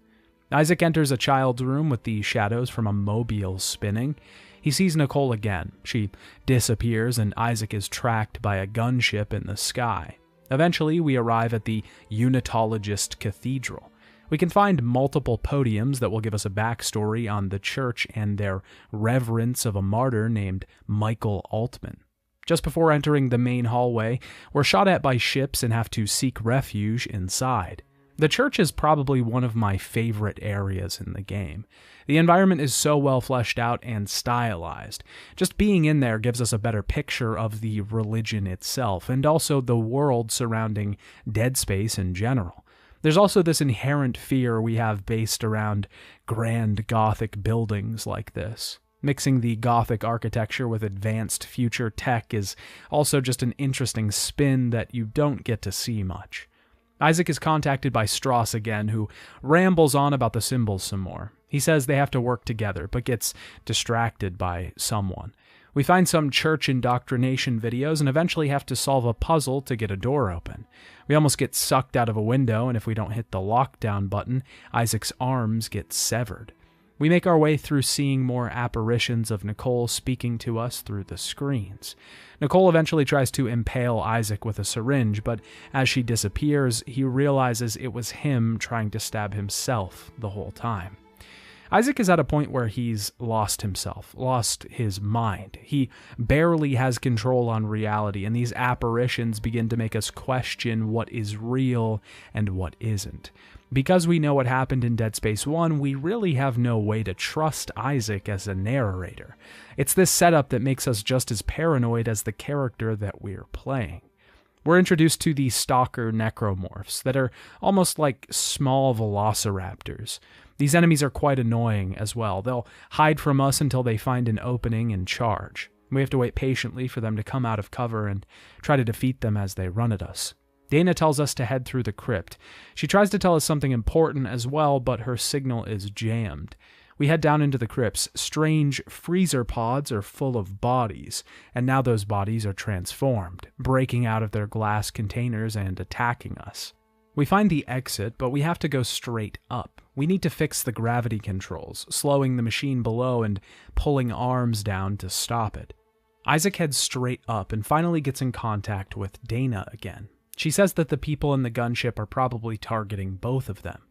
Isaac enters a child's room with the shadows from a mobile spinning. He sees Nicole again. She disappears and Isaac is tracked by a gunship in the sky. Eventually, we arrive at the Unitologist Cathedral. We can find multiple podiums that will give us a backstory on the church and their reverence of a martyr named Michael Altman. Just before entering the main hallway, we're shot at by ships and have to seek refuge inside. The church is probably one of my favorite areas in the game. The environment is so well fleshed out and stylized. Just being in there gives us a better picture of the religion itself, and also the world surrounding Dead Space in general. There's also this inherent fear we have based around grand Gothic buildings like this. Mixing the Gothic architecture with advanced future tech is also just an interesting spin that you don't get to see much. Isaac is contacted by Strauss again, who rambles on about the symbols some more. He says they have to work together, but gets distracted by someone. We find some church indoctrination videos and eventually have to solve a puzzle to get a door open. We almost get sucked out of a window, and if we don't hit the lockdown button, Isaac's arms get severed. We make our way through seeing more apparitions of Nicole speaking to us through the screens. Nicole eventually tries to impale Isaac with a syringe, but as she disappears, he realizes it was him trying to stab himself the whole time. Isaac is at a point where he's lost himself, lost his mind. He barely has control on reality, and these apparitions begin to make us question what is real and what isn't. Because we know what happened in Dead Space 1, we really have no way to trust Isaac as a narrator. It's this setup that makes us just as paranoid as the character that we're playing. We're introduced to the Stalker necromorphs that are almost like small velociraptors. These enemies are quite annoying as well. They'll hide from us until they find an opening and charge. We have to wait patiently for them to come out of cover and try to defeat them as they run at us. Dana tells us to head through the crypt. She tries to tell us something important as well, but her signal is jammed. We head down into the crypt's strange freezer pods are full of bodies, and now those bodies are transformed, breaking out of their glass containers and attacking us. We find the exit, but we have to go straight up. We need to fix the gravity controls, slowing the machine below and pulling arms down to stop it. Isaac heads straight up and finally gets in contact with Dana again. She says that the people in the gunship are probably targeting both of them.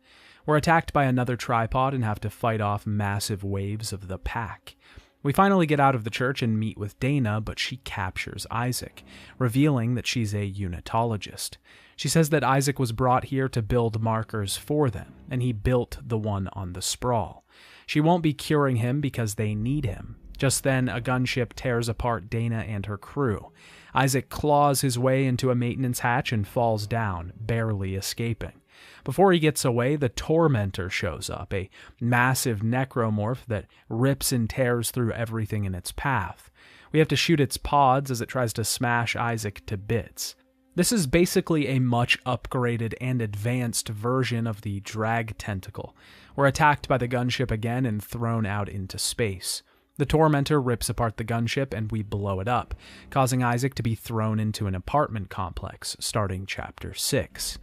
We're attacked by another tripod and have to fight off massive waves of the pack. We finally get out of the church and meet with Dana, but she captures Isaac, revealing that she's a unitologist. She says that Isaac was brought here to build markers for them, and he built the one on the sprawl. She won't be curing him because they need him. Just then, a gunship tears apart Dana and her crew. Isaac claws his way into a maintenance hatch and falls down, barely escaping. Before he gets away, the Tormentor shows up, a massive necromorph that rips and tears through everything in its path. We have to shoot its pods as it tries to smash Isaac to bits. This is basically a much upgraded and advanced version of the Drag Tentacle. We're attacked by the gunship again and thrown out into space. The Tormentor rips apart the gunship and we blow it up, causing Isaac to be thrown into an apartment complex, starting Chapter 6.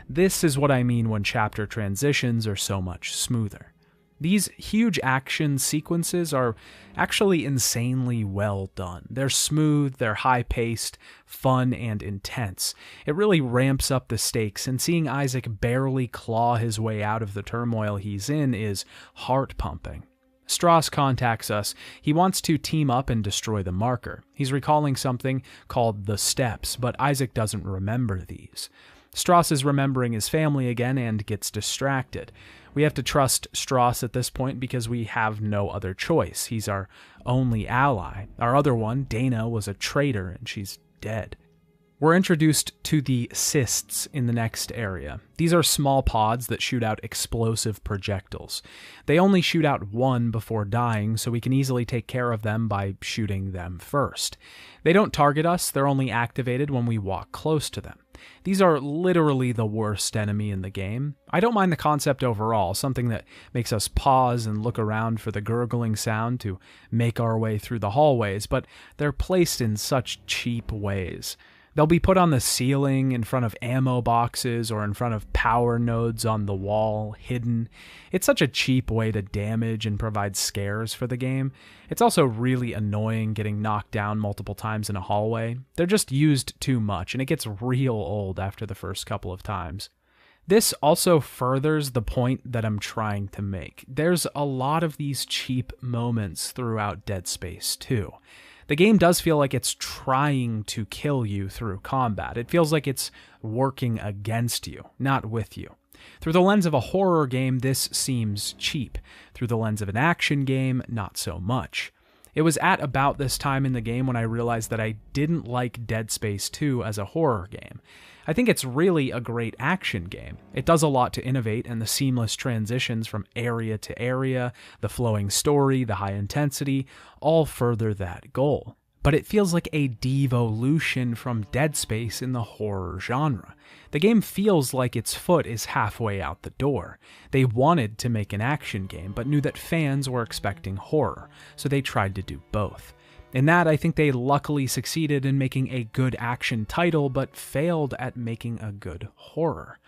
This is what I mean when chapter transitions are so much smoother. These huge action sequences are actually insanely well done. They're smooth, they're high-paced, fun, and intense. It really ramps up the stakes, and seeing Isaac barely claw his way out of the turmoil he's in is heart-pumping. Stross contacts us. He wants to team up and destroy the marker. He's recalling something called the Steps, but Isaac doesn't remember these. Stross is remembering his family again and gets distracted. We have to trust Stross at this point because we have no other choice. He's our only ally. Our other one, Dana, was a traitor and she's dead. We're introduced to the cysts in the next area. These are small pods that shoot out explosive projectiles. They only shoot out one before dying, so we can easily take care of them by shooting them first. They don't target us, they're only activated when we walk close to them. These are literally the worst enemy in the game. I don't mind the concept overall, something that makes us pause and look around for the gurgling sound to make our way through the hallways, but they're placed in such cheap ways. They'll be put on the ceiling, in front of ammo boxes, or in front of power nodes on the wall, hidden. It's such a cheap way to damage and provide scares for the game. It's also really annoying getting knocked down multiple times in a hallway. They're just used too much, and it gets real old after the first couple of times. This also furthers the point that I'm trying to make. There's a lot of these cheap moments throughout Dead Space 2. The game does feel like it's trying to kill you through combat. It feels like it's working against you, not with you. Through the lens of a horror game, this seems cheap. Through the lens of an action game, not so much. It was at about this time in the game when I realized that I didn't like Dead Space 2 as a horror game. I think it's really a great action game. It does a lot to innovate, and the seamless transitions from area to area, the flowing story, the high intensity, all further that goal. But it feels like a devolution from Dead Space in the horror genre. The game feels like its foot is halfway out the door. They wanted to make an action game, but knew that fans were expecting horror, so they tried to do both. In that, I think they luckily succeeded in making a good action title, but failed at making a good horror.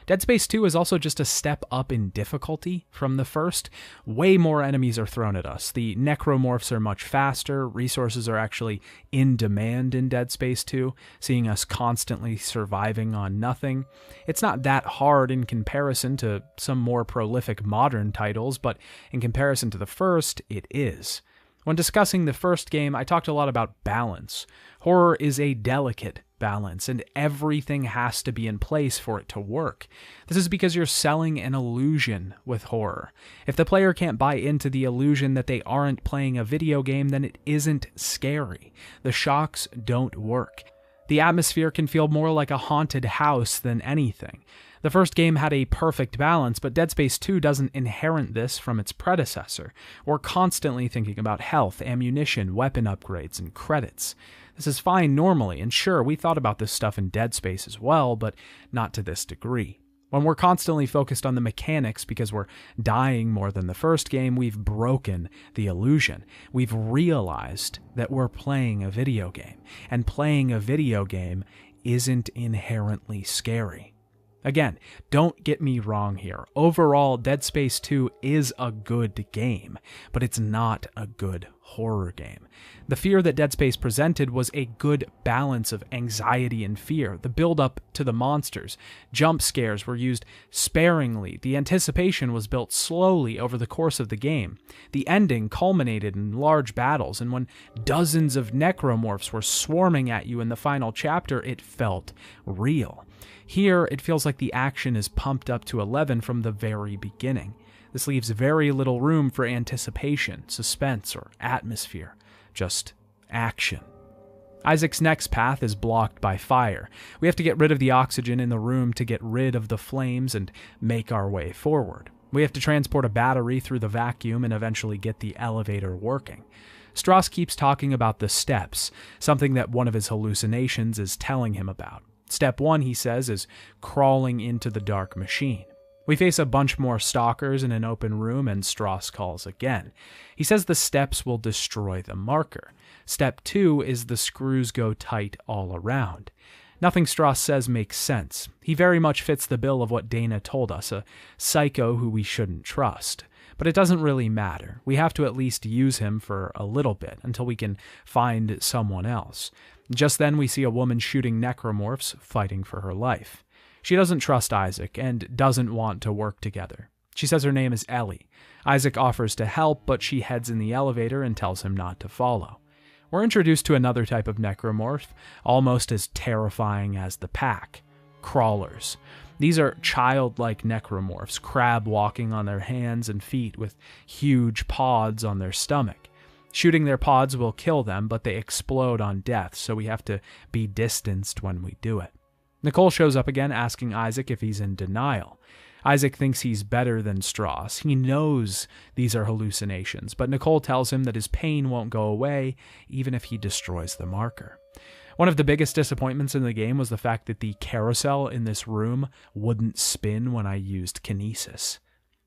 Dead Space 2 is also just a step up in difficulty from the first. Way more enemies are thrown at us. The necromorphs are much faster. Resources are actually in demand in Dead Space 2, seeing us constantly surviving on nothing. It's not that hard in comparison to some more prolific modern titles, but in comparison to the first, it is. When discussing the first game, I talked a lot about balance. Horror is a delicate balance, and everything has to be in place for it to work. This is because you're selling an illusion with horror. If the player can't buy into the illusion that they aren't playing a video game, then it isn't scary. The shocks don't work. The atmosphere can feel more like a haunted house than anything. The first game had a perfect balance, but Dead Space 2 doesn't inherit this from its predecessor. We're constantly thinking about health, ammunition, weapon upgrades, and credits. This is fine normally, and sure, we thought about this stuff in Dead Space as well, but not to this degree. When we're constantly focused on the mechanics because we're dying more than the first game, we've broken the illusion. We've realized that we're playing a video game, and playing a video game isn't inherently scary. Again, don't get me wrong here. Overall, Dead Space 2 is a good game, but it's not a good horror game. The fear that Dead Space presented was a good balance of anxiety and fear. The build-up to the monsters, jump scares were used sparingly. The anticipation was built slowly over the course of the game. The ending culminated in large battles, and when dozens of necromorphs were swarming at you in the final chapter, it felt real. Here, it feels like the action is pumped up to 11 from the very beginning. This leaves very little room for anticipation, suspense, or atmosphere. Just action. Isaac's next path is blocked by fire. We have to get rid of the oxygen in the room to get rid of the flames and make our way forward. We have to transport a battery through the vacuum and eventually get the elevator working. Strauss keeps talking about the steps, something that one of his hallucinations is telling him about. Step 1, he says, is crawling into the dark machine. We face a bunch more stalkers in an open room, and Strauss calls again. He says the steps will destroy the marker. Step 2 is the screws go tight all around. Nothing Strauss says makes sense. He very much fits the bill of what Dana told us, a psycho who we shouldn't trust. But it doesn't really matter. We have to at least use him for a little bit, until we can find someone else. Just then we see a woman shooting necromorphs, fighting for her life. She doesn't trust Isaac, and doesn't want to work together. She says her name is Ellie. Isaac offers to help, but she heads in the elevator and tells him not to follow. We're introduced to another type of necromorph, almost as terrifying as the pack. Crawlers. These are childlike necromorphs, crab walking on their hands and feet with huge pods on their stomach. Shooting their pods will kill them, but they explode on death, so we have to be distanced when we do it. Nicole shows up again, asking Isaac if he's in denial. Isaac thinks he's better than Strauss. He knows these are hallucinations, but Nicole tells him that his pain won't go away, even if he destroys the marker. One of the biggest disappointments in the game was the fact that the carousel in this room wouldn't spin when I used kinesis.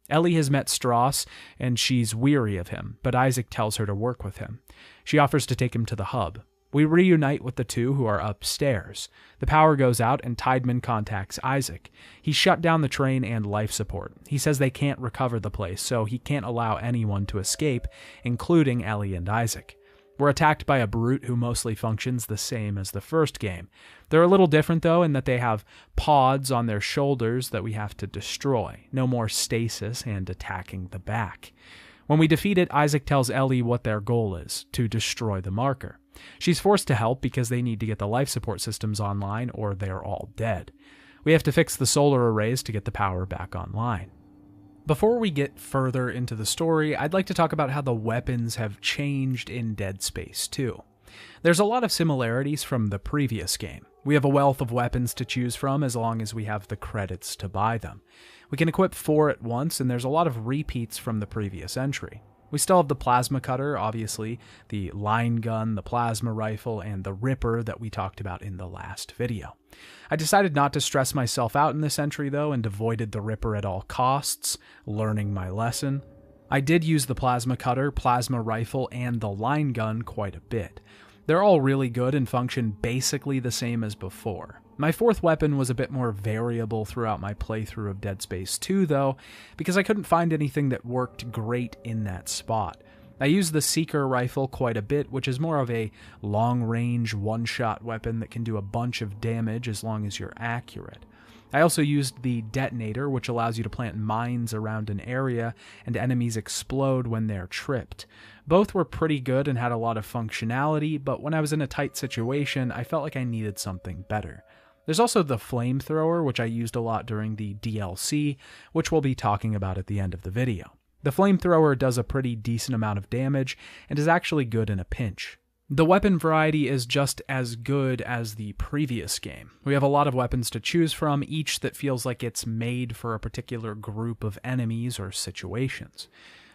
Ellie has met Strauss, and she's weary of him, but Isaac tells her to work with him. She offers to take him to the hub. We reunite with the two who are upstairs. The power goes out, and Tiedemann contacts Isaac. He shut down the train and life support. He says they can't recover the place, so he can't allow anyone to escape, including Ellie and Isaac. We're attacked by a brute who mostly functions the same as the first game. They're a little different, though, in that they have pods on their shoulders that we have to destroy. No more stasis and attacking the back. When we defeat it, Isaac tells Ellie what their goal is, to destroy the marker. She's forced to help because they need to get the life support systems online or they're all dead. We have to fix the solar arrays to get the power back online. Before we get further into the story, I'd like to talk about how the weapons have changed in Dead Space 2. There's a lot of similarities from the previous game. We have a wealth of weapons to choose from as long as we have the credits to buy them. We can equip 4 at once, and there's a lot of repeats from the previous entry. We still have the plasma cutter, obviously, the line gun, the plasma rifle, and the Ripper that we talked about in the last video. I decided not to stress myself out in this entry though, and avoided the Ripper at all costs, learning my lesson. I did use the plasma cutter, plasma rifle, and the line gun quite a bit. They're all really good and function basically the same as before. My fourth weapon was a bit more variable throughout my playthrough of Dead Space 2 though, because I couldn't find anything that worked great in that spot. I used the Seeker rifle quite a bit, which is more of a long-range, one-shot weapon that can do a bunch of damage as long as you're accurate. I also used the detonator, which allows you to plant mines around an area, and enemies explode when they're tripped. Both were pretty good and had a lot of functionality, but when I was in a tight situation, I felt like I needed something better. There's also the flamethrower, which I used a lot during the DLC, which we'll be talking about at the end of the video. The flamethrower does a pretty decent amount of damage, and is actually good in a pinch. The weapon variety is just as good as the previous game. We have a lot of weapons to choose from, each that feels like it's made for a particular group of enemies or situations.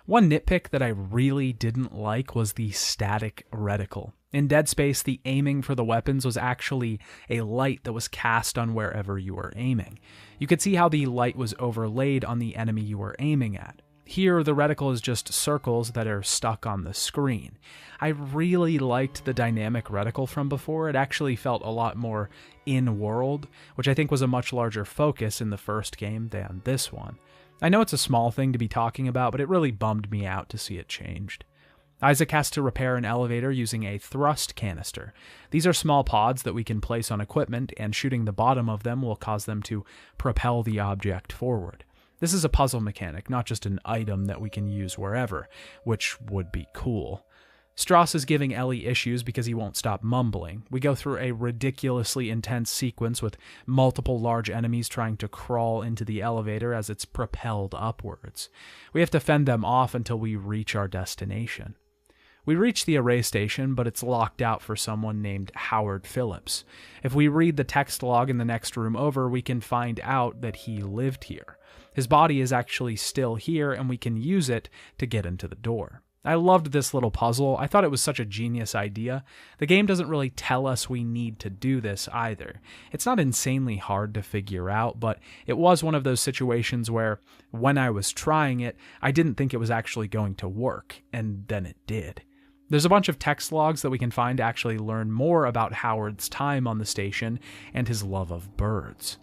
One nitpick that I really didn't like was the static reticle. In Dead Space, the aiming for the weapons was actually a light that was cast on wherever you were aiming. You could see how the light was overlaid on the enemy you were aiming at. Here, the reticle is just circles that are stuck on the screen. I really liked the dynamic reticle from before. It actually felt a lot more in-world, which I think was a much larger focus in the first game than this one. I know it's a small thing to be talking about, but it really bummed me out to see it changed. Isaac has to repair an elevator using a thrust canister. These are small pods that we can place on equipment, and shooting the bottom of them will cause them to propel the object forward. This is a puzzle mechanic, not just an item that we can use wherever, which would be cool. Stross is giving Ellie issues because he won't stop mumbling. We go through a ridiculously intense sequence with multiple large enemies trying to crawl into the elevator as it's propelled upwards. We have to fend them off until we reach our destination. We reach the array station, but it's locked out for someone named Howard Phillips. If we read the text log in the next room over, we can find out that he lived here. His body is actually still here, and we can use it to get into the door. I loved this little puzzle. I thought it was such a genius idea. The game doesn't really tell us we need to do this either. It's not insanely hard to figure out, but it was one of those situations where, when I was trying it, I didn't think it was actually going to work, and then it did. There's a bunch of text logs that we can find to actually learn more about Howard's time on the station and his love of birds.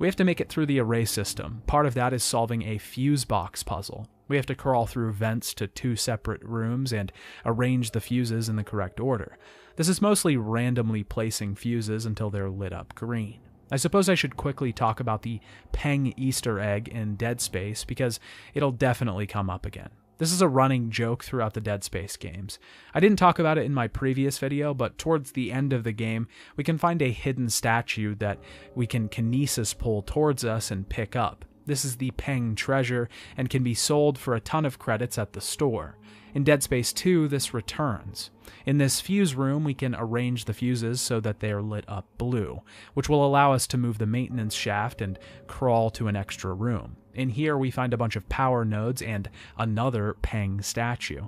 We have to make it through the array system. Part of that is solving a fuse box puzzle. We have to crawl through vents to 2 separate rooms and arrange the fuses in the correct order. This is mostly randomly placing fuses until they're lit up green. I suppose I should quickly talk about the Peng Easter egg in Dead Space because it'll definitely come up again. This is a running joke throughout the Dead Space games. I didn't talk about it in my previous video, but towards the end of the game, we can find a hidden statue that we can kinesis pull towards us and pick up. This is the Peng treasure and can be sold for a ton of credits at the store. In Dead Space 2, this returns. In this fuse room, we can arrange the fuses so that they are lit up blue, which will allow us to move the maintenance shaft and crawl to an extra room. In here, we find a bunch of power nodes and another Peng statue.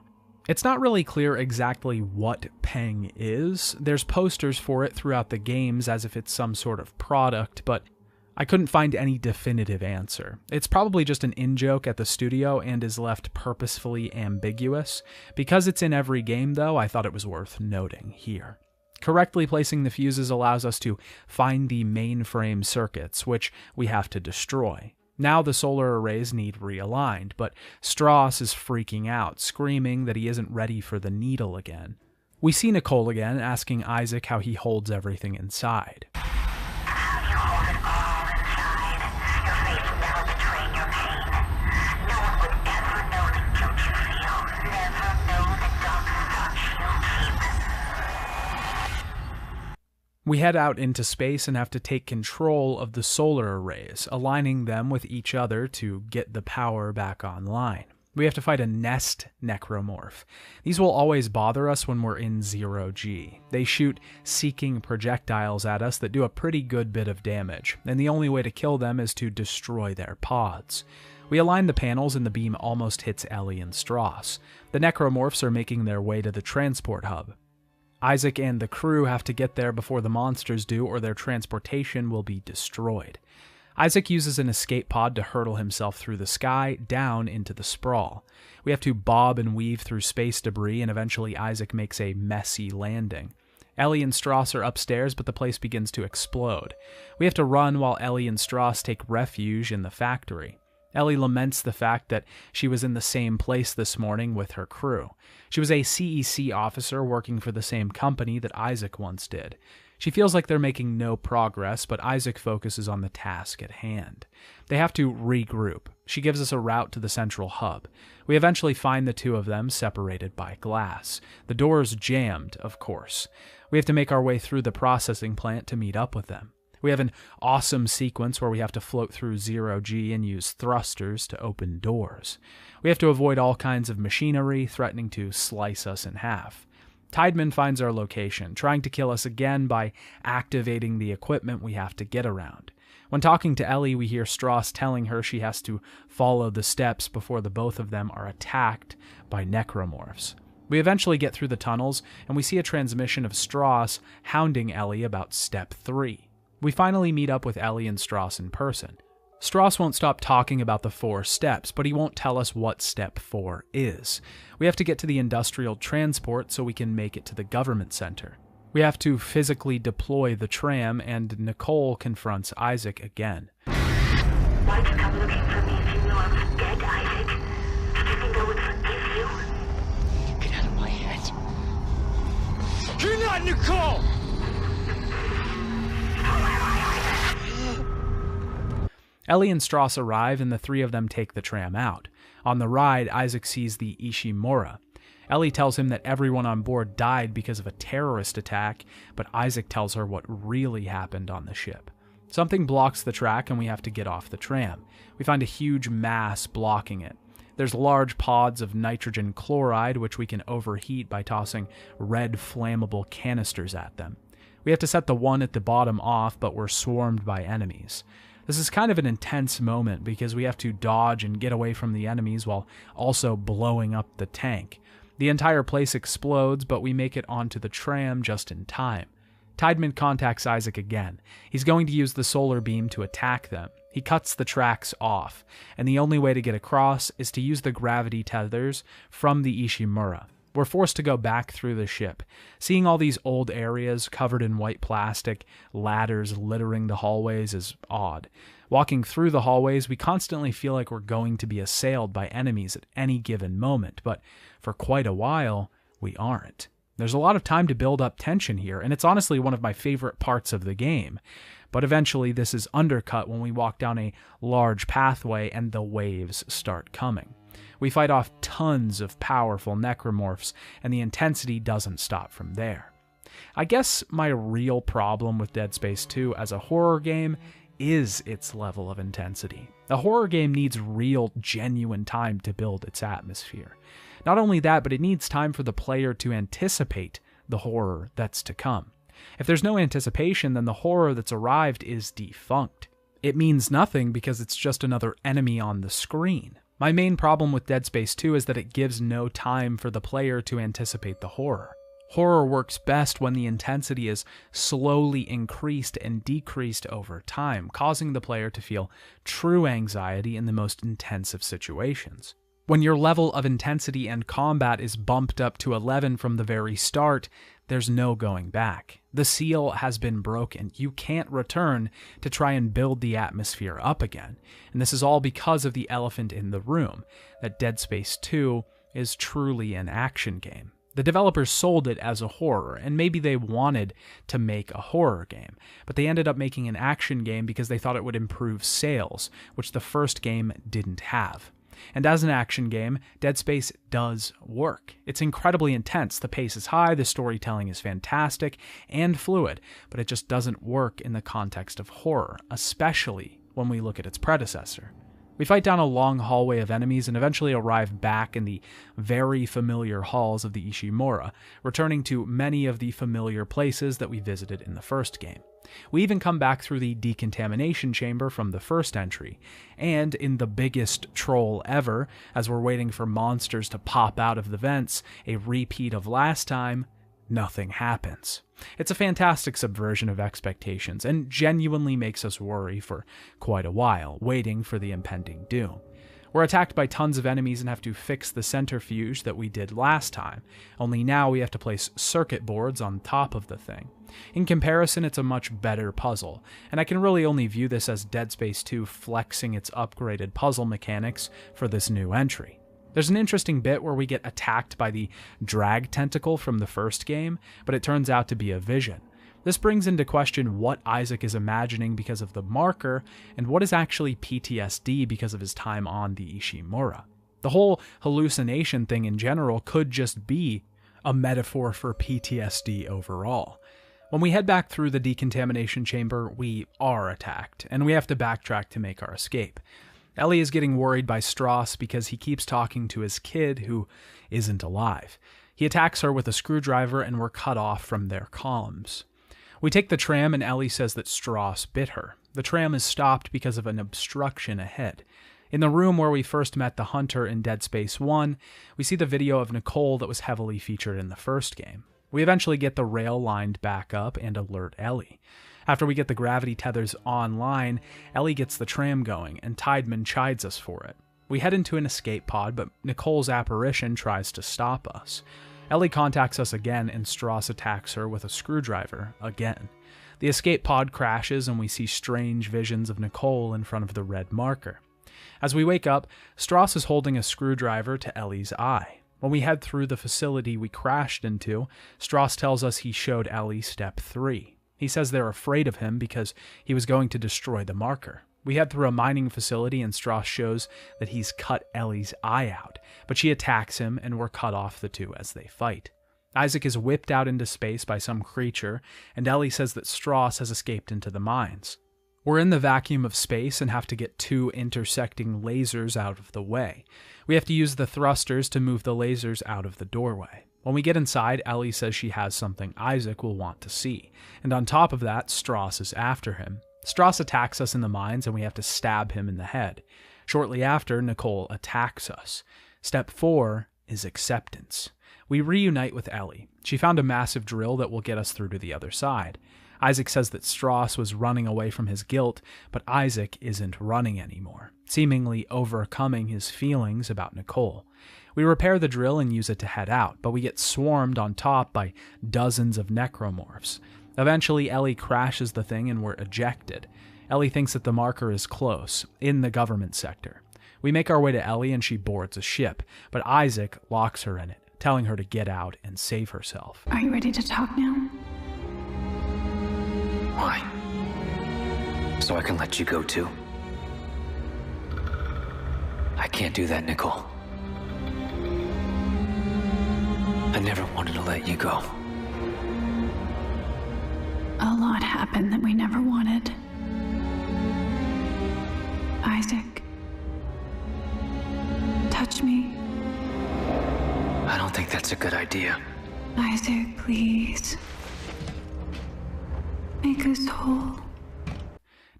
It's not really clear exactly what Peng is. There's posters for it throughout the games as if it's some sort of product, but I couldn't find any definitive answer. It's probably just an in-joke at the studio and is left purposefully ambiguous. Because it's in every game, though, I thought it was worth noting here. Correctly placing the fuses allows us to find the mainframe circuits, which we have to destroy. Now the solar arrays need realigned, but Stross is freaking out, screaming that he isn't ready for the needle again. We see Nicole again, asking Isaac how he holds everything inside. We head out into space and have to take control of the solar arrays, aligning them with each other to get the power back online. We have to fight a nest necromorph. These will always bother us when we're in 0G. They shoot seeking projectiles at us that do a pretty good bit of damage, and the only way to kill them is to destroy their pods. We align the panels and the beam almost hits Ellie and Stross. The necromorphs are making their way to the transport hub. Isaac and the crew have to get there before the monsters do, or their transportation will be destroyed. Isaac uses an escape pod to hurtle himself through the sky down into the sprawl. We have to bob and weave through space debris, and eventually Isaac makes a messy landing. Ellie and Strauss are upstairs, but the place begins to explode. We have to run while Ellie and Strauss take refuge in the factory. Ellie laments the fact that she was in the same place this morning with her crew. She was a CEC officer working for the same company that Isaac once did. She feels like they're making no progress, but Isaac focuses on the task at hand. They have to regroup. She gives us a route to the central hub. We eventually find the two of them separated by glass. The door's jammed, of course. We have to make our way through the processing plant to meet up with them. We have an awesome sequence where we have to float through zero-G and use thrusters to open doors. We have to avoid all kinds of machinery threatening to slice us in half. Tideman finds our location, trying to kill us again by activating the equipment we have to get around. When talking to Ellie, we hear Strauss telling her she has to follow the steps before the both of them are attacked by necromorphs. We eventually get through the tunnels, and we see a transmission of Strauss hounding Ellie about Step 3. We finally meet up with Ellie and Strauss in person. Strauss won't stop talking about the 4 steps, but he won't tell us what Step 4 is. We have to get to the industrial transport so we can make it to the government center. We have to physically deploy the tram, and Nicole confronts Isaac again. Why'd you come looking for me if you knew I was dead, Isaac? Did you think I would forgive you? Get out of my head. You're not Nicole! Ellie and Strauss arrive, and the three of them take the tram out. On the ride, Isaac sees the Ishimura. Ellie tells him that everyone on board died because of a terrorist attack, but Isaac tells her what really happened on the ship. Something blocks the track, and we have to get off the tram. We find a huge mass blocking it. There's large pods of nitrogen chloride, which we can overheat by tossing red flammable canisters at them. We have to set the one at the bottom off, but we're swarmed by enemies. This is kind of an intense moment because we have to dodge and get away from the enemies while also blowing up the tank. The entire place explodes, but we make it onto the tram just in time. Tideman contacts Isaac again. He's going to use the solar beam to attack them. He cuts the tracks off, and the only way to get across is to use the gravity tethers from the Ishimura. We're forced to go back through the ship. Seeing all these old areas covered in white plastic, ladders littering the hallways is odd. Walking through the hallways, we constantly feel like we're going to be assailed by enemies at any given moment, but for quite a while, we aren't. There's a lot of time to build up tension here, and it's honestly one of my favorite parts of the game. But eventually, this is undercut when we walk down a large pathway and the waves start coming. We fight off tons of powerful necromorphs, and the intensity doesn't stop from there. I guess my real problem with Dead Space 2 as a horror game is its level of intensity. A horror game needs real, genuine time to build its atmosphere. Not only that, but it needs time for the player to anticipate the horror that's to come. If there's no anticipation, then the horror that's arrived is defunct. It means nothing because it's just another enemy on the screen. My main problem with Dead Space 2 is that it gives no time for the player to anticipate the horror. Horror works best when the intensity is slowly increased and decreased over time, causing the player to feel true anxiety in the most intensive situations. When your level of intensity and combat is bumped up to 11 from the very start, there's no going back. The seal has been broken. You can't return to try and build the atmosphere up again. And this is all because of the elephant in the room, that Dead Space 2 is truly an action game. The developers sold it as a horror, and maybe they wanted to make a horror game, but they ended up making an action game because they thought it would improve sales, which the first game didn't have. And as an action game, Dead Space does work. It's incredibly intense, the pace is high, the storytelling is fantastic and fluid, but it just doesn't work in the context of horror, especially when we look at its predecessor. We fight down a long hallway of enemies and eventually arrive back in the very familiar halls of the Ishimura, returning to many of the familiar places that we visited in the first game. We even come back through the decontamination chamber from the first entry, and in the biggest troll ever, as we're waiting for monsters to pop out of the vents, a repeat of last time, nothing happens. It's a fantastic subversion of expectations and genuinely makes us worry for quite a while, waiting for the impending doom. We're attacked by tons of enemies and have to fix the centrifuge that we did last time, only now we have to place circuit boards on top of the thing. In comparison, it's a much better puzzle, and I can really only view this as Dead Space 2 flexing its upgraded puzzle mechanics for this new entry. There's an interesting bit where we get attacked by the drag tentacle from the first game, but it turns out to be a vision. This brings into question what Isaac is imagining because of the marker, and what is actually PTSD because of his time on the Ishimura. The whole hallucination thing in general could just be a metaphor for PTSD overall. When we head back through the decontamination chamber, we are attacked, and we have to backtrack to make our escape. Ellie is getting worried by Strauss because he keeps talking to his kid who isn't alive. He attacks her with a screwdriver and we're cut off from their comms. We take the tram and Ellie says that Strauss bit her. The tram is stopped because of an obstruction ahead. In the room where we first met the hunter in Dead Space 1, we see the video of Nicole that was heavily featured in the first game. We eventually get the rail lined back up and alert Ellie. After we get the gravity tethers online, Ellie gets the tram going and Tiedemann chides us for it. We head into an escape pod, but Nicole's apparition tries to stop us. Ellie contacts us again and Strauss attacks her with a screwdriver again. The escape pod crashes and we see strange visions of Nicole in front of the red marker. As we wake up, Strauss is holding a screwdriver to Ellie's eye. When we head through the facility we crashed into, Strauss tells us he showed Ellie step 3. He says they're afraid of him because he was going to destroy the marker. We head through a mining facility and Strauss shows that he's cut Ellie's eye out, but she attacks him and we're cut off the two as they fight. Isaac is whipped out into space by some creature, and Ellie says that Strauss has escaped into the mines. We're in the vacuum of space and have to get 2 intersecting lasers out of the way. We have to use the thrusters to move the lasers out of the doorway. When we get inside, Ellie says she has something Isaac will want to see, and on top of that, Strauss is after him. Strauss attacks us in the mines and we have to stab him in the head. Shortly after, Nicole attacks us. Step 4 is acceptance. We reunite with Ellie. She found a massive drill that will get us through to the other side. Isaac says that Strauss was running away from his guilt, but Isaac isn't running anymore, seemingly overcoming his feelings about Nicole. We repair the drill and use it to head out, but we get swarmed on top by dozens of necromorphs. Eventually, Ellie crashes the thing and we're ejected. Ellie thinks that the marker is close, in the government sector. We make our way to Ellie and she boards a ship, but Isaac locks her in it, telling her to get out and save herself. Are you ready to talk now? Why? So I can let you go too? I can't do that, Nicole. I never wanted to let you go. A lot happened that we never wanted. Isaac. Touch me. I don't think that's a good idea. Isaac, please. Make us whole.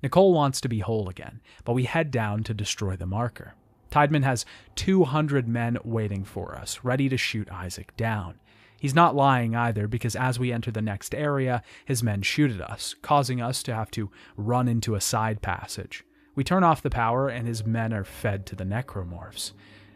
Nicole wants to be whole again, but we head down to destroy the marker. Tiedemann has 200 men waiting for us, ready to shoot Isaac down. He's not lying either, because as we enter the next area, his men shoot at us, causing us to have to run into a side passage. We turn off the power and his men are fed to the necromorphs.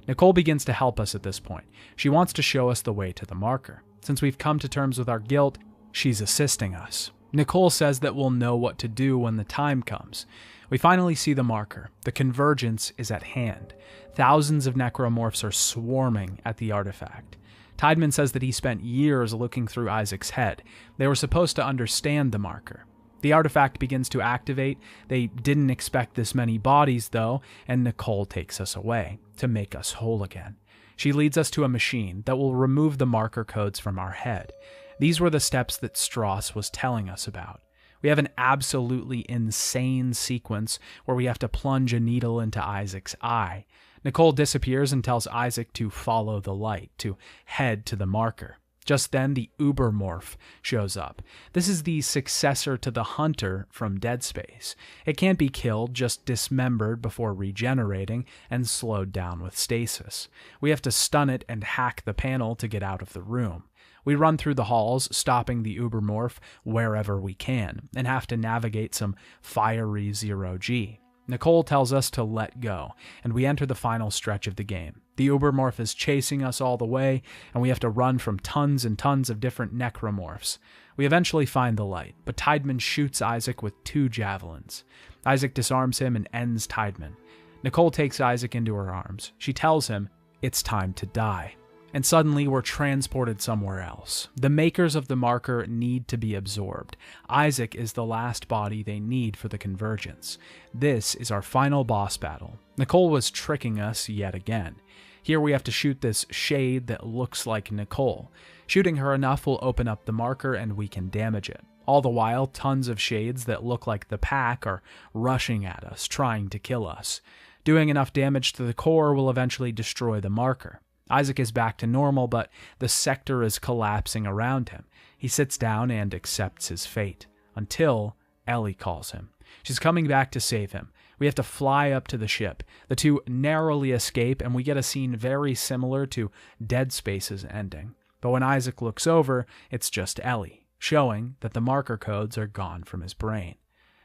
Nicole begins to help us at this point. She wants to show us the way to the marker. Since we've come to terms with our guilt, she's assisting us. Nicole says that we'll know what to do when the time comes. We finally see the marker. The convergence is at hand. Thousands of necromorphs are swarming at the artifact. Tiedemann says that he spent years looking through Isaac's head. They were supposed to understand the marker. The artifact begins to activate. They didn't expect this many bodies, though, and Nicole takes us away to make us whole again. She leads us to a machine that will remove the marker codes from our head. These were the steps that Strauss was telling us about. We have an absolutely insane sequence where we have to plunge a needle into Isaac's eye. Nicole disappears and tells Isaac to follow the light, to head to the marker. Just then, the Ubermorph shows up. This is the successor to the Hunter from Dead Space. It can't be killed, just dismembered before regenerating and slowed down with stasis. We have to stun it and hack the panel to get out of the room. We run through the halls, stopping the Ubermorph wherever we can, and have to navigate some fiery zero-G. Nicole tells us to let go, and we enter the final stretch of the game. The Ubermorph is chasing us all the way, and we have to run from tons and tons of different necromorphs. We eventually find the light, but Tiedemann shoots Isaac with 2 javelins. Isaac disarms him and ends Tiedemann. Nicole takes Isaac into her arms. She tells him, "It's time to die." And suddenly we're transported somewhere else. The makers of the marker need to be absorbed. Isaac is the last body they need for the convergence. This is our final boss battle. Nicole was tricking us yet again. Here we have to shoot this shade that looks like Nicole. Shooting her enough will open up the marker and we can damage it. All the while, tons of shades that look like the pack are rushing at us, trying to kill us. Doing enough damage to the core will eventually destroy the marker. Isaac is back to normal, but the sector is collapsing around him. He sits down and accepts his fate, until Ellie calls him. She's coming back to save him. We have to fly up to the ship. The two narrowly escape, and we get a scene very similar to Dead Space's ending. But when Isaac looks over, it's just Ellie, showing that the marker codes are gone from his brain.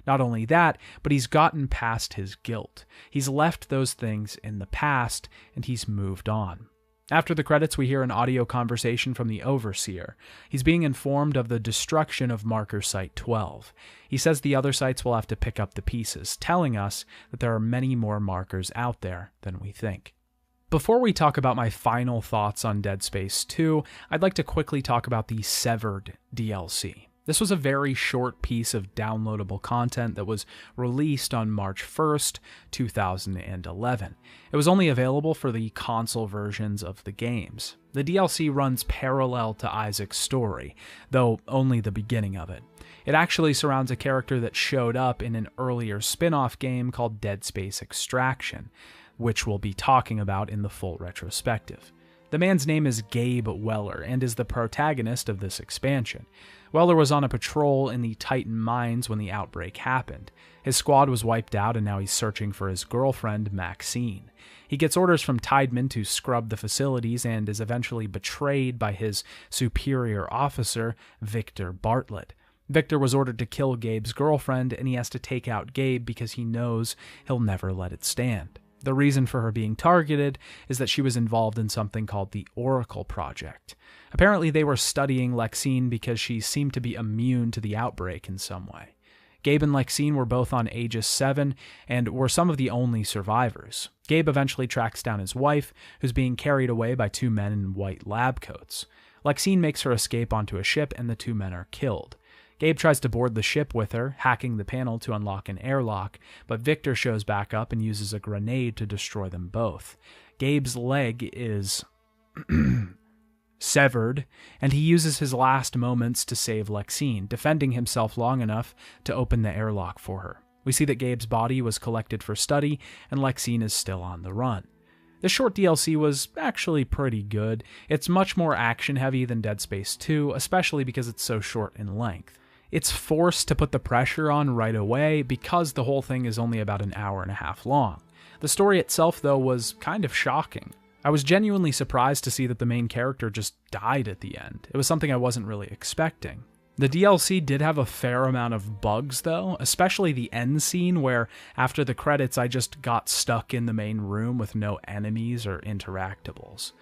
Not only that, but he's gotten past his guilt. He's left those things in the past, and he's moved on. After the credits, we hear an audio conversation from the Overseer. He's being informed of the destruction of Marker Site 12. He says the other sites will have to pick up the pieces, telling us that there are many more markers out there than we think. Before we talk about my final thoughts on Dead Space 2, I'd like to quickly talk about the Severed DLC. This was a very short piece of downloadable content that was released on March 1st, 2011. It was only available for the console versions of the games. The DLC runs parallel to Isaac's story, though only the beginning of it. It actually surrounds a character that showed up in an earlier spin-off game called Dead Space Extraction, which we'll be talking about in the full retrospective. The man's name is Gabe Weller and is the protagonist of this expansion. Weller was on a patrol in the Titan mines when the outbreak happened. His squad was wiped out and now he's searching for his girlfriend, Maxine. He gets orders from Tiedemann to scrub the facilities and is eventually betrayed by his superior officer, Victor Bartlett. Victor was ordered to kill Gabe's girlfriend, and he has to take out Gabe because he knows he'll never let it stand. The reason for her being targeted is that she was involved in something called the Oracle Project. Apparently they were studying Lexine because she seemed to be immune to the outbreak in some way. Gabe and Lexine were both on Aegis 7 and were some of the only survivors. Gabe eventually tracks down his wife, who's being carried away by 2 men in white lab coats. Lexine makes her escape onto a ship and the 2 men are killed. Gabe tries to board the ship with her, hacking the panel to unlock an airlock, but Victor shows back up and uses a grenade to destroy them both. Gabe's leg is severed, and he uses his last moments to save Lexine, defending himself long enough to open the airlock for her. We see that Gabe's body was collected for study, and Lexine is still on the run. This short DLC was actually pretty good. It's much more action-heavy than Dead Space 2, especially because it's so short in length. It's forced to put the pressure on right away because the whole thing is only about an hour and a half long. The story itself, though, was kind of shocking. I was genuinely surprised to see that the main character just died at the end. It was something I wasn't really expecting. The DLC did have a fair amount of bugs, though, especially the end scene where, after the credits, I just got stuck in the main room with no enemies or interactables.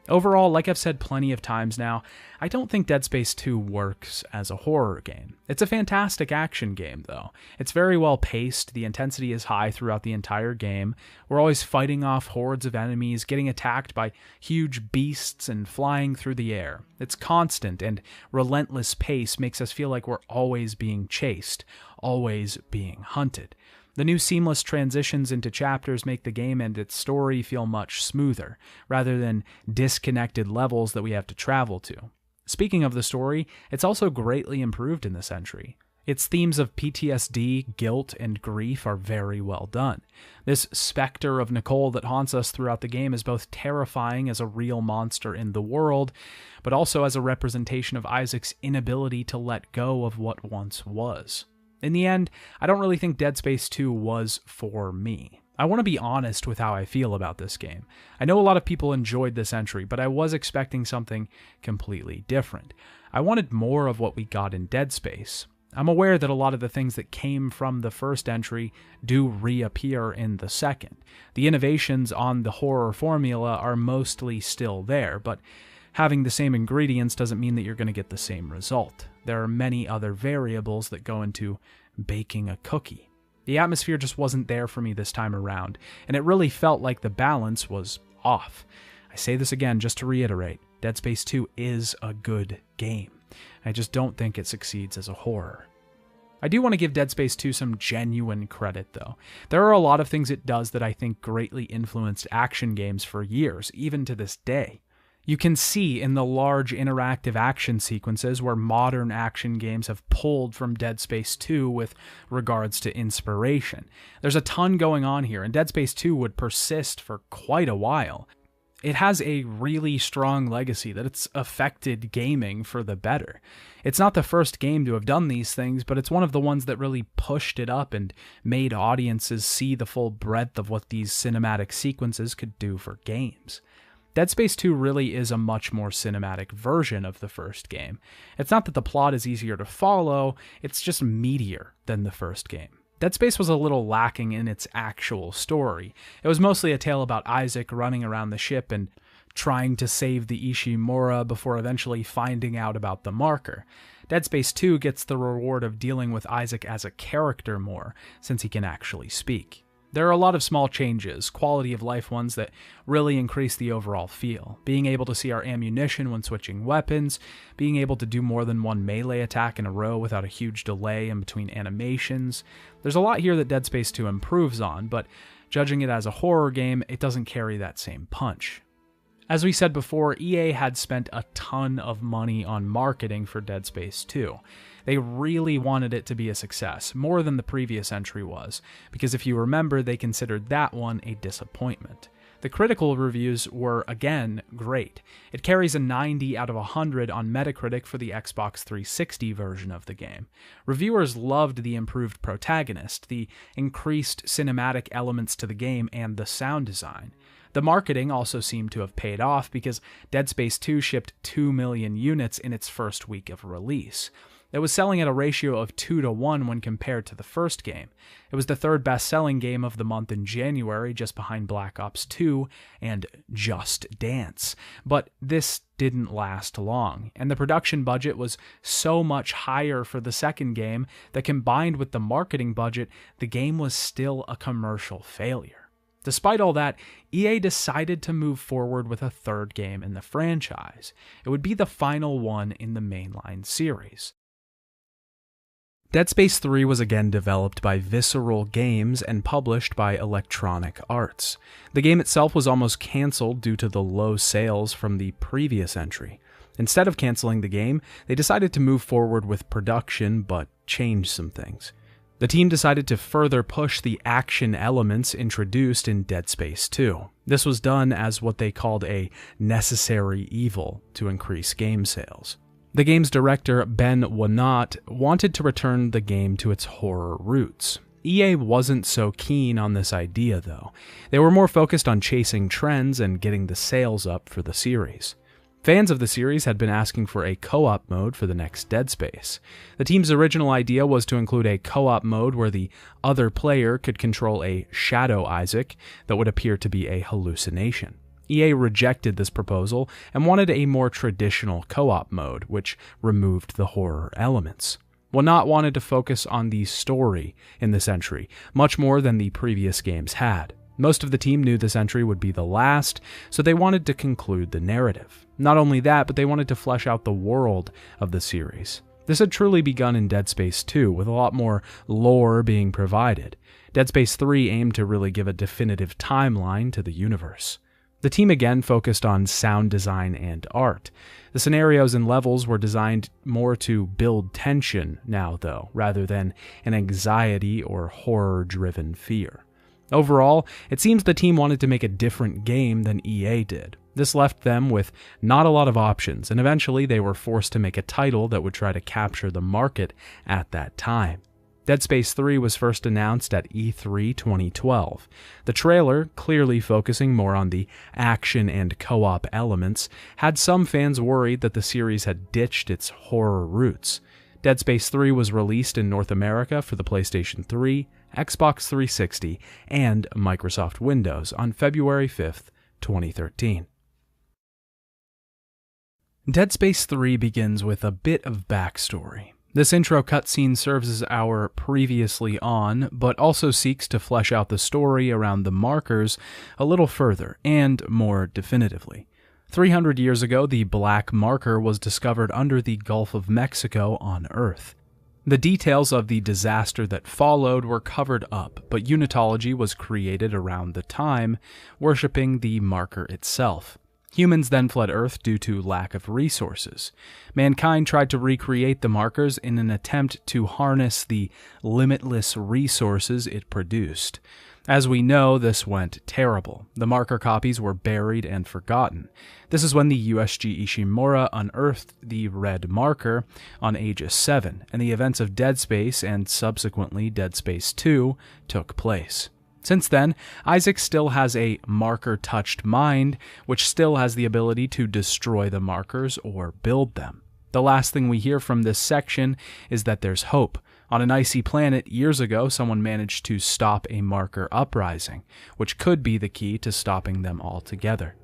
Overall, like I've said plenty of times now, I don't think Dead Space 2 works as a horror game. It's a fantastic action game, though. It's very well paced, the intensity is high throughout the entire game, we're always fighting off hordes of enemies, getting attacked by huge beasts, and flying through the air. Its constant and relentless pace makes us feel like we're always being chased, always being hunted. The new seamless transitions into chapters make the game and its story feel much smoother, rather than disconnected levels that we have to travel to. Speaking of the story, it's also greatly improved in this entry. Its themes of PTSD, guilt, and grief are very well done. This specter of Nicole that haunts us throughout the game is both terrifying as a real monster in the world, but also as a representation of Isaac's inability to let go of what once was. In the end, I don't really think Dead Space 2 was for me. I want to be honest with how I feel about this game. I know a lot of people enjoyed this entry, but I was expecting something completely different. I wanted more of what we got in Dead Space. I'm aware that a lot of the things that came from the first entry do reappear in the second. The innovations on the horror formula are mostly still there, but having the same ingredients doesn't mean that you're going to get the same result. There are many other variables that go into baking a cookie. The atmosphere just wasn't there for me this time around, and it really felt like the balance was off. I say this again just to reiterate, Dead Space 2 is a good game. I just don't think it succeeds as a horror. I do want to give Dead Space 2 some genuine credit, though. There are a lot of things it does that I think greatly influenced action games for years, even to this day. You can see in the large interactive action sequences where modern action games have pulled from Dead Space 2 with regards to inspiration. There's a ton going on here, and Dead Space 2 would persist for quite a while. It has a really strong legacy that it's affected gaming for the better. It's not the first game to have done these things, but it's one of the ones that really pushed it up and made audiences see the full breadth of what these cinematic sequences could do for games. Dead Space 2 really is a much more cinematic version of the first game. It's not that the plot is easier to follow, it's just meatier than the first game. Dead Space was a little lacking in its actual story. It was mostly a tale about Isaac running around the ship and trying to save the Ishimura before eventually finding out about the marker. Dead Space 2 gets the reward of dealing with Isaac as a character more, since he can actually speak. There are a lot of small changes, quality of life ones, that really increase the overall feel. Being able to see our ammunition when switching weapons, being able to do more than one melee attack in a row without a huge delay in between animations. There's a lot here that Dead Space 2 improves on, but judging it as a horror game, it doesn't carry that same punch. As we said before, EA had spent a ton of money on marketing for Dead Space 2. They really wanted it to be a success, more than the previous entry was, because if you remember, they considered that one a disappointment. The critical reviews were, again, great. It carries a 90 out of 100 on Metacritic for the Xbox 360 version of the game. Reviewers loved the improved protagonist, the increased cinematic elements to the game, and the sound design. The marketing also seemed to have paid off because Dead Space 2 shipped 2 million units in its first week of release. It was selling at a ratio of 2-to-1 when compared to the first game. It was the third best-selling game of the month in January, just behind Black Ops 2 and Just Dance. But this didn't last long, and the production budget was so much higher for the second game that combined with the marketing budget, the game was still a commercial failure. Despite all that, EA decided to move forward with a third game in the franchise. It would be the final one in the mainline series. Dead Space 3 was again developed by Visceral Games and published by Electronic Arts. The game itself was almost cancelled due to the low sales from the previous entry. Instead of cancelling the game, they decided to move forward with production but change some things. The team decided to further push the action elements introduced in Dead Space 2. This was done as what they called a necessary evil to increase game sales. The game's director, Ben Wanat, wanted to return the game to its horror roots. EA wasn't so keen on this idea, though. They were more focused on chasing trends and getting the sales up for the series. Fans of the series had been asking for a co-op mode for the next Dead Space. The team's original idea was to include a co-op mode where the other player could control a shadow Isaac that would appear to be a hallucination. EA rejected this proposal and wanted a more traditional co-op mode, which removed the horror elements. Wanat wanted to focus on the story in this entry, much more than the previous games had. Most of the team knew this entry would be the last, so they wanted to conclude the narrative. Not only that, but they wanted to flesh out the world of the series. This had truly begun in Dead Space 2, with a lot more lore being provided. Dead Space 3 aimed to really give a definitive timeline to the universe. The team again focused on sound design and art. The scenarios and levels were designed more to build tension now, though, rather than an anxiety or horror-driven fear. Overall, it seems the team wanted to make a different game than EA did. This left them with not a lot of options, and eventually they were forced to make a title that would try to capture the market at that time. Dead Space 3 was first announced at E3 2012. The trailer, clearly focusing more on the action and co-op elements, had some fans worried that the series had ditched its horror roots. Dead Space 3 was released in North America for the PlayStation 3, Xbox 360, and Microsoft Windows on February 5th, 2013. Dead Space 3 begins with a bit of backstory. This intro cutscene serves as our previously on, but also seeks to flesh out the story around the markers a little further and more definitively. 300 years ago, the Black Marker was discovered under the Gulf of Mexico on Earth. The details of the disaster that followed were covered up, but Unitology was created around the time, worshipping the marker itself. Humans then fled Earth due to lack of resources. Mankind tried to recreate the markers in an attempt to harness the limitless resources it produced. As we know, this went terrible. The marker copies were buried and forgotten. This is when the USG Ishimura unearthed the red marker on Aegis 7, and the events of Dead Space and subsequently Dead Space 2 took place. Since then, Isaac still has a marker-touched mind, which still has the ability to destroy the markers or build them. The last thing we hear from this section is that there's hope. On an icy planet, years ago, someone managed to stop a marker uprising, which could be the key to stopping them altogether.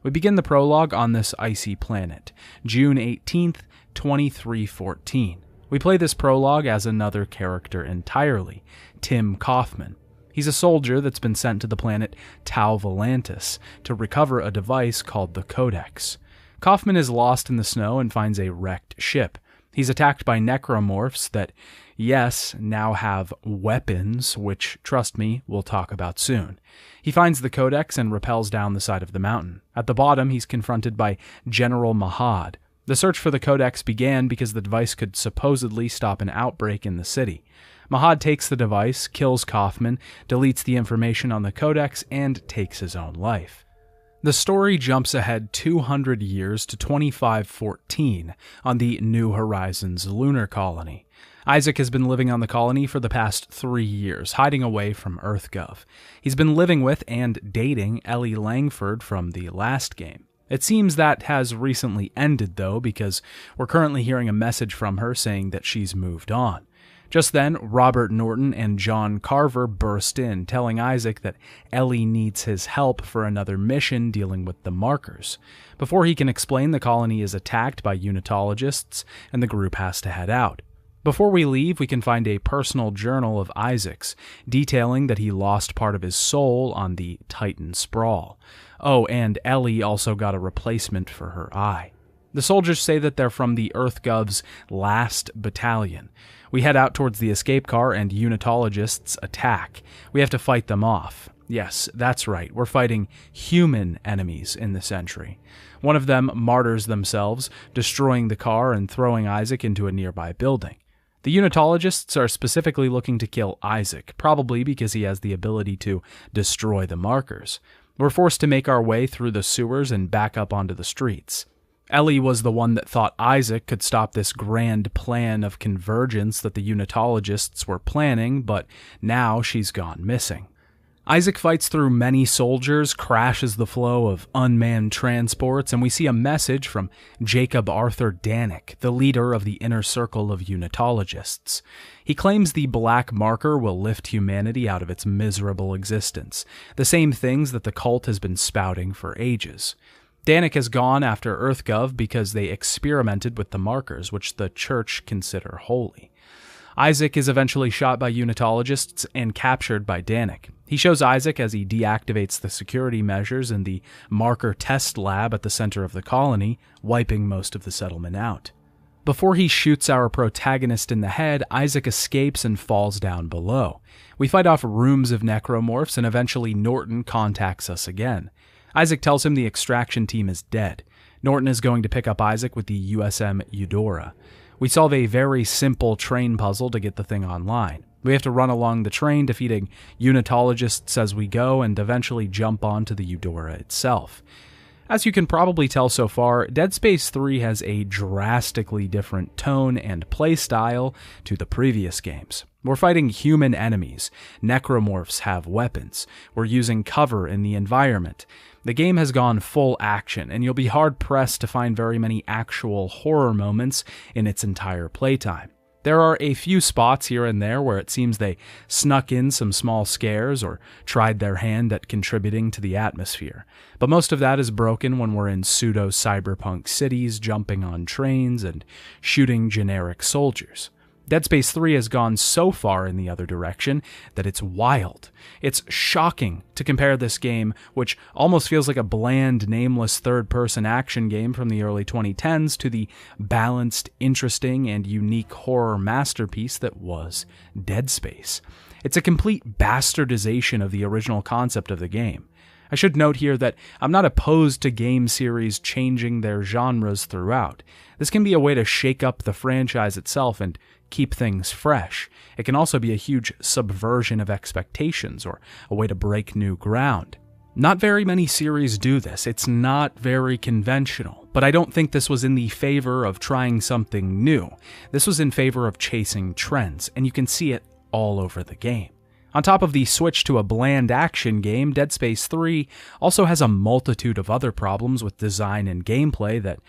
We begin the prologue on this icy planet, June 18th, 2314. We play this prologue as another character entirely, Tim Kaufman. He's a soldier that's been sent to the planet Tau Volantis to recover a device called the Codex. Kaufman is lost in the snow and finds a wrecked ship. He's attacked by necromorphs that, yes, now have weapons, which, trust me, we'll talk about soon. He finds the Codex and rappels down the side of the mountain. At the bottom, he's confronted by General Mahad. The search for the Codex began because the device could supposedly stop an outbreak in the city. Mahad takes the device, kills Kaufman, deletes the information on the Codex, and takes his own life. The story jumps ahead 200 years to 2514 on the New Horizons lunar colony. Isaac has been living on the colony for the past 3 years, hiding away from EarthGov. He's been living with and dating Ellie Langford from the last game. It seems that has recently ended, though, because we're currently hearing a message from her saying that she's moved on. Just then, Robert Norton and John Carver burst in, telling Isaac that Ellie needs his help for another mission dealing with the markers. Before he can explain, the colony is attacked by Unitologists, and the group has to head out. Before we leave, we can find a personal journal of Isaac's, detailing that he lost part of his soul on the Titan Sprawl. Oh, and Ellie also got a replacement for her eye. The soldiers say that they're from the EarthGov's last battalion. We head out towards the escape car and Unitologists attack. We have to fight them off. Yes, that's right, we're fighting human enemies in the Sentry. One of them martyrs themselves, destroying the car and throwing Isaac into a nearby building. The Unitologists are specifically looking to kill Isaac, probably because he has the ability to destroy the markers. We're forced to make our way through the sewers and back up onto the streets. Ellie was the one that thought Isaac could stop this grand plan of convergence that the Unitologists were planning, but now she's gone missing. Isaac fights through many soldiers, crashes the flow of unmanned transports, and we see a message from Jacob Arthur Danik, the leader of the inner circle of Unitologists. He claims the Black Marker will lift humanity out of its miserable existence, the same things that the cult has been spouting for ages. Danik has gone after EarthGov because they experimented with the markers, which the Church consider holy. Isaac is eventually shot by Unitologists and captured by Danik. He shows Isaac as he deactivates the security measures in the marker test lab at the center of the colony, wiping most of the settlement out. Before he shoots our protagonist in the head, Isaac escapes and falls down below. We fight off rooms of necromorphs, and eventually Norton contacts us again. Isaac tells him the extraction team is dead. Norton is going to pick up Isaac with the USM Eudora. We solve a very simple train puzzle to get the thing online. We have to run along the train, defeating Unitologists as we go, and eventually jump onto the Eudora itself. As you can probably tell so far, Dead Space 3 has a drastically different tone and playstyle to the previous games. We're fighting human enemies, necromorphs have weapons, we're using cover in the environment. The game has gone full action, and you'll be hard-pressed to find very many actual horror moments in its entire playtime. There are a few spots here and there where it seems they snuck in some small scares or tried their hand at contributing to the atmosphere, but most of that is broken when we're in pseudo-cyberpunk cities jumping on trains and shooting generic soldiers. Dead Space 3 has gone so far in the other direction that it's wild. It's shocking to compare this game, which almost feels like a bland, nameless third-person action game from the early 2010s, to the balanced, interesting, and unique horror masterpiece that was Dead Space. It's a complete bastardization of the original concept of the game. I should note here that I'm not opposed to game series changing their genres throughout. This can be a way to shake up the franchise itself and keep things fresh. It can also be a huge subversion of expectations or a way to break new ground. Not very many series do this. It's not very conventional, but I don't think this was in the favor of trying something new. This was in favor of chasing trends, and you can see it all over the game. On top of the switch to a bland action game, Dead Space 3 also has a multitude of other problems with design and gameplay that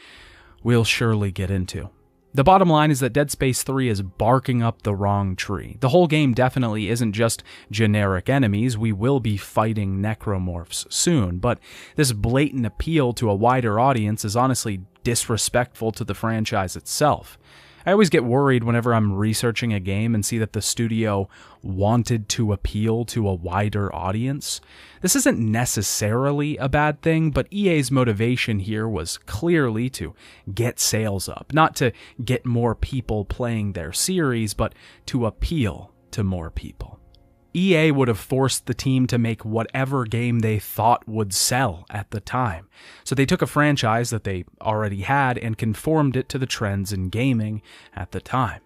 we'll surely get into. The bottom line is that Dead Space 3 is barking up the wrong tree. The whole game definitely isn't just generic enemies. We will be fighting necromorphs soon, but this blatant appeal to a wider audience is honestly disrespectful to the franchise itself. I always get worried whenever I'm researching a game and see that the studio wanted to appeal to a wider audience. This isn't necessarily a bad thing, but EA's motivation here was clearly to get sales up, not to get more people playing their series, but to appeal to more people. EA would have forced the team to make whatever game they thought would sell at the time. So they took a franchise that they already had and conformed it to the trends in gaming at the time.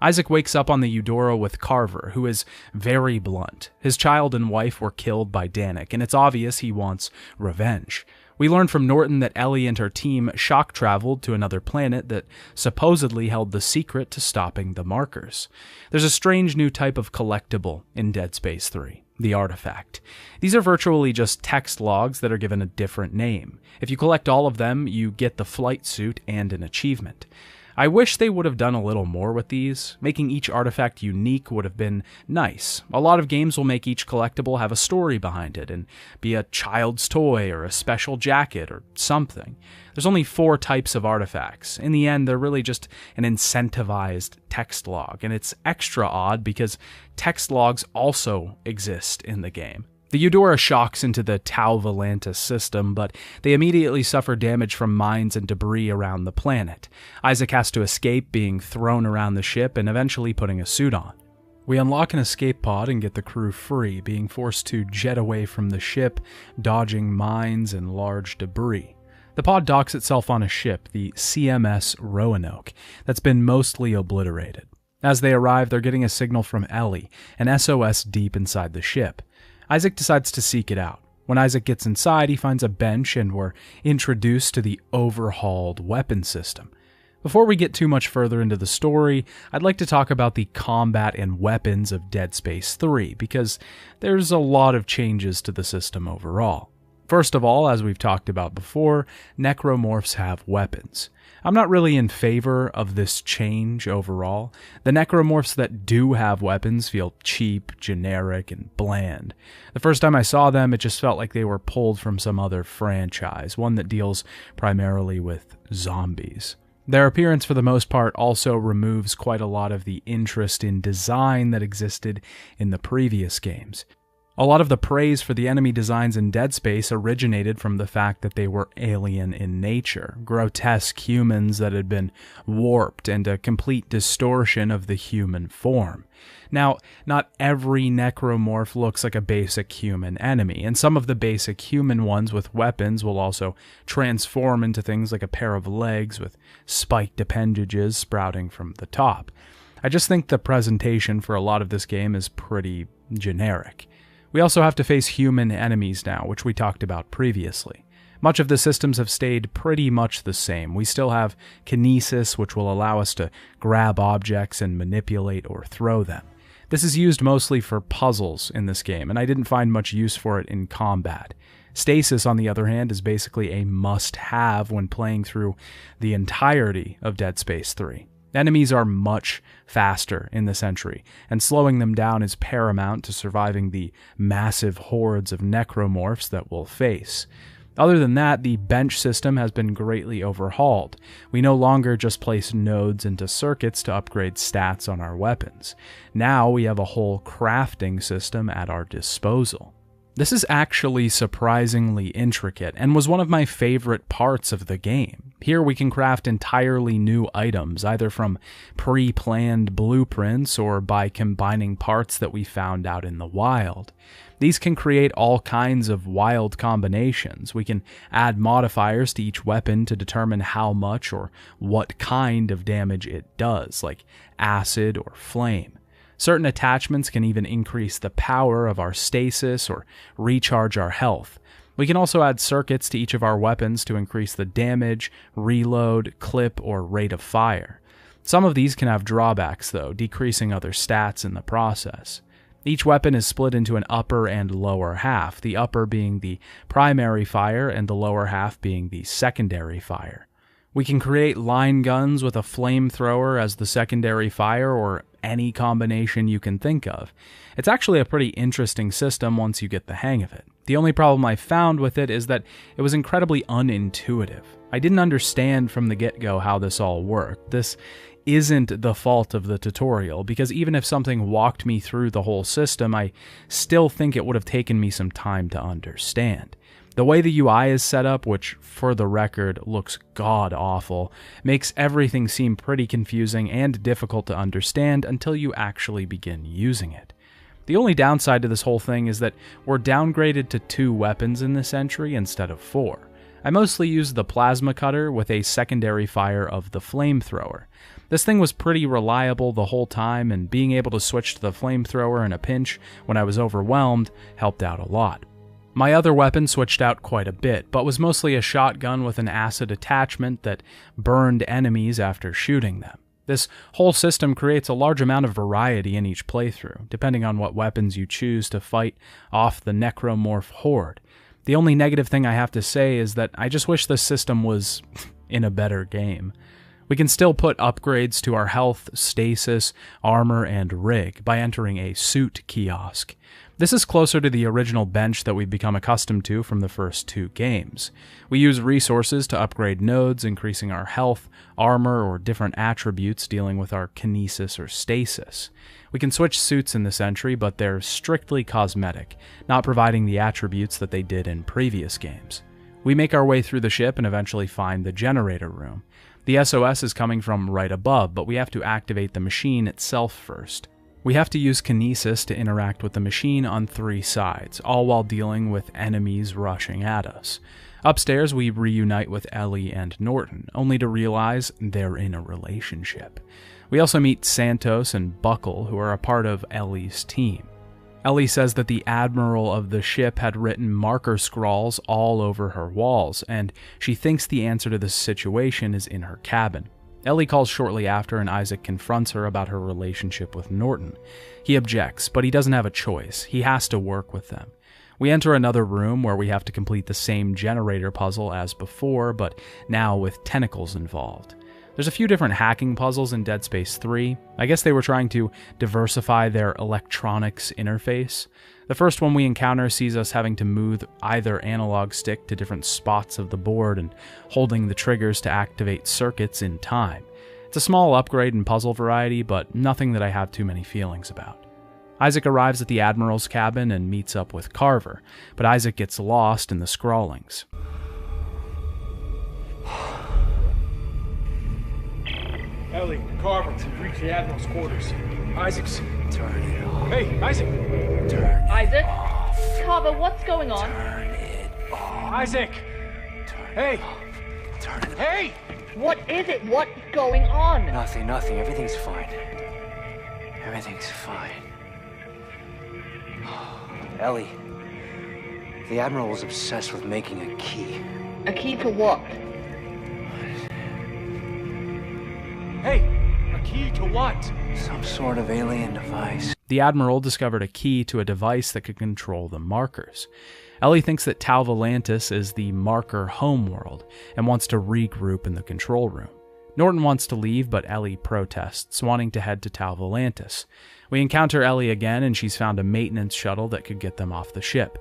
Isaac wakes up on the Eudora with Carver, who is very blunt. His child and wife were killed by Danik, and it's obvious he wants revenge. We learn from Norton that Ellie and her team shock traveled to another planet that supposedly held the secret to stopping the markers. There's a strange new type of collectible in Dead Space 3, the Artifact. These are virtually just text logs that are given a different name. If you collect all of them, you get the flight suit and an achievement. I wish they would have done a little more with these. Making each artifact unique would have been nice. A lot of games will make each collectible have a story behind it and be a child's toy or a special jacket or something. There's only 4 types of artifacts. In the end, they're really just an incentivized text log, and it's extra odd because text logs also exist in the game. The Eudora shocks into the Tau Volantis system, but they immediately suffer damage from mines and debris around the planet. Isaac has to escape, being thrown around the ship and eventually putting a suit on. We unlock an escape pod and get the crew free, being forced to jet away from the ship, dodging mines and large debris. The pod docks itself on a ship, the CMS Roanoke, that's been mostly obliterated. As they arrive, they're getting a signal from Ellie, an SOS deep inside the ship. Isaac decides to seek it out. When Isaac gets inside, he finds a bench and we're introduced to the overhauled weapon system. Before we get too much further into the story, I'd like to talk about the combat and weapons of Dead Space 3, because there's a lot of changes to the system overall. First of all, as we've talked about before, necromorphs have weapons. I'm not really in favor of this change overall. The necromorphs that do have weapons feel cheap, generic, and bland. The first time I saw them, it just felt like they were pulled from some other franchise, one that deals primarily with zombies. Their appearance, for the most part, also removes quite a lot of the interest in design that existed in the previous games. A lot of the praise for the enemy designs in Dead Space originated from the fact that they were alien in nature, grotesque humans that had been warped, and a complete distortion of the human form. Now, not every necromorph looks like a basic human enemy, and some of the basic human ones with weapons will also transform into things like a pair of legs with spiked appendages sprouting from the top. I just think the presentation for a lot of this game is pretty generic. We also have to face human enemies now, which we talked about previously. Much of the systems have stayed pretty much the same. We still have kinesis, which will allow us to grab objects and manipulate or throw them. This is used mostly for puzzles in this game, and I didn't find much use for it in combat. Stasis, on the other hand, is basically a must-have when playing through the entirety of Dead Space 3. Enemies are much faster in this entry, and slowing them down is paramount to surviving the massive hordes of necromorphs that we'll face. Other than that, the bench system has been greatly overhauled. We no longer just place nodes into circuits to upgrade stats on our weapons. Now we have a whole crafting system at our disposal. This is actually surprisingly intricate and was one of my favorite parts of the game. Here we can craft entirely new items, either from pre-planned blueprints or by combining parts that we found out in the wild. These can create all kinds of wild combinations. We can add modifiers to each weapon to determine how much or what kind of damage it does, like acid or flame. Certain attachments can even increase the power of our stasis or recharge our health. We can also add circuits to each of our weapons to increase the damage, reload, clip, or rate of fire. Some of these can have drawbacks though, decreasing other stats in the process. Each weapon is split into an upper and lower half, the upper being the primary fire and the lower half being the secondary fire. We can create line guns with a flamethrower as the secondary fire or any combination you can think of. It's actually a pretty interesting system once you get the hang of it. The only problem I found with it is that it was incredibly unintuitive. I didn't understand from the get-go how this all worked. This isn't the fault of the tutorial, because even if something walked me through the whole system, I still think it would have taken me some time to understand. The way the UI is set up, which for the record looks god-awful, makes everything seem pretty confusing and difficult to understand until you actually begin using it. The only downside to this whole thing is that we're downgraded to 2 weapons in this entry instead of 4. I mostly used the plasma cutter with a secondary fire of the flamethrower. This thing was pretty reliable the whole time, and being able to switch to the flamethrower in a pinch when I was overwhelmed helped out a lot. My other weapon switched out quite a bit, but was mostly a shotgun with an acid attachment that burned enemies after shooting them. This whole system creates a large amount of variety in each playthrough, depending on what weapons you choose to fight off the necromorph horde. The only negative thing I have to say is that I just wish this system was in a better game. We can still put upgrades to our health, stasis, armor, and rig by entering a suit kiosk. This is closer to the original bench that we've become accustomed to from the first 2 games. We use resources to upgrade nodes, increasing our health, armor, or different attributes dealing with our kinesis or stasis. We can switch suits in this entry, but they're strictly cosmetic, not providing the attributes that they did in previous games. We make our way through the ship and eventually find the generator room. The SOS is coming from right above, but we have to activate the machine itself first. We have to use kinesis to interact with the machine on 3 sides, all while dealing with enemies rushing at us. Upstairs, we reunite with Ellie and Norton, only to realize they're in a relationship. We also meet Santos and Buckle, who are a part of Ellie's team. Ellie says that the admiral of the ship had written marker scrawls all over her walls, and she thinks the answer to this situation is in her cabin. Ellie calls shortly after, and Isaac confronts her about her relationship with Norton. He objects, but he doesn't have a choice. He has to work with them. We enter another room where we have to complete the same generator puzzle as before, but now with tentacles involved. There's a few different hacking puzzles in Dead Space 3. I guess they were trying to diversify their electronics interface. The first one we encounter sees us having to move either analog stick to different spots of the board and holding the triggers to activate circuits in time. It's a small upgrade in puzzle variety, but nothing that I have too many feelings about. Isaac arrives at the Admiral's cabin and meets up with Carver, but Isaac gets lost in the scrawlings. Ellie, Carver, we've reached the Admiral's quarters. Isaac's... Turn it off. Hey, Isaac! Turn Isaac? it off. Carver, what's going on? Turn it off. Isaac! Turn Hey! it off. Turn it off. Hey! What is it? What's going on? Nothing. Everything's fine. Everything's fine. Ellie, the Admiral was obsessed with making a key. A key to what? Hey, a key to what? Some sort of alien device. The Admiral discovered a key to a device that could control the markers. Ellie thinks that Tau Volantis is the marker homeworld and wants to regroup in the control room. Norton wants to leave, but Ellie protests, wanting to head to Tau Volantis. We encounter Ellie again, and she's found a maintenance shuttle that could get them off the ship.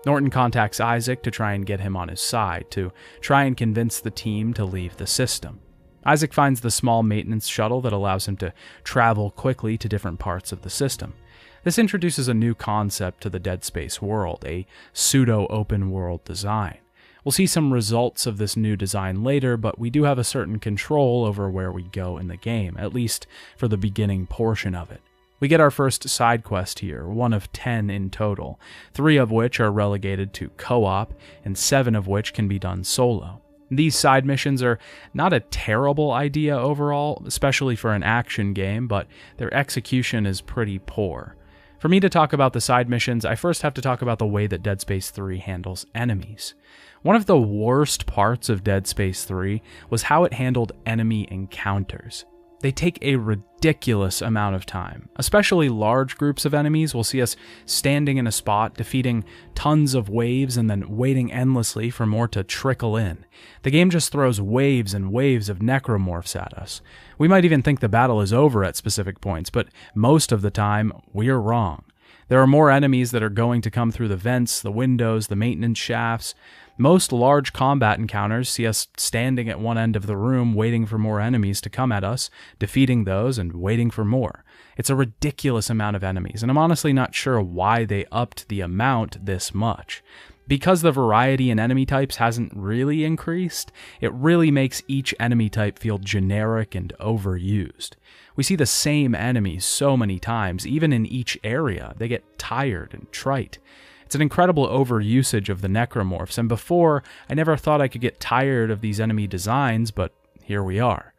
Norton contacts Isaac to try and get him on his side, to try and convince the team to leave the system. Isaac finds the small maintenance shuttle that allows him to travel quickly to different parts of the system. This introduces a new concept to the Dead Space world, a pseudo-open world design. We'll see some results of this new design later, but we do have a certain control over where we go in the game, at least for the beginning portion of it. We get our first side quest here, one of 10 in total, 3 of which are relegated to co-op, and 7 of which can be done solo. These side missions are not a terrible idea overall, especially for an action game, but their execution is pretty poor. For me to talk about the side missions, I first have to talk about the way that Dead Space 3 handles enemies. One of the worst parts of Dead Space 3 was how it handled enemy encounters. They take a ridiculous amount of time. Especially large groups of enemies will see us standing in a spot, defeating tons of waves, and then waiting endlessly for more to trickle in. The game just throws waves and waves of necromorphs at us. We might even think the battle is over at specific points, but most of the time, we're wrong. There are more enemies that are going to come through the vents, the windows, the maintenance shafts. Most large combat encounters see us standing at one end of the room waiting for more enemies to come at us, defeating those, and waiting for more. It's a ridiculous amount of enemies, and I'm honestly not sure why they upped the amount this much. Because the variety in enemy types hasn't really increased, it really makes each enemy type feel generic and overused. We see the same enemies so many times, even in each area. They get tired and trite. It's an incredible overusage of the necromorphs, and before, I never thought I could get tired of these enemy designs, but here we are.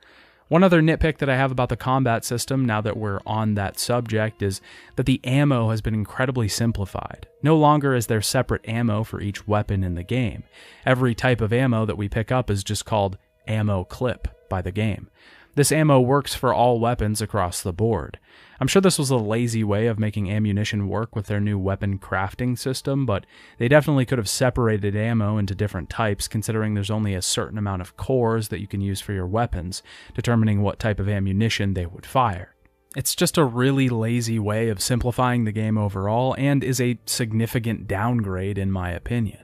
One other nitpick that I have about the combat system, now that we're on that subject, is that the ammo has been incredibly simplified. No longer is there separate ammo for each weapon in the game. Every type of ammo that we pick up is just called ammo clip by the game. This ammo works for all weapons across the board. I'm sure this was a lazy way of making ammunition work with their new weapon crafting system, but they definitely could have separated ammo into different types, considering there's only a certain amount of cores that you can use for your weapons, determining what type of ammunition they would fire. It's just a really lazy way of simplifying the game overall, and is a significant downgrade in my opinion.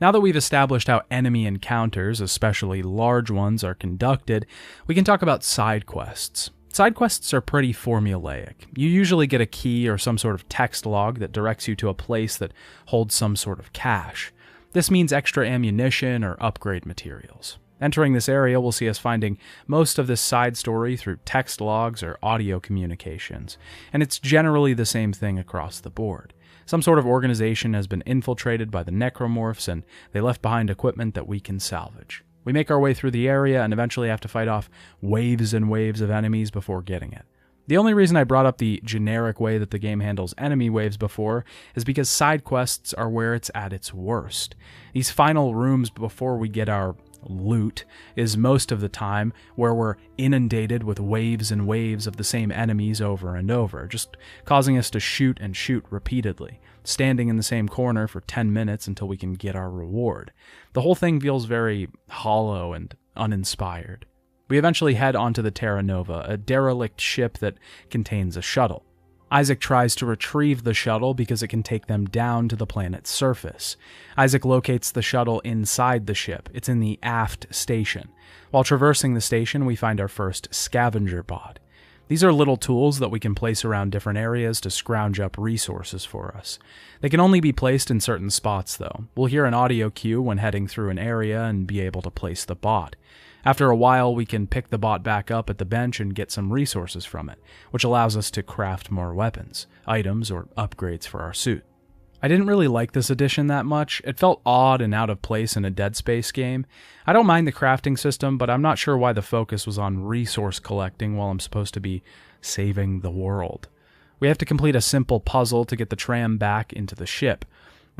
Now that we've established how enemy encounters, especially large ones, are conducted, we can talk about side quests. Side quests are pretty formulaic. You usually get a key or some sort of text log that directs you to a place that holds some sort of cache. This means extra ammunition or upgrade materials. Entering this area will see us finding most of this side story through text logs or audio communications, and it's generally the same thing across the board. Some sort of organization has been infiltrated by the necromorphs, and they left behind equipment that we can salvage. We make our way through the area and eventually have to fight off waves and waves of enemies before getting it. The only reason I brought up the generic way that the game handles enemy waves before is because side quests are where it's at its worst. These final rooms before we get our loot is most of the time where we're inundated with waves and waves of the same enemies over and over, just causing us to shoot and shoot repeatedly, standing in the same corner for 10 minutes until we can get our reward. The whole thing feels very hollow and uninspired. We eventually head onto the Terra Nova, a derelict ship that contains a shuttle. Isaac tries to retrieve the shuttle because it can take them down to the planet's surface. Isaac locates the shuttle inside the ship. It's in the aft station. While traversing the station, we find our first scavenger pod. These are little tools that we can place around different areas to scrounge up resources for us. They can only be placed in certain spots, though. We'll hear an audio cue when heading through an area and be able to place the bot. After a while, we can pick the bot back up at the bench and get some resources from it, which allows us to craft more weapons, items, or upgrades for our suit. I didn't really like this addition that much. It felt odd and out of place in a Dead Space game. I don't mind the crafting system, but I'm not sure why the focus was on resource collecting while I'm supposed to be saving the world. We have to complete a simple puzzle to get the tram back into the ship.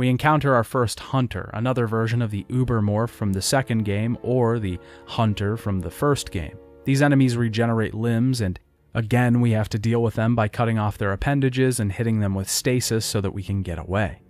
We encounter our first Hunter, another version of the Ubermorph from the second game or the Hunter from the first game. These enemies regenerate limbs, and again we have to deal with them by cutting off their appendages and hitting them with stasis so that we can get away.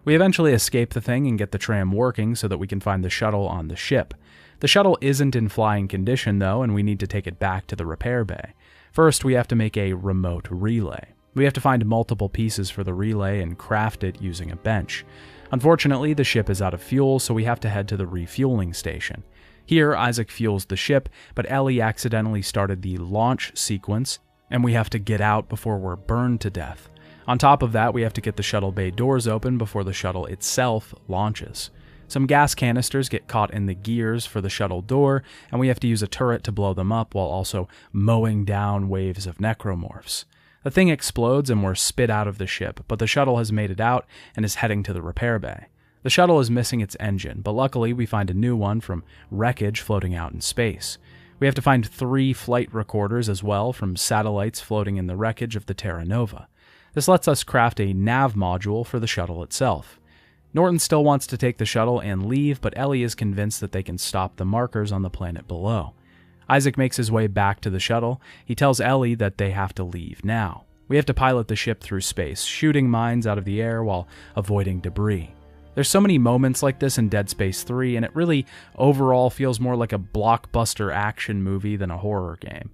We eventually escape the thing and get the tram working so that we can find the shuttle on the ship. The shuttle isn't in flying condition though, and we need to take it back to the repair bay. First, we have to make a remote relay. We have to find multiple pieces for the relay and craft it using a bench. Unfortunately, the ship is out of fuel, so we have to head to the refueling station. Here, Isaac fuels the ship, but Ellie accidentally started the launch sequence, and we have to get out before we're burned to death. On top of that, we have to get the shuttle bay doors open before the shuttle itself launches. Some gas canisters get caught in the gears for the shuttle door, and we have to use a turret to blow them up while also mowing down waves of necromorphs. The thing explodes and we're spit out of the ship, but the shuttle has made it out and is heading to the repair bay. The shuttle is missing its engine, but luckily we find a new one from wreckage floating out in space. We have to find 3 flight recorders as well from satellites floating in the wreckage of the Terra Nova. This lets us craft a nav module for the shuttle itself. Norton still wants to take the shuttle and leave, but Ellie is convinced that they can stop the markers on the planet below. Isaac makes his way back to the shuttle. He tells Ellie that they have to leave now. We have to pilot the ship through space, shooting mines out of the air while avoiding debris. There's so many moments like this in Dead Space 3, and it really overall feels more like a blockbuster action movie than a horror game.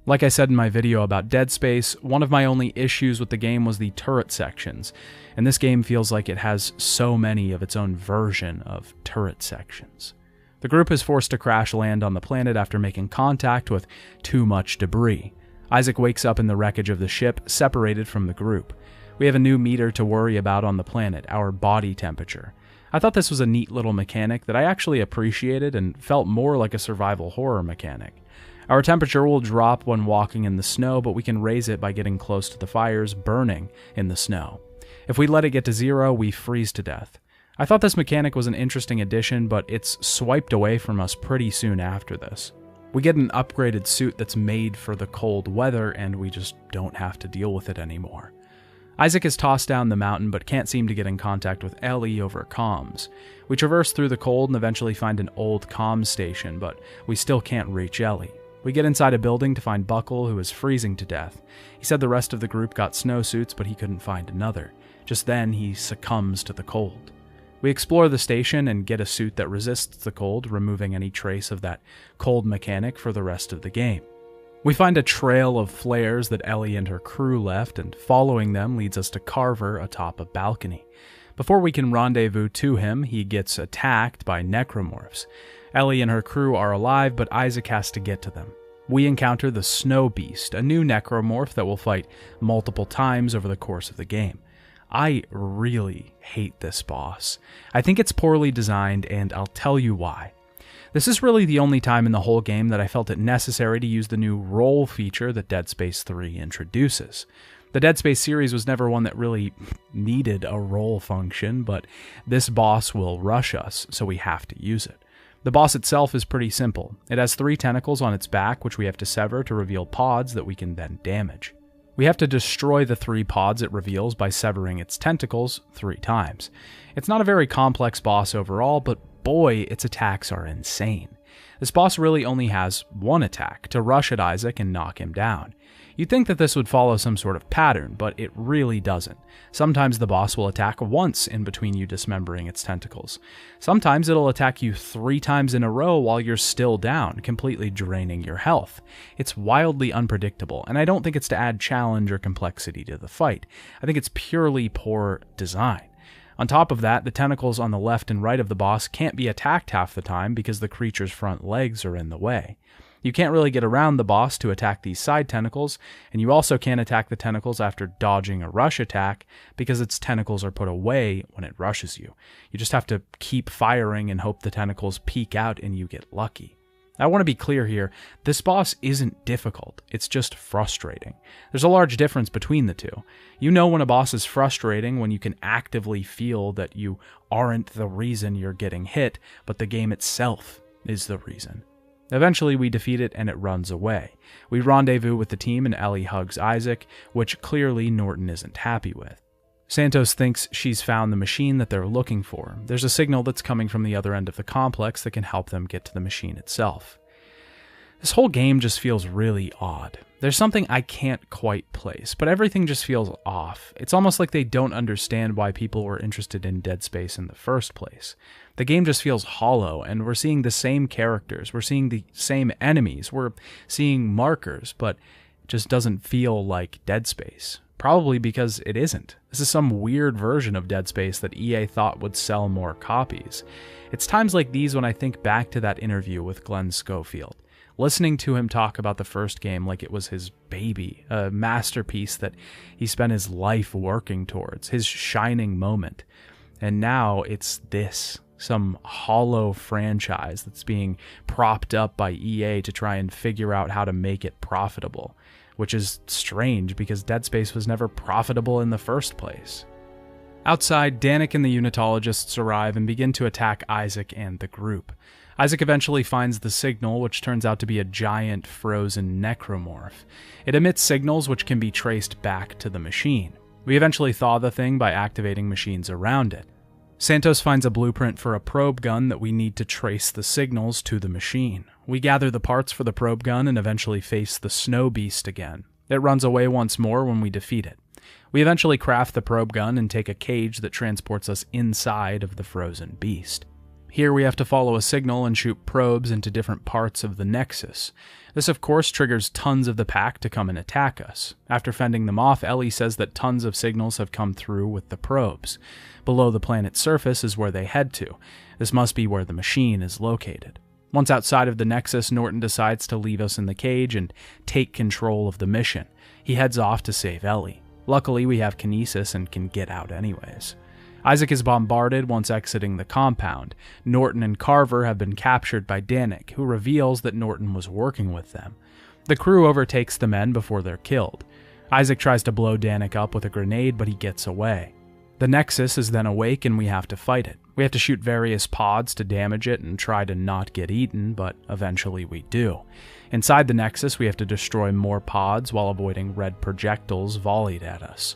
Like I said in my video about Dead Space, one of my only issues with the game was the turret sections, and this game feels like it has so many of its own version of turret sections. The group is forced to crash land on the planet after making contact with too much debris. Isaac wakes up in the wreckage of the ship, separated from the group. We have a new meter to worry about on the planet, our body temperature. I thought this was a neat little mechanic that I actually appreciated and felt more like a survival horror mechanic. Our temperature will drop when walking in the snow, but we can raise it by getting close to the fires burning in the snow. If we let it get to 0, we freeze to death. I thought this mechanic was an interesting addition, but it's swiped away from us pretty soon after this. We get an upgraded suit that's made for the cold weather, and we just don't have to deal with it anymore. Isaac is tossed down the mountain, but can't seem to get in contact with Ellie over comms. We traverse through the cold and eventually find an old comms station, but we still can't reach Ellie. We get inside a building to find Buckle, who is freezing to death. He said the rest of the group got snowsuits, but he couldn't find another. Just then, he succumbs to the cold. We explore the station and get a suit that resists the cold, removing any trace of that cold mechanic for the rest of the game. We find a trail of flares that Ellie and her crew left, and following them leads us to Carver atop a balcony. Before we can rendezvous to him, he gets attacked by necromorphs. Ellie and her crew are alive, but Isaac has to get to them. We encounter the Snow Beast, a new necromorph that will fight multiple times over the course of the game. I really hate this boss. I think it's poorly designed, and I'll tell you why. This is really the only time in the whole game that I felt it necessary to use the new roll feature that Dead Space 3 introduces. The Dead Space series was never one that really needed a roll function, but this boss will rush us, so we have to use it. The boss itself is pretty simple. It has 3 tentacles on its back, which we have to sever to reveal pods that we can then damage. We have to destroy the 3 pods it reveals by severing its tentacles 3 times. It's not a very complex boss overall, but boy, its attacks are insane. This boss really only has one attack, to rush at Isaac and knock him down. You'd think that this would follow some sort of pattern, but it really doesn't. Sometimes the boss will attack once in between you dismembering its tentacles. Sometimes it'll attack you 3 times in a row while you're still down, completely draining your health. It's wildly unpredictable, and I don't think it's to add challenge or complexity to the fight. I think it's purely poor design. On top of that, the tentacles on the left and right of the boss can't be attacked half the time because the creature's front legs are in the way. You can't really get around the boss to attack these side tentacles, and you also can't attack the tentacles after dodging a rush attack because its tentacles are put away when it rushes you. You just have to keep firing and hope the tentacles peek out and you get lucky. I want to be clear here, this boss isn't difficult, it's just frustrating. There's a large difference between the two. You know when a boss is frustrating when you can actively feel that you aren't the reason you're getting hit, but the game itself is the reason. Eventually we defeat it and it runs away. We rendezvous with the team and Ellie hugs Isaac, which clearly Norton isn't happy with. Santos thinks she's found the machine that they're looking for. There's a signal that's coming from the other end of the complex that can help them get to the machine itself. This whole game just feels really odd. There's something I can't quite place, but everything just feels off. It's almost like they don't understand why people were interested in Dead Space in the first place. The game just feels hollow, and we're seeing the same characters, we're seeing the same enemies, we're seeing markers, but it just doesn't feel like Dead Space. Probably because it isn't. This is some weird version of Dead Space that EA thought would sell more copies. It's times like these when I think back to that interview with Glenn Schofield. Listening to him talk about the first game like it was his baby, a masterpiece that he spent his life working towards, his shining moment. And now it's this, some hollow franchise that's being propped up by EA to try and figure out how to make it profitable, which is strange because Dead Space was never profitable in the first place. Outside, Danik and the Unitologists arrive and begin to attack Isaac and the group. Isaac eventually finds the signal, which turns out to be a giant frozen necromorph. It emits signals which can be traced back to the machine. We eventually thaw the thing by activating machines around it. Santos finds a blueprint for a probe gun that we need to trace the signals to the machine. We gather the parts for the probe gun and eventually face the snow beast again. It runs away once more when we defeat it. We eventually craft the probe gun and take a cage that transports us inside of the frozen beast. Here we have to follow a signal and shoot probes into different parts of the Nexus. This of course triggers tons of the pack to come and attack us. After fending them off, Ellie says that tons of signals have come through with the probes. Below the planet's surface is where they head to. This must be where the machine is located. Once outside of the Nexus, Norton decides to leave us in the cage and take control of the mission. He heads off to save Ellie. Luckily, we have kinesis and can get out anyways. Isaac is bombarded once exiting the compound. Norton and Carver have been captured by Danik, who reveals that Norton was working with them. The crew overtakes the men before they're killed. Isaac tries to blow Danik up with a grenade, but he gets away. The Nexus is then awake and we have to fight it. We have to shoot various pods to damage it and try to not get eaten, but eventually we do. Inside the Nexus, we have to destroy more pods while avoiding red projectiles volleyed at us.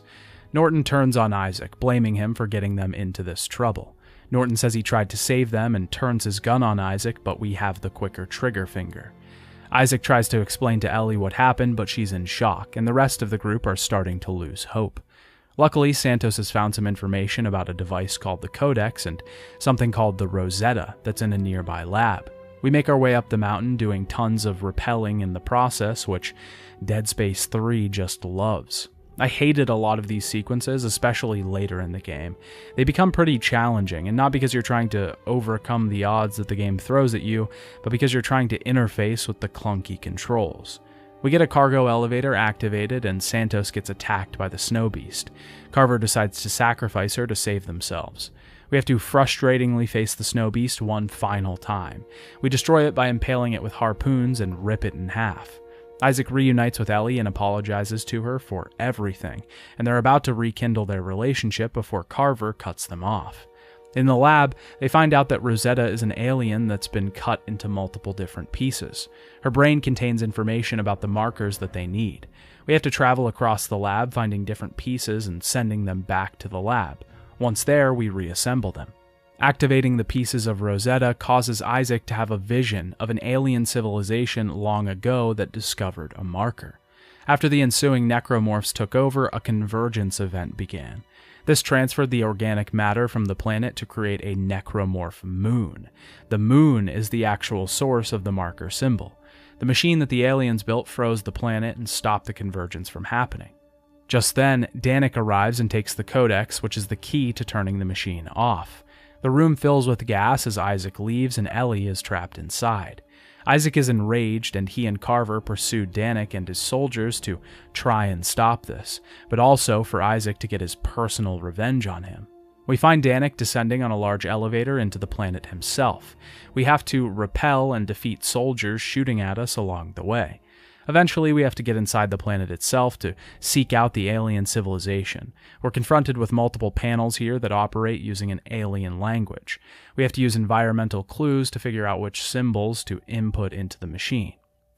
Norton turns on Isaac, blaming him for getting them into this trouble. Norton says he tried to save them and turns his gun on Isaac, but we have the quicker trigger finger. Isaac tries to explain to Ellie what happened, but she's in shock, and the rest of the group are starting to lose hope. Luckily, Santos has found some information about a device called the Codex and something called the Rosetta that's in a nearby lab. We make our way up the mountain, doing tons of rappelling in the process, which Dead Space 3 just loves. I hated a lot of these sequences, especially later in the game. They become pretty challenging, and not because you're trying to overcome the odds that the game throws at you, but because you're trying to interface with the clunky controls. We get a cargo elevator activated, and Santos gets attacked by the snow beast. Carver decides to sacrifice her to save themselves. We have to frustratingly face the snow beast one final time. We destroy it by impaling it with harpoons and rip it in half. Isaac reunites with Ellie and apologizes to her for everything, and they're about to rekindle their relationship before Carver cuts them off. In the lab, they find out that Rosetta is an alien that's been cut into multiple different pieces. Her brain contains information about the markers that they need. We have to travel across the lab, finding different pieces and sending them back to the lab. Once there, we reassemble them. Activating the pieces of Rosetta causes Isaac to have a vision of an alien civilization long ago that discovered a marker. After the ensuing necromorphs took over, a convergence event began. This transferred the organic matter from the planet to create a necromorph moon. The moon is the actual source of the marker symbol. The machine that the aliens built froze the planet and stopped the convergence from happening. Just then, Danik arrives and takes the Codex, which is the key to turning the machine off. The room fills with gas as Isaac leaves and Ellie is trapped inside. Isaac is enraged and he and Carver pursue Danik and his soldiers to try and stop this, but also for Isaac to get his personal revenge on him. We find Danik descending on a large elevator into the planet himself. We have to repel and defeat soldiers shooting at us along the way. Eventually, we have to get inside the planet itself to seek out the alien civilization. We're confronted with multiple panels here that operate using an alien language. We have to use environmental clues to figure out which symbols to input into the machine.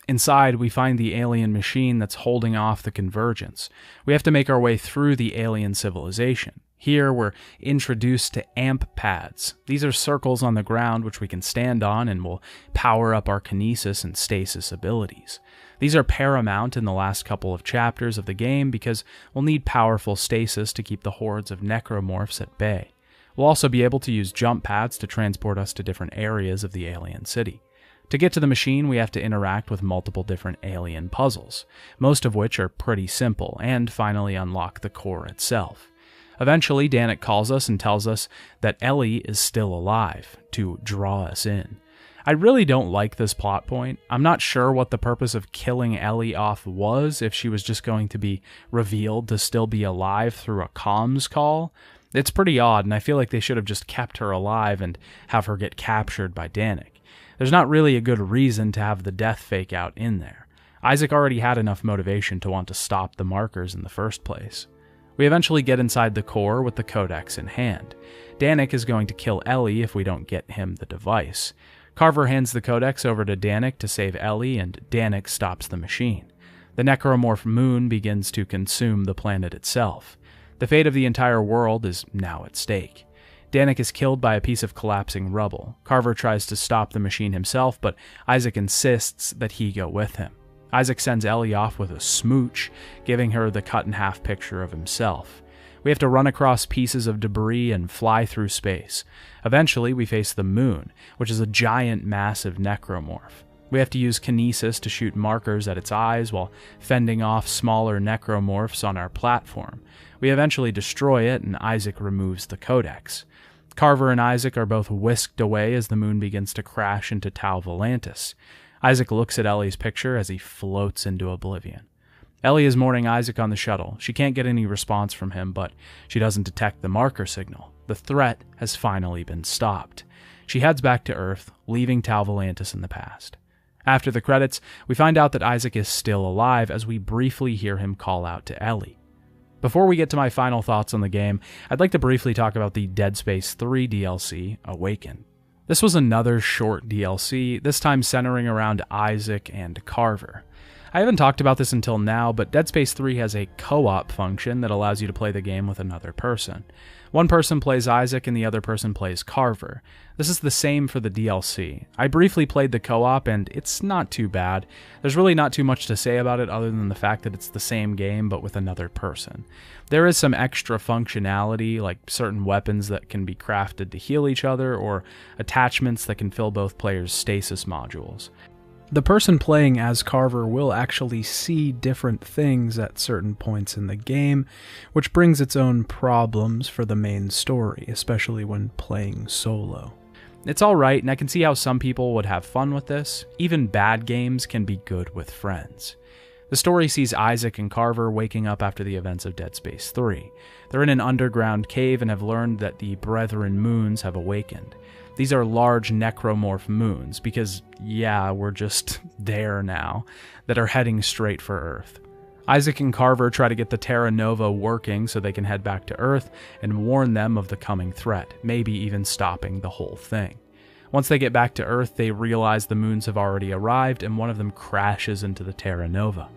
Inside, we find the alien machine that's holding off the convergence. We have to make our way through the alien civilization. Here, we're introduced to amp pads. These are circles on the ground which we can stand on and will power up our kinesis and stasis abilities. These are paramount in the last couple of chapters of the game because we'll need powerful stasis to keep the hordes of necromorphs at bay. We'll also be able to use jump pads to transport us to different areas of the alien city. To get to the machine, we have to interact with multiple different alien puzzles, most of which are pretty simple, and finally unlock the core itself. Eventually, Danik calls us and tells us that Ellie is still alive, to draw us in. I really don't like this plot point. I'm not sure what the purpose of killing Ellie off was, if she was just going to be revealed to still be alive through a comms call. It's pretty odd, and I feel like they should have just kept her alive and have her get captured by Danik. There's not really a good reason to have the death fake out in there. Isaac already had enough motivation to want to stop the markers in the first place. We eventually get inside the core with the codex in hand. Danik is going to kill Ellie if we don't get him the device. Carver hands the codex over to Danik to save Ellie, and Danik stops the machine. The necromorph moon begins to consume the planet itself. The fate of the entire world is now at stake. Danik is killed by a piece of collapsing rubble. Carver tries to stop the machine himself, but Isaac insists that he go with him. Isaac sends Ellie off with a smooch, giving her the cut-in-half picture of himself. We have to run across pieces of debris and fly through space. Eventually, we face the moon, which is a giant, massive necromorph. We have to use kinesis to shoot markers at its eyes while fending off smaller necromorphs on our platform. We eventually destroy it, and Isaac removes the codex. Carver and Isaac are both whisked away as the moon begins to crash into Tau Volantis. Isaac looks at Ellie's picture as he floats into oblivion. Ellie is mourning Isaac on the shuttle. She can't get any response from him, but she doesn't detect the marker signal. The threat has finally been stopped. She heads back to Earth, leaving Tau Volantis in the past. After the credits, we find out that Isaac is still alive as we briefly hear him call out to Ellie. Before we get to my final thoughts on the game, I'd like to briefly talk about the Dead Space 3 DLC, Awaken. This was another short DLC, this time centering around Isaac and Carver. I haven't talked about this until now, but Dead Space 3 has a co-op function that allows you to play the game with another person. One person plays Isaac and the other person plays Carver. This is the same for the DLC. I briefly played the co-op and it's not too bad. There's really not too much to say about it other than the fact that it's the same game but with another person. There is some extra functionality, like certain weapons that can be crafted to heal each other or attachments that can fill both players' stasis modules. The person playing as Carver will actually see different things at certain points in the game, which brings its own problems for the main story, especially when playing solo. It's alright, and I can see how some people would have fun with this. Even bad games can be good with friends. The story sees Isaac and Carver waking up after the events of Dead Space 3. They're in an underground cave and have learned that the Brethren moons have awakened. These are large necromorph moons, because, yeah, we're just there now, that are heading straight for Earth. Isaac and Carver try to get the Terra Nova working so they can head back to Earth and warn them of the coming threat, maybe even stopping the whole thing. Once they get back to Earth, they realize the moons have already arrived and one of them crashes into the Terra Nova.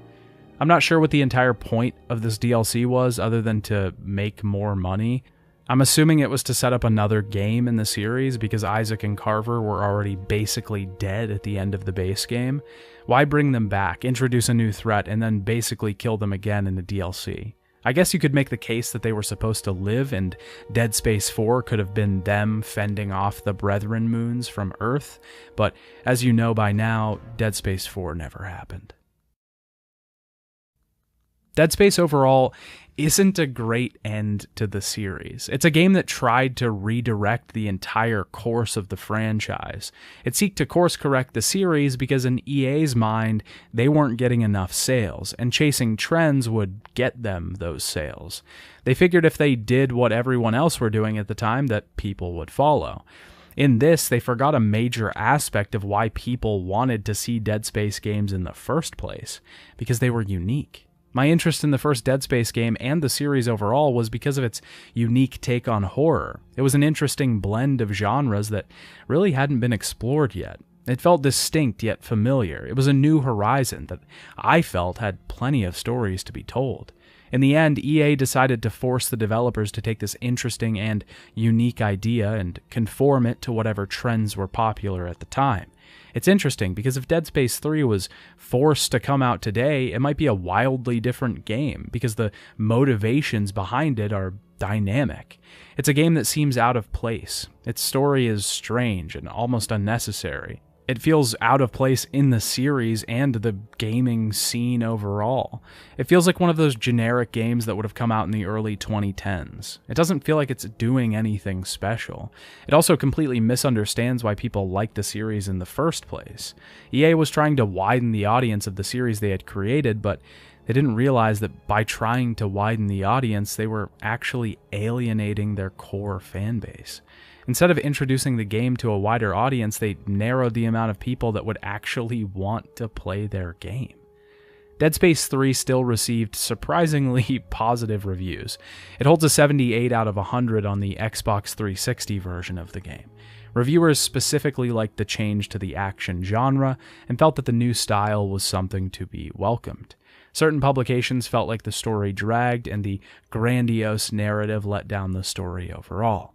I'm not sure what the entire point of this DLC was other than to make more money. I'm assuming it was to set up another game in the series because Isaac and Carver were already basically dead at the end of the base game. Why bring them back, introduce a new threat, and then basically kill them again in the DLC? I guess you could make the case that they were supposed to live and Dead Space 4 could have been them fending off the Brethren moons from Earth, but as you know by now, Dead Space 4 never happened. Dead Space overall isn't a great end to the series. It's a game that tried to redirect the entire course of the franchise. It sought to course correct the series because in EA's mind, they weren't getting enough sales, and chasing trends would get them those sales. They figured if they did what everyone else were doing at the time, that people would follow. In this, they forgot a major aspect of why people wanted to see Dead Space games in the first place, because they were unique. My interest in the first Dead Space game and the series overall was because of its unique take on horror. It was an interesting blend of genres that really hadn't been explored yet. It felt distinct yet familiar. It was a new horizon that I felt had plenty of stories to be told. In the end, EA decided to force the developers to take this interesting and unique idea and conform it to whatever trends were popular at the time. It's interesting because if Dead Space 3 was forced to come out today, it might be a wildly different game because the motivations behind it are dynamic. It's a game that seems out of place. Its story is strange and almost unnecessary. It feels out of place in the series and the gaming scene overall. It feels like one of those generic games that would have come out in the early 2010s. It doesn't feel like it's doing anything special. It also completely misunderstands why people like the series in the first place. EA was trying to widen the audience of the series they had created, but they didn't realize that by trying to widen the audience, they were actually alienating their core fanbase. Instead of introducing the game to a wider audience, they narrowed the amount of people that would actually want to play their game. Dead Space 3 still received surprisingly positive reviews. It holds a 78 out of 100 on the Xbox 360 version of the game. Reviewers specifically liked the change to the action genre and felt that the new style was something to be welcomed. Certain publications felt like the story dragged and the grandiose narrative let down the story overall.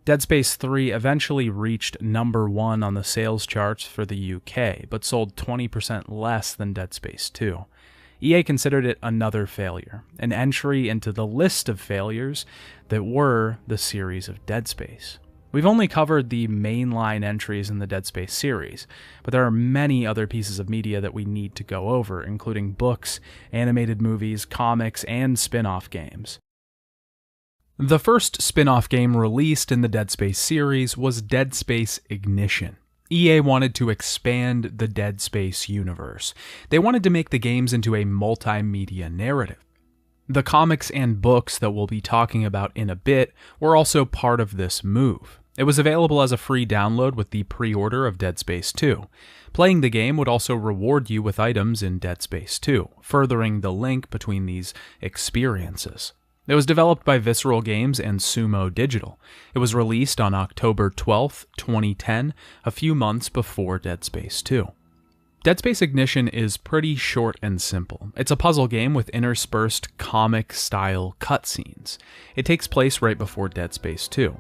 Dead Space 3 eventually reached number 1 on the sales charts for the UK, but sold 20% less than Dead Space 2. EA considered it another failure, an entry into the list of failures that were the series of Dead Space. We've only covered the mainline entries in the Dead Space series, but there are many other pieces of media that we need to go over, including books, animated movies, comics, and spin-off games. The first spin-off game released in the Dead Space series was Dead Space Ignition. EA wanted to expand the Dead Space universe. They wanted to make the games into a multimedia narrative. The comics and books that we'll be talking about in a bit were also part of this move. It was available as a free download with the pre-order of Dead Space 2. Playing the game would also reward you with items in Dead Space 2, furthering the link between these experiences. It was developed by Visceral Games and Sumo Digital. It was released on October 12, 2010, a few months before Dead Space 2. Dead Space Ignition is pretty short and simple. It's a puzzle game with interspersed comic-style cutscenes. It takes place right before Dead Space 2.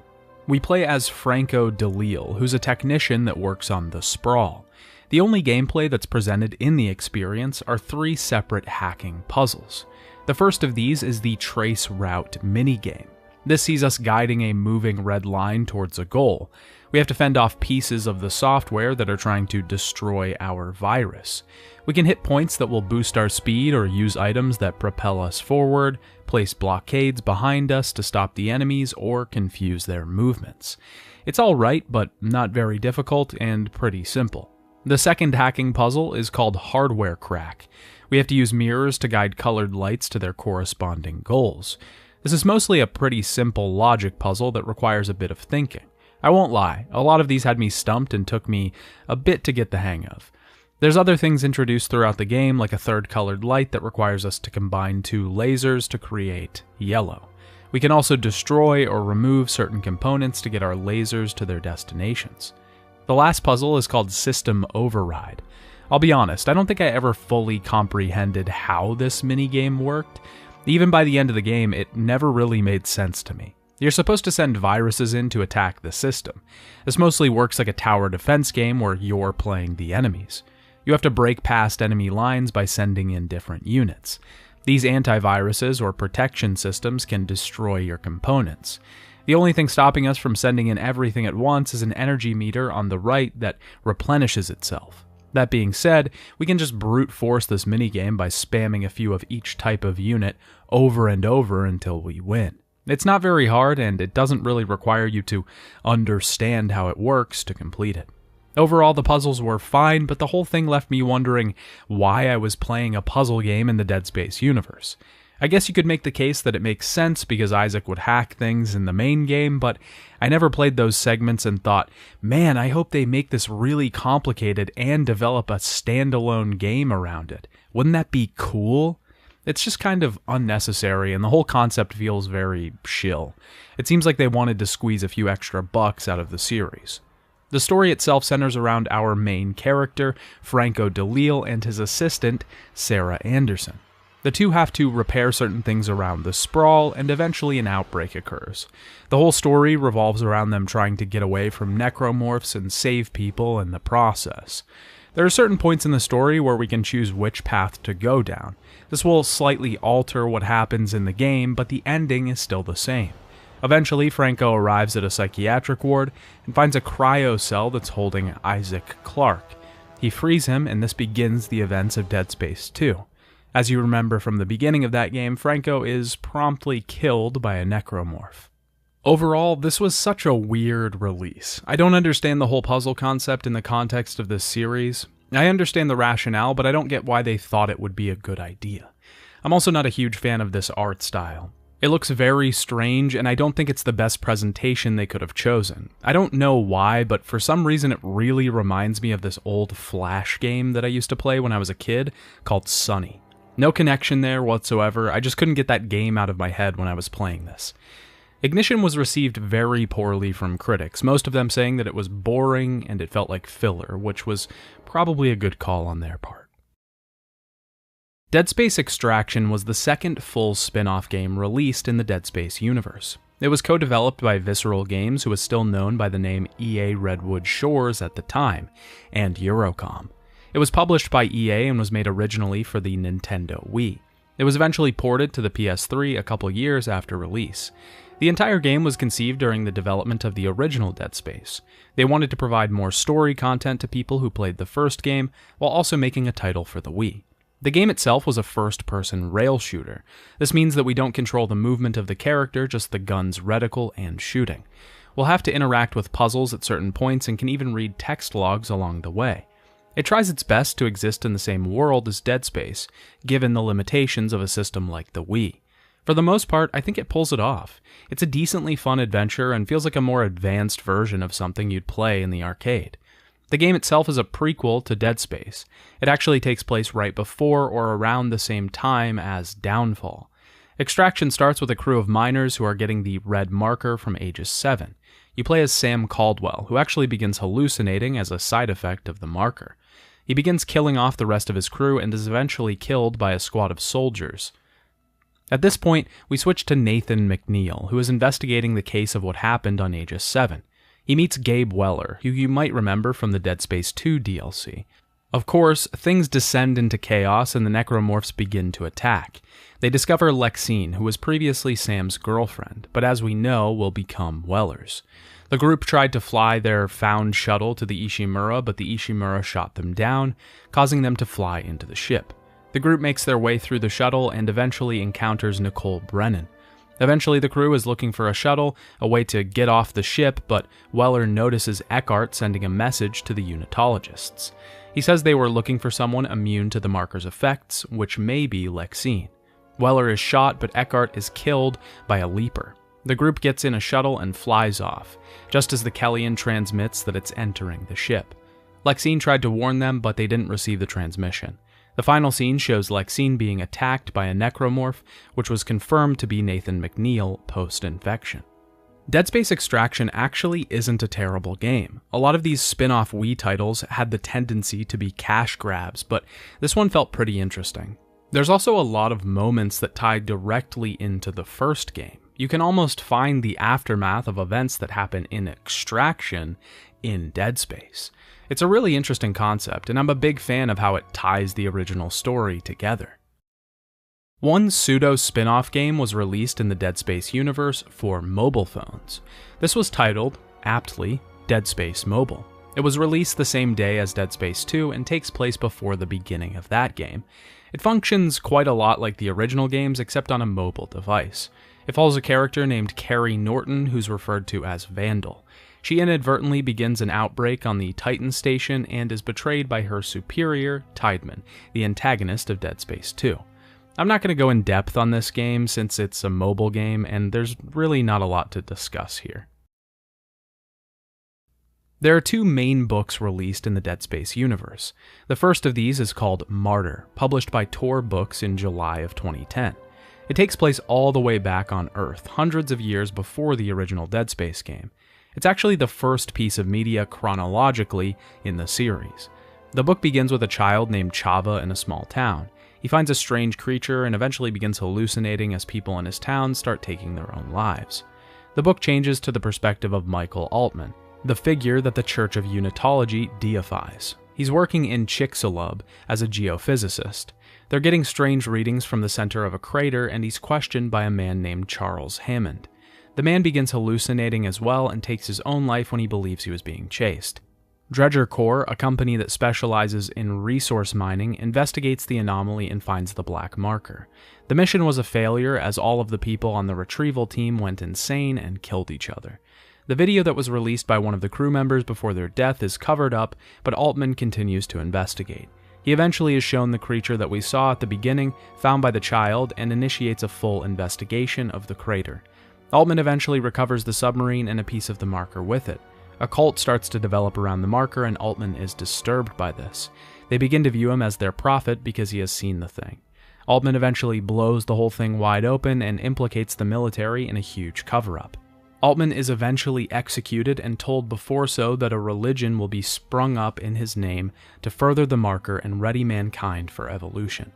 We play as Franco DeLille, who's a technician that works on the Sprawl. The only gameplay that's presented in the experience are 3 separate hacking puzzles. The first of these is the Trace Route minigame. This sees us guiding a moving red line towards a goal. We have to fend off pieces of the software that are trying to destroy our virus. We can hit points that will boost our speed or use items that propel us forward, place blockades behind us to stop the enemies or confuse their movements. It's alright, but not very difficult and pretty simple. The second hacking puzzle is called Hardware Crack. We have to use mirrors to guide colored lights to their corresponding goals. This is mostly a pretty simple logic puzzle that requires a bit of thinking. I won't lie, a lot of these had me stumped and took me a bit to get the hang of. There's other things introduced throughout the game, like a third colored light that requires us to combine 2 lasers to create yellow. We can also destroy or remove certain components to get our lasers to their destinations. The last puzzle is called System Override. I'll be honest, I don't think I ever fully comprehended how this minigame worked. Even by the end of the game, it never really made sense to me. You're supposed to send viruses in to attack the system. This mostly works like a tower defense game where you're playing the enemies. You have to break past enemy lines by sending in different units. These antiviruses or protection systems can destroy your components. The only thing stopping us from sending in everything at once is an energy meter on the right that replenishes itself. That being said, we can just brute force this minigame by spamming a few of each type of unit over and over until we win. It's not very hard, and it doesn't really require you to understand how it works to complete it. Overall, the puzzles were fine, but the whole thing left me wondering why I was playing a puzzle game in the Dead Space universe. I guess you could make the case that it makes sense because Isaac would hack things in the main game, but I never played those segments and thought, man, I hope they make this really complicated and develop a standalone game around it. Wouldn't that be cool? It's just kind of unnecessary, and the whole concept feels very shill. It seems like they wanted to squeeze a few extra bucks out of the series. The story itself centers around our main character, Franco DeLille, and his assistant, Sarah Anderson. The two have to repair certain things around the sprawl, and eventually an outbreak occurs. The whole story revolves around them trying to get away from necromorphs and save people in the process. There are certain points in the story where we can choose which path to go down. This will slightly alter what happens in the game, but the ending is still the same. Eventually, Franco arrives at a psychiatric ward and finds a cryo cell that's holding Isaac Clarke. He frees him, and this begins the events of Dead Space 2. As you remember from the beginning of that game, Franco is promptly killed by a necromorph. Overall, this was such a weird release. I don't understand the whole puzzle concept in the context of this series. I understand the rationale, but I don't get why they thought it would be a good idea. I'm also not a huge fan of this art style. It looks very strange, and I don't think it's the best presentation they could have chosen. I don't know why, but for some reason it really reminds me of this old Flash game that I used to play when I was a kid called Sunny. No connection there whatsoever. I just couldn't get that game out of my head when I was playing this. Ignition was received very poorly from critics, most of them saying that it was boring and it felt like filler, which was probably a good call on their part. Dead Space Extraction was the second full spin-off game released in the Dead Space universe. It was co-developed by Visceral Games, who was still known by the name EA Redwood Shores at the time, and Eurocom. It was published by EA and was made originally for the Nintendo Wii. It was eventually ported to the PS3 a couple years after release. The entire game was conceived during the development of the original Dead Space. They wanted to provide more story content to people who played the first game, while also making a title for the Wii. The game itself was a first-person rail shooter. This means that we don't control the movement of the character, just the gun's reticle and shooting. We'll have to interact with puzzles at certain points and can even read text logs along the way. It tries its best to exist in the same world as Dead Space, given the limitations of a system like the Wii. For the most part, I think it pulls it off. It's a decently fun adventure and feels like a more advanced version of something you'd play in the arcade. The game itself is a prequel to Dead Space. It actually takes place right before or around the same time as Downfall. Extraction starts with a crew of miners who are getting the red marker from Aegis 7. You play as Sam Caldwell, who actually begins hallucinating as a side effect of the marker. He begins killing off the rest of his crew and is eventually killed by a squad of soldiers. At this point, we switch to Nathan McNeil, who is investigating the case of what happened on Aegis 7. He meets Gabe Weller, who you might remember from the Dead Space 2 DLC. Of course, things descend into chaos and the necromorphs begin to attack. They discover Lexine, who was previously Sam's girlfriend, but as we know, will become Weller's. The group tried to fly their found shuttle to the Ishimura, but the Ishimura shot them down, causing them to fly into the ship. The group makes their way through the shuttle and eventually encounters Nicole Brennan. Eventually, the crew is looking for a shuttle, a way to get off the ship, but Weller notices Eckhart sending a message to the unitologists. He says they were looking for someone immune to the marker's effects, which may be Lexine. Weller is shot, but Eckhart is killed by a leaper. The group gets in a shuttle and flies off, just as the Kellion transmits that it's entering the ship. Lexine tried to warn them, but they didn't receive the transmission. The final scene shows Lexine being attacked by a necromorph, which was confirmed to be Nathan McNeil post-infection. Dead Space Extraction actually isn't a terrible game. A lot of these spin-off Wii titles had the tendency to be cash grabs, but this one felt pretty interesting. There's also a lot of moments that tie directly into the first game. You can almost find the aftermath of events that happen in Extraction in Dead Space. It's a really interesting concept, and I'm a big fan of how it ties the original story together. One pseudo-spin-off game was released in the Dead Space universe for mobile phones. This was titled, aptly, Dead Space Mobile. It was released the same day as Dead Space 2 and takes place before the beginning of that game. It functions quite a lot like the original games, except on a mobile device. It follows a character named Carrie Norton, who's referred to as Vandal. She inadvertently begins an outbreak on the Titan station and is betrayed by her superior, Tideman, the antagonist of Dead Space 2. I'm not going to go in depth on this game since it's a mobile game and there's really not a lot to discuss here. There are two main books released in the Dead Space universe. The first of these is called Martyr, published by Tor Books in July of 2010. It takes place all the way back on Earth, hundreds of years before the original Dead Space game. It's actually the first piece of media chronologically in the series. The book begins with a child named Chava in a small town. He finds a strange creature and eventually begins hallucinating as people in his town start taking their own lives. The book changes to the perspective of Michael Altman, the figure that the Church of Unitology deifies. He's working in Chicxulub as a geophysicist. They're getting strange readings from the center of a crater, and he's questioned by a man named Charles Hammond. The man begins hallucinating as well and takes his own life when he believes he was being chased. Dredger Corps, a company that specializes in resource mining, investigates the anomaly and finds the black marker. The mission was a failure as all of the people on the retrieval team went insane and killed each other. The video that was released by one of the crew members before their death is covered up, but Altman continues to investigate. He eventually is shown the creature that we saw at the beginning, found by the child, and initiates a full investigation of the crater. Altman eventually recovers the submarine and a piece of the marker with it. A cult starts to develop around the marker, and Altman is disturbed by this. They begin to view him as their prophet because he has seen the thing. Altman eventually blows the whole thing wide open and implicates the military in a huge cover-up. Altman is eventually executed and told before so that a religion will be sprung up in his name to further the marker and ready mankind for evolution.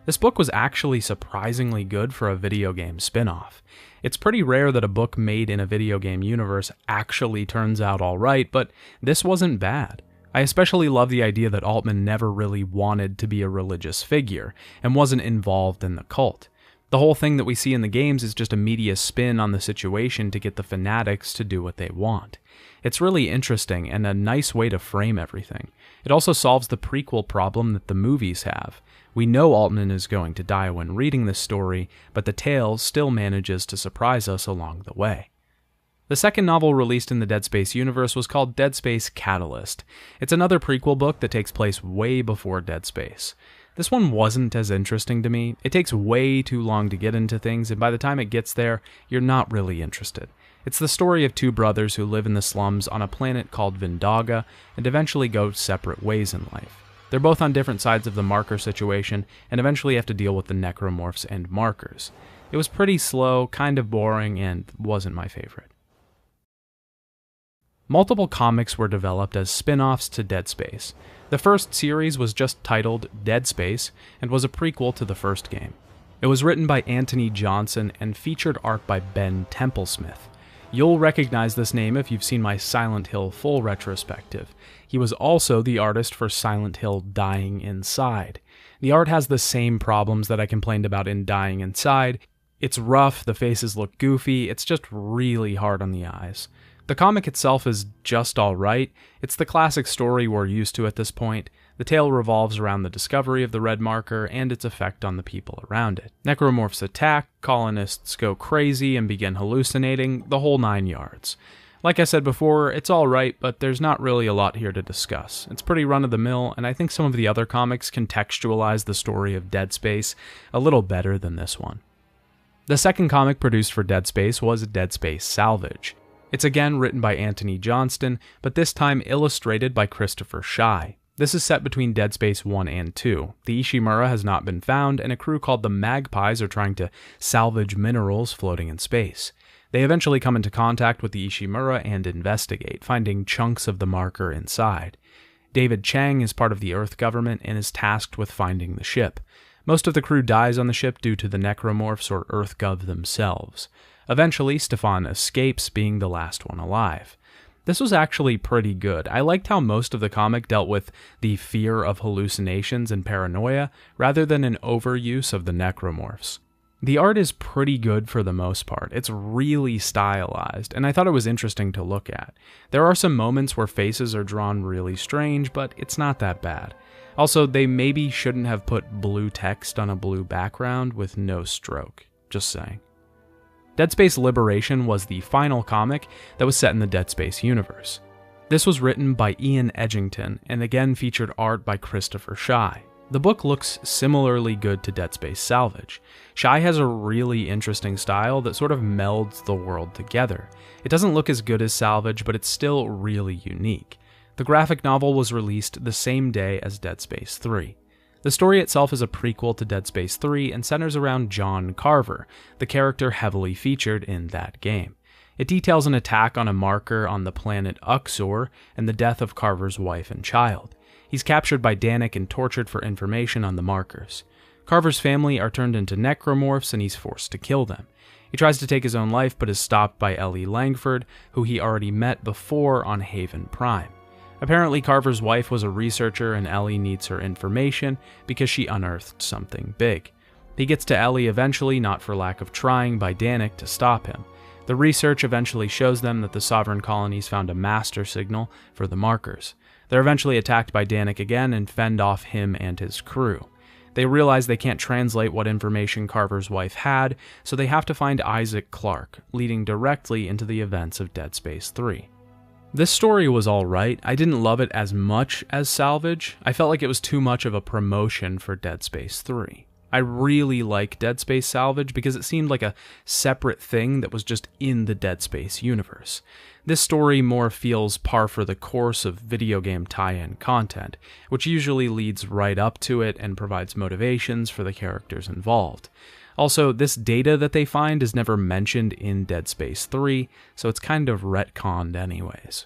This book was actually surprisingly good for a video game spin-off. It's pretty rare that a book made in a video game universe actually turns out alright, but this wasn't bad. I especially love the idea that Altman never really wanted to be a religious figure, and wasn't involved in the cult. The whole thing that we see in the games is just a media spin on the situation to get the fanatics to do what they want. It's really interesting and a nice way to frame everything. It also solves the prequel problem that the movies have. We know Altman is going to die when reading this story, but the tale still manages to surprise us along the way. The second novel released in the Dead Space universe was called Dead Space Catalyst. It's another prequel book that takes place way before Dead Space. This one wasn't as interesting to me. It takes way too long to get into things, and by the time it gets there, you're not really interested. It's the story of two brothers who live in the slums on a planet called Vindaga, and eventually go separate ways in life. They're both on different sides of the marker situation, and eventually have to deal with the necromorphs and markers. It was pretty slow, kind of boring, and wasn't my favorite. Multiple comics were developed as spin-offs to Dead Space. The first series was just titled Dead Space, and was a prequel to the first game. It was written by Anthony Johnson and featured art by Ben Templesmith. You'll recognize this name if you've seen my Silent Hill full retrospective. He was also the artist for Silent Hill Dying Inside. The art has the same problems that I complained about in Dying Inside. It's rough, the faces look goofy, it's just really hard on the eyes. The comic itself is just alright. It's the classic story we're used to at this point. The tale revolves around the discovery of the red marker and its effect on the people around it. Necromorphs attack, colonists go crazy and begin hallucinating, the whole 9 yards. Like I said before, it's alright, but there's not really a lot here to discuss. It's pretty run-of-the-mill, and I think some of the other comics contextualize the story of Dead Space a little better than this one. The second comic produced for Dead Space was Dead Space Salvage. It's again written by Anthony Johnston, but this time illustrated by Christopher Shy. This is set between Dead Space 1 and 2. The Ishimura has not been found, and a crew called the Magpies are trying to salvage minerals floating in space. They eventually come into contact with the Ishimura and investigate, finding chunks of the marker inside. David Chang is part of the Earth government and is tasked with finding the ship. Most of the crew dies on the ship due to the necromorphs or EarthGov themselves. Eventually, Stefan escapes, being the last one alive. This was actually pretty good. I liked how most of the comic dealt with the fear of hallucinations and paranoia, rather than an overuse of the necromorphs. The art is pretty good for the most part. It's really stylized, and I thought it was interesting to look at. There are some moments where faces are drawn really strange, but it's not that bad. Also, they maybe shouldn't have put blue text on a blue background with no stroke. Just saying. Dead Space Liberation was the final comic that was set in the Dead Space universe. This was written by Ian Edgington and again featured art by Christopher Shy. The book looks similarly good to Dead Space Salvage. Shy has a really interesting style that sort of melds the world together. It doesn't look as good as Salvage, but it's still really unique. The graphic novel was released the same day as Dead Space 3. The story itself is a prequel to Dead Space 3 and centers around John Carver, the character heavily featured in that game. It details an attack on a marker on the planet Uxor and the death of Carver's wife and child. He's captured by Danik and tortured for information on the markers. Carver's family are turned into necromorphs and he's forced to kill them. He tries to take his own life but is stopped by Ellie Langford, who he already met before on Haven Prime. Apparently, Carver's wife was a researcher and Ellie needs her information because she unearthed something big. He gets to Ellie eventually, not for lack of trying by Danik to stop him. The research eventually shows them that the Sovereign colonies found a master signal for the markers. They're eventually attacked by Danik again and fend off him and his crew. They realize they can't translate what information Carver's wife had, so they have to find Isaac Clarke, leading directly into the events of Dead Space 3. This story was alright. I didn't love it as much as Salvage. I felt like it was too much of a promotion for Dead Space 3. I really like Dead Space Salvage because it seemed like a separate thing that was just in the Dead Space universe. This story more feels par for the course of video game tie-in content, which usually leads right up to it and provides motivations for the characters involved. Also, this data that they find is never mentioned in Dead Space 3, so it's kind of retconned anyways.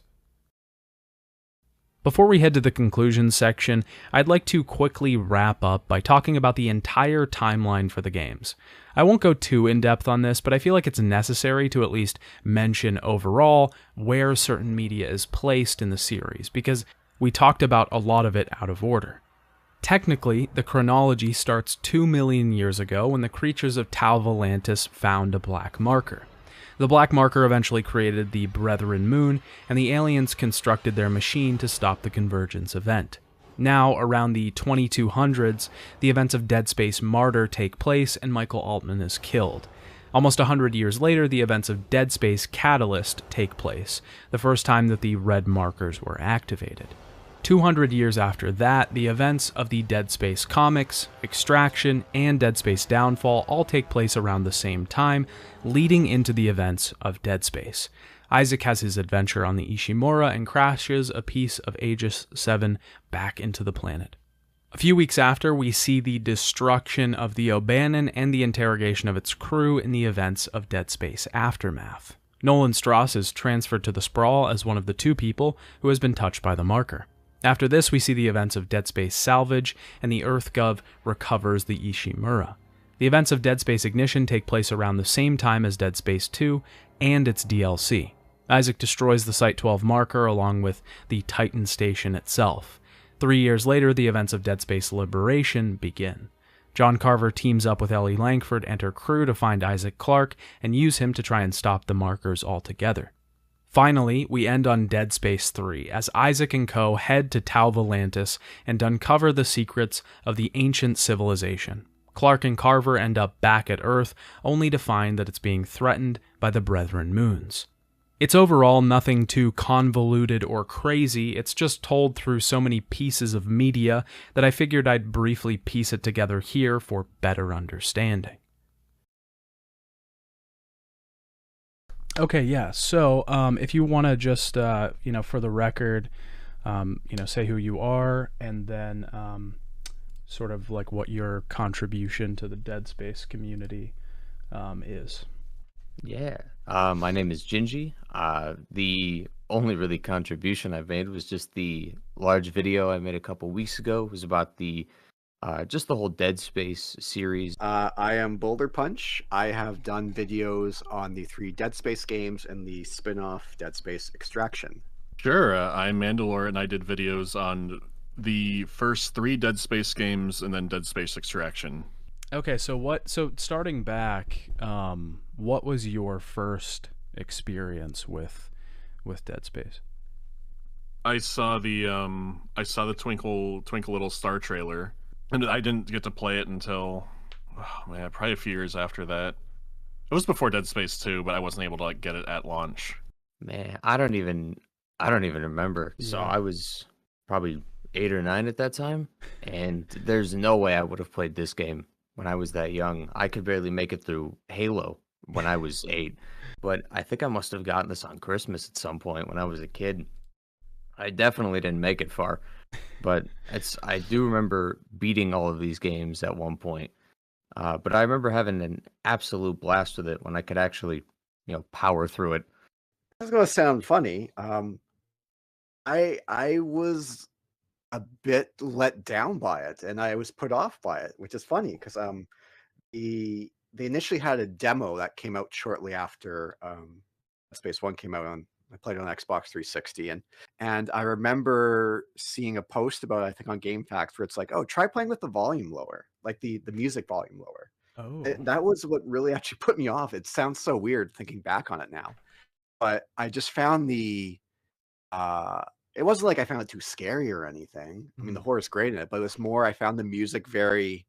Before we head to the conclusion section, I'd like to quickly wrap up by talking about the entire timeline for the games. I won't go too in-depth on this, but I feel like it's necessary to at least mention overall where certain media is placed in the series, because we talked about a lot of it out of order. Technically, the chronology starts 2 million years ago when the creatures of Tau Volantis found a black marker. The black marker eventually created the Brethren Moon, and the aliens constructed their machine to stop the convergence event. Now, around the 2200s, the events of Dead Space Martyr take place and Michael Altman is killed. Almost 100 years later, the events of Dead Space Catalyst take place, the first time that the red markers were activated. 200 years after that, the events of the Dead Space comics, Extraction, and Dead Space Downfall all take place around the same time, leading into the events of Dead Space. Isaac has his adventure on the Ishimura and crashes a piece of Aegis 7 back into the planet. A few weeks after, we see the destruction of the O'Bannon and the interrogation of its crew in the events of Dead Space Aftermath. Nolan Strauss is transferred to the Sprawl as one of the two people who has been touched by the marker. After this, we see the events of Dead Space Salvage, and the EarthGov recovers the Ishimura. The events of Dead Space Ignition take place around the same time as Dead Space 2 and its DLC. Isaac destroys the Site-12 marker along with the Titan station itself. 3 years later, the events of Dead Space Liberation begin. John Carver teams up with Ellie Langford and her crew to find Isaac Clarke and use him to try and stop the markers altogether. Finally, we end on Dead Space 3, as Isaac and co. head to Tau Volantis and uncover the secrets of the ancient civilization. Clarke and Carver end up back at Earth, only to find that it's being threatened by the Brethren Moons. It's overall nothing too convoluted or crazy, it's just told through so many pieces of media that I figured I'd briefly piece it together here for better understanding. Okay, yeah, so if you want to just, for the record, say who you are, and then sort of like what your contribution to the Dead Space community is. Yeah, my name is Gingy. The only really contribution I've made was just the large video I made a couple weeks ago. It was about the just the whole Dead Space series. I am Boulder Punch. I have done videos on the 3 Dead Space games and the spin-off Dead Space Extraction. Sure, I'm Mandalore, and I did videos on the first 3 Dead Space games and then Dead Space Extraction. Okay, so starting back, what was your first experience with Dead Space? I saw the Twinkle Little Star trailer, and I didn't get to play it until probably a few years after that. It was before Dead Space 2, but I wasn't able to get it at launch. Man, I don't even remember. Yeah. So I was probably 8 or 9 at that time, and there's no way I would have played this game when I was that young. I could barely make it through Halo when I was 8, but I think I must have gotten this on Christmas at some point when I was a kid. I definitely didn't make it far, but I do remember beating all of these games at one point. But I remember having an absolute blast with it when I could actually, power through it. This is going to sound funny. I was a bit let down by it, and I was put off by it, which is funny because they initially had a demo that came out shortly after Space One came out on. I played it on Xbox 360, and I remember seeing a post about it, I think on GameFAQs, where it's like, oh, try playing with the volume lower, like the music volume lower. Oh, That was what really actually put me off. It sounds so weird thinking back on it now, but I just found it wasn't like I found it too scary or anything. I mean, the horror's great in it, but it was more I found the music very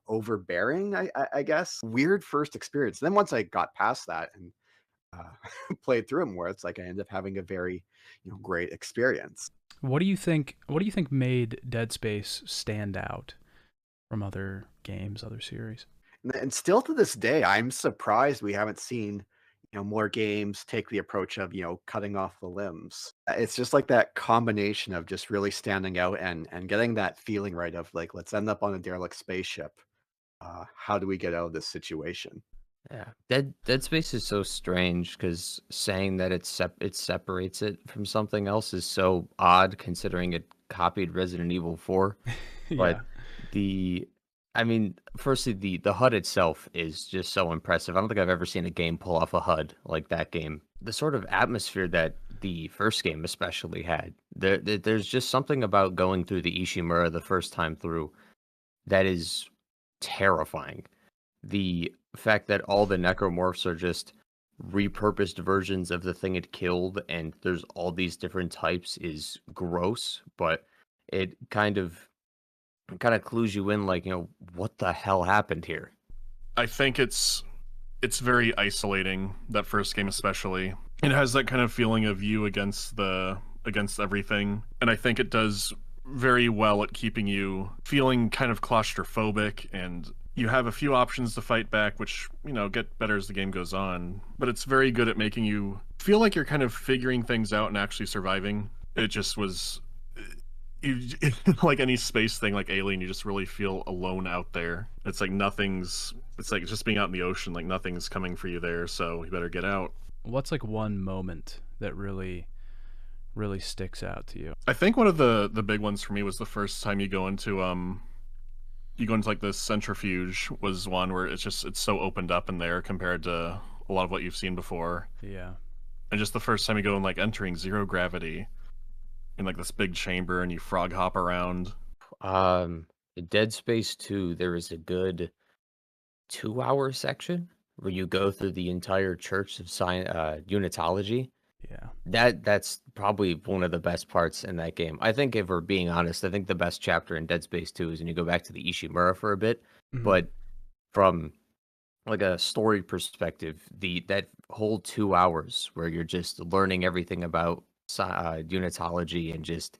overbearing, I guess. Weird first experience. Then once I got past that and played through them, where it's like I ended up having a very great experience. What do you think made Dead Space stand out from other games, other series? And still to this day, I'm surprised we haven't seen more games take the approach of cutting off the limbs. It's just like that combination of just really standing out and getting that feeling right of like, let's end up on a derelict spaceship. How do we get out of this situation? Yeah, Dead Space is so strange because saying that it separates it from something else is so odd, considering it copied Resident Evil 4. But firstly, the HUD itself is just so impressive. I don't think I've ever seen a game pull off a HUD like that game. The sort of atmosphere that the first game especially had. There's just something about going through the Ishimura the first time through that is terrifying. The fact that all the necromorphs are just repurposed versions of the thing it killed, and there's all these different types is gross, but it kind of clues you in, like, what the hell happened here? I think it's very isolating, that first game especially. It has that kind of feeling of you against everything, and I think it does very well at keeping you feeling kind of claustrophobic, and you have a few options to fight back, which, get better as the game goes on, but it's very good at making you feel like you're kind of figuring things out and actually surviving. It just was... like any space thing, like Alien, you just really feel alone out there. It's like it's like just being out in the ocean, like nothing's coming for you there, so you better get out. What's like one moment that really sticks out to you? I think one of the big ones for me was the first time you go into like the centrifuge was one where it's so opened up in there compared to a lot of what you've seen before. Yeah. And just the first time you go in, like, entering zero gravity in like this big chamber and you frog hop around. Dead Space 2, there is a good 2-hour section where you go through the entire Church of Unitology. Yeah. That's probably one of the best parts in that game. I think, if we're being honest, I think the best chapter in Dead Space 2 is when you go back to the Ishimura for a bit. Mm-hmm. But from like a story perspective, that whole 2 hours where you're just learning everything about Unitology and just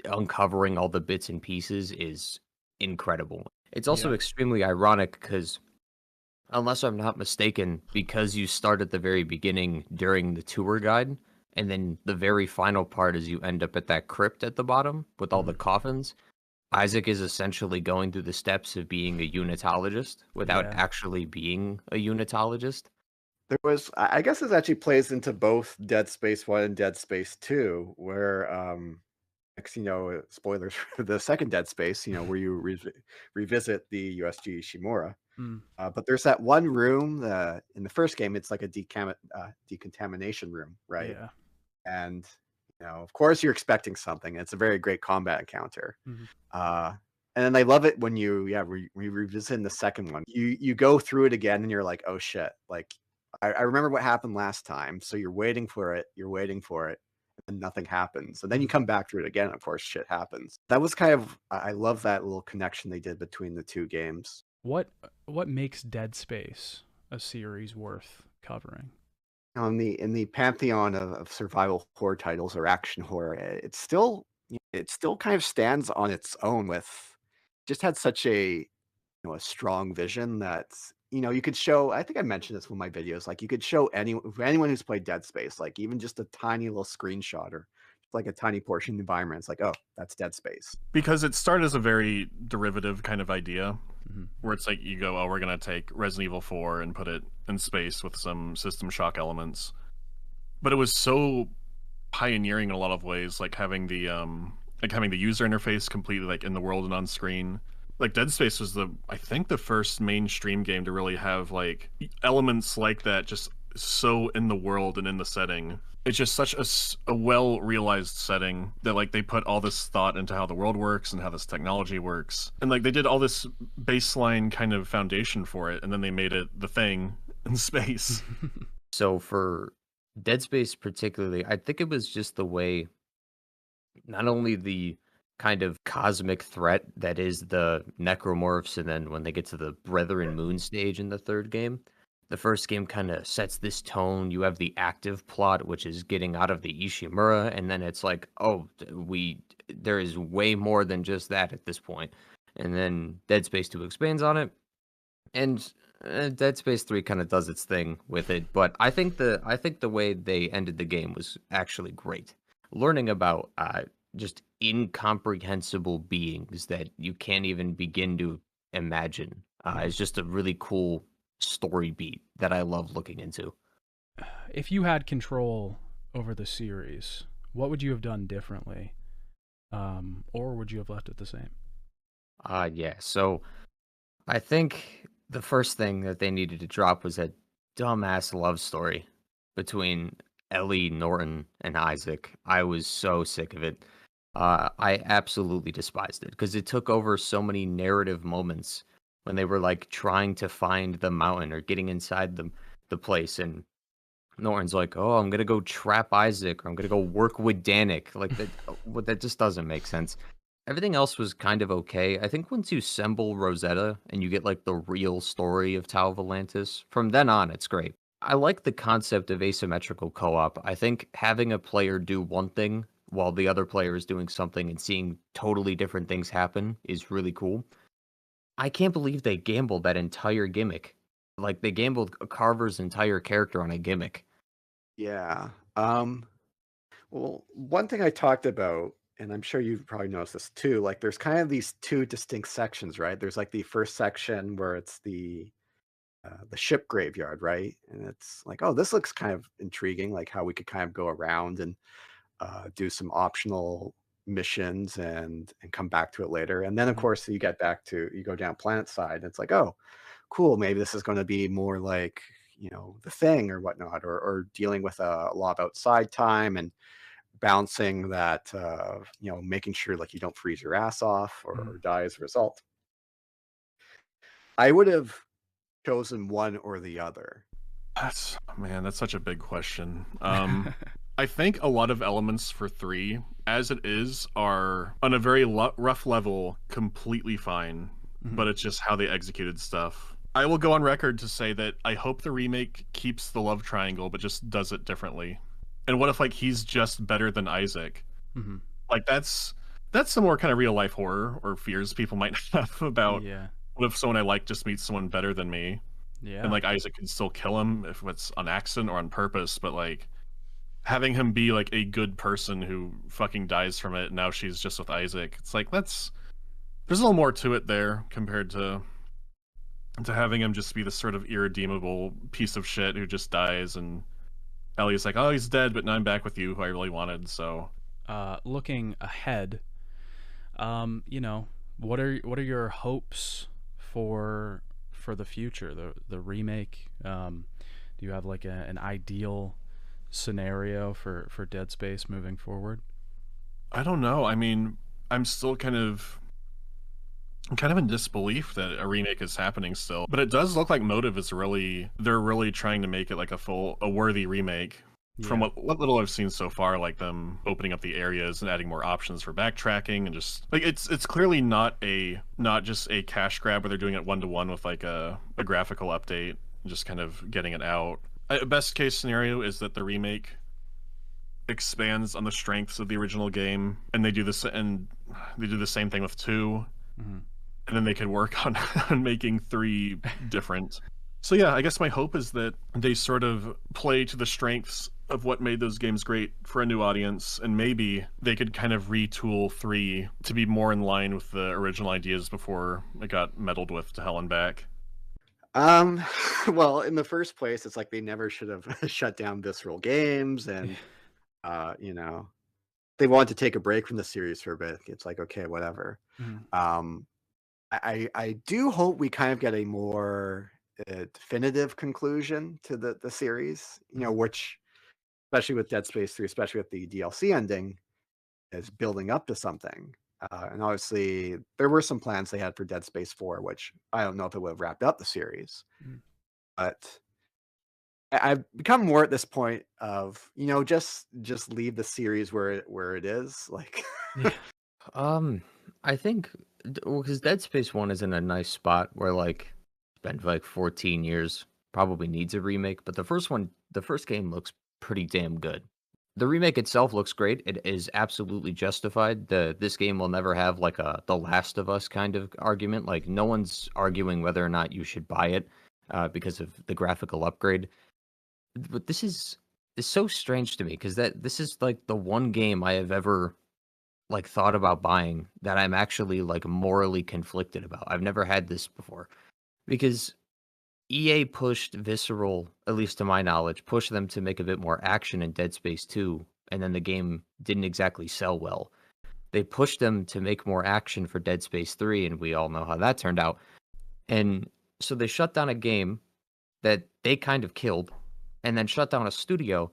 uncovering all the bits and pieces is incredible. It's also extremely ironic because, unless I'm not mistaken, because you start at the very beginning during the tour guide, and then the very final part is you end up at that crypt at the bottom with all the coffins, Isaac is essentially going through the steps of being a unitologist without actually being a unitologist. There was, I guess this actually plays into both Dead Space 1 and Dead Space 2, where, spoilers for the second Dead Space, where you revisit the USG Ishimura. But there's that one room in the first game, it's like a decontamination room, right? Yeah. And, of course you're expecting something. It's a very great combat encounter. Mm-hmm. And then I love it when you revisit in the second one. You go through it again and you're like, oh shit, like, I remember what happened last time. So you're waiting for it, and nothing happens. And then you come back through it again, and of course, shit happens. That was I love that little connection they did between the two games. What makes Dead Space a series worth covering? In the pantheon of survival horror titles or action horror, it still kind of stands on its own. Just had such a strong vision that you could show. I think I mentioned this in my videos. Like, you could show anyone who's played Dead Space, like even just a tiny little screenshot or just like a tiny portion of the environment. It's like, oh, that's Dead Space. Because it started as a very derivative kind of idea, where it's like you go, oh, we're gonna take Resident Evil 4 and put it in space with some System Shock elements. But it was so pioneering in a lot of ways, like having the like having the user interface completely like in the world and on screen. Like Dead Space was I think the first mainstream game to really have like elements like that just so in the world and in the setting. It's just such a well realized setting that like they put all this thought into how the world works and how this technology works, and like they did all this baseline kind of foundation for it, and then they made it the thing in space. So for Dead Space particularly, I think it was just the way, not only the kind of cosmic threat that is the necromorphs, and then when they get to the Brethren Moon stage in the third game, the first game kind of sets this tone. You have the active plot, which is getting out of the Ishimura, and then it's like, oh, there is way more than just that at this point. And then Dead Space 2 expands on it, and Dead Space 3 kind of does its thing with it. But I think the way they ended the game was actually great. Learning about just incomprehensible beings that you can't even begin to imagine is just a really cool story beat that I love looking into. If you had control over the series, what would you have done differently? Or would you have left it the same? Yeah, so I think the first thing that they needed to drop was that dumbass love story between Ellie, Norton, and Isaac. I was so sick of it. I absolutely despised it because it took over so many narrative moments when they were like trying to find the mountain or getting inside the place, and Norton's like, "Oh, I'm gonna go trap Isaac, or I'm gonna go work with Danik." Like that just doesn't make sense. Everything else was kind of okay. I think once you assemble Rosetta and you get like the real story of Tau of Atlantis, from then on it's great. I like the concept of asymmetrical co-op. I think having a player do one thing while the other player is doing something and seeing totally different things happen is really cool. I can't believe they gambled that entire gimmick. Like they gambled Carver's entire character on a gimmick. Yeah. Well, one thing I talked about, and I'm sure you've probably noticed this too, like there's kind of these two distinct sections, right? There's like the first section where it's the ship graveyard, right? And it's like, oh, this looks kind of intriguing, like how we could kind of go around and do some optional missions and come back to it later. And then of course you go down planet side and it's like, oh, cool, maybe this is going to be more like, the Thing or whatnot, or dealing with a lot of outside time and balancing that, making sure like you don't freeze your ass off or die as a result. I would have chosen one or the other. That's such a big question. I think a lot of elements for 3, as it is, are on a very rough level completely fine, but it's just how they executed stuff. I will go on record to say that I hope the remake keeps the love triangle, but just does it differently. And what if like he's just better than Isaac? Like that's some more kind of real life horror or fears people might have about what if someone I like just meets someone better than me? Yeah. And like Isaac can still kill him if it's on accident or on purpose, but like having him be like a good person who fucking dies from it, and now she's just with Isaac. It's like there's a little more to it there compared to having him just be this sort of irredeemable piece of shit who just dies, and Ellie's like, oh, he's dead, but now I'm back with you, who I really wanted. So looking ahead, what are your hopes for the future, the remake? Do you have like an ideal scenario for Dead Space moving forward? I don't know. I mean, I'm still kind of in disbelief that a remake is happening still, but it does look like Motive is they're really trying to make it like a worthy remake. From what little I've seen so far, like them opening up the areas and adding more options for backtracking, and just like it's clearly not just a cash grab where they're doing it 1-to-1 with like a graphical update and just kind of getting it out. Best case scenario is that the remake expands on the strengths of the original game, and they do the same thing with 2, and then they could work on making 3 different. So yeah, I guess my hope is that they sort of play to the strengths of what made those games great for a new audience, and maybe they could kind of retool 3 to be more in line with the original ideas before it got meddled with to hell and back. Well, in the first place, it's like they never should have shut down Visceral Games, and they they wanted to take a break from the series for a bit, it's like, okay, whatever. I do hope we kind of get a more definitive conclusion to the series, which, especially with Dead Space 3, especially with the DLC ending, is building up to something. And obviously, there were some plans they had for Dead Space 4, which I don't know if it would have wrapped up the series. But I've become more at this point of, just leave the series where it is. Like, I think because Dead Space 1 is in a nice spot where like it's been like 14 years, probably needs a remake, but the first game looks pretty damn good. The remake itself looks great. It is absolutely justified. This game will never have like a The Last of Us kind of argument. Like no one's arguing whether or not you should buy it because of the graphical upgrade. But this is so strange to me because this is like the one game I have ever like thought about buying that I'm actually like morally conflicted about. I've never had this before because EA pushed Visceral, at least to my knowledge, pushed them to make a bit more action in Dead Space 2, and then the game didn't exactly sell well. They pushed them to make more action for Dead Space 3, and we all know how that turned out. And so they shut down a game that they kind of killed, and then shut down a studio,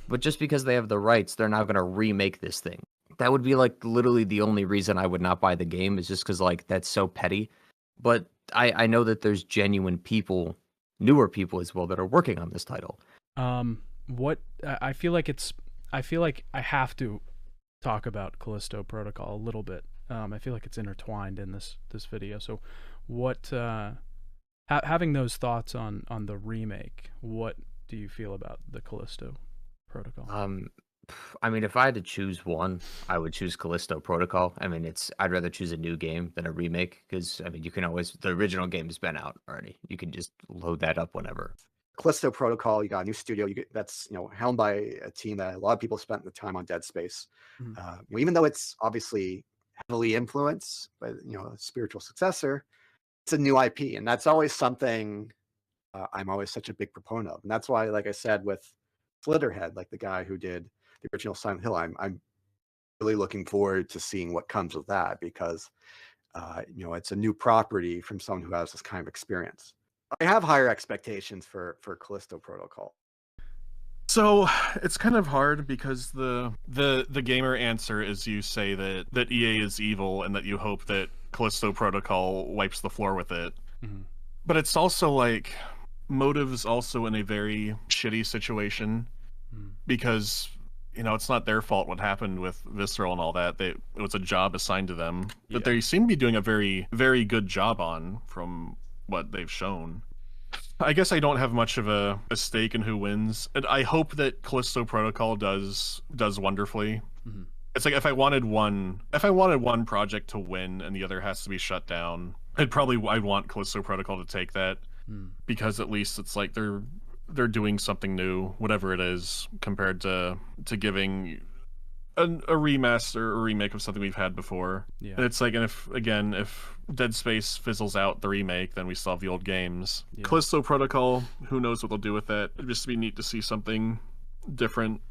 but just because they have the rights, they're now going to remake this thing. That would be like literally the only reason I would not buy the game, is just because like that's so petty. But I know that there's genuine people, newer people as well, that are working on this title. I feel like I have to talk about Callisto Protocol a little bit. I feel like it's intertwined in this video. So what, having those thoughts on the remake, what do you feel about the Callisto Protocol? I mean, if I had to choose one, I would choose Callisto Protocol. I mean, I'd rather choose a new game than a remake because, I mean, you can always, the original game has been out already. You can just load that up whenever. Callisto Protocol, you got a new studio. That's helmed by a team that a lot of people spent the time on Dead Space. Even though it's obviously heavily influenced by a spiritual successor, it's a new IP, and that's always something I'm always such a big proponent of. And that's why, like I said, with Slitterhead, like the guy who did the original Silent Hill, I'm really looking forward to seeing what comes with that because it's a new property from someone who has this kind of experience. I have higher expectations for Callisto Protocol. So it's kind of hard because the gamer answer is you say that EA is evil and that you hope that Callisto Protocol wipes the floor with it. But it's also like Motive's also in a very shitty situation because it's not their fault what happened with Visceral and all that. It was a job assigned to them that they seem to be doing a very, very good job on from what they've shown. I guess I don't have much of a stake in who wins. And I hope that Callisto Protocol does wonderfully. It's like if I wanted one project to win and the other has to be shut down, I'd want Callisto Protocol to take that because at least it's like they're doing something new, whatever it is, compared to giving a remaster or remake of something we've had before. And it's like, and if Dead Space fizzles out the remake, then we still have the old games. Callisto Protocol, who knows what they'll do with that. It'd just be neat to see something different.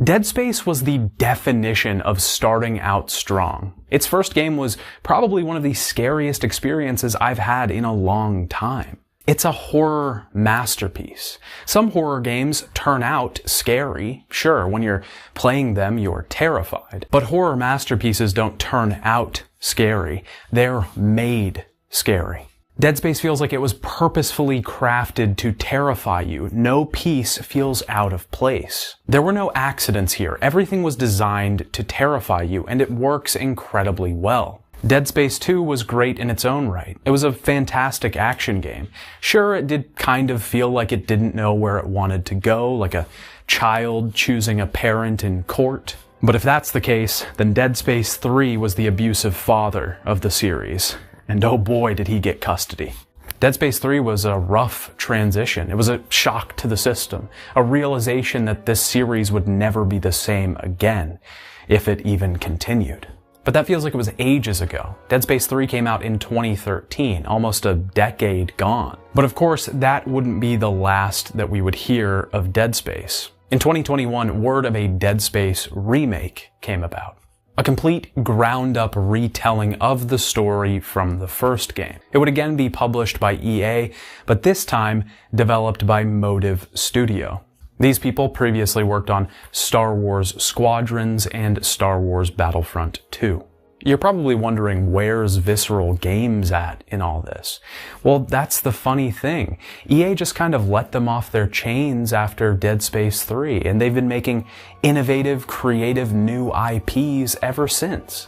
Dead Space was the definition of starting out strong. Its first game was probably one of the scariest experiences I've had in a long time. It's a horror masterpiece. Some horror games turn out scary. Sure, when you're playing them, you're terrified. But horror masterpieces don't turn out scary. They're made scary. Dead Space feels like it was purposefully crafted to terrify you. No piece feels out of place. There were no accidents here. Everything was designed to terrify you, and it works incredibly well. Dead Space 2 was great in its own right. It was a fantastic action game. Sure, it did kind of feel like it didn't know where it wanted to go, like a child choosing a parent in court. But if that's the case, then Dead Space 3 was the abusive father of the series. And oh boy, did he get custody. Dead Space 3 was a rough transition. It was a shock to the system, a realization that this series would never be the same again, if it even continued. But that feels like it was ages ago. Dead Space 3 came out in 2013, almost a decade gone. But of course, that wouldn't be the last that we would hear of Dead Space. In 2021, word of a Dead Space remake came about. A complete ground-up retelling of the story from the first game. It would again be published by EA, but this time developed by Motive Studio. These people previously worked on Star Wars Squadrons and Star Wars Battlefront 2. You're probably wondering, where's Visceral Games at in all this? Well, that's the funny thing. EA just kind of let them off their chains after Dead Space 3, and they've been making innovative, creative new IPs ever since.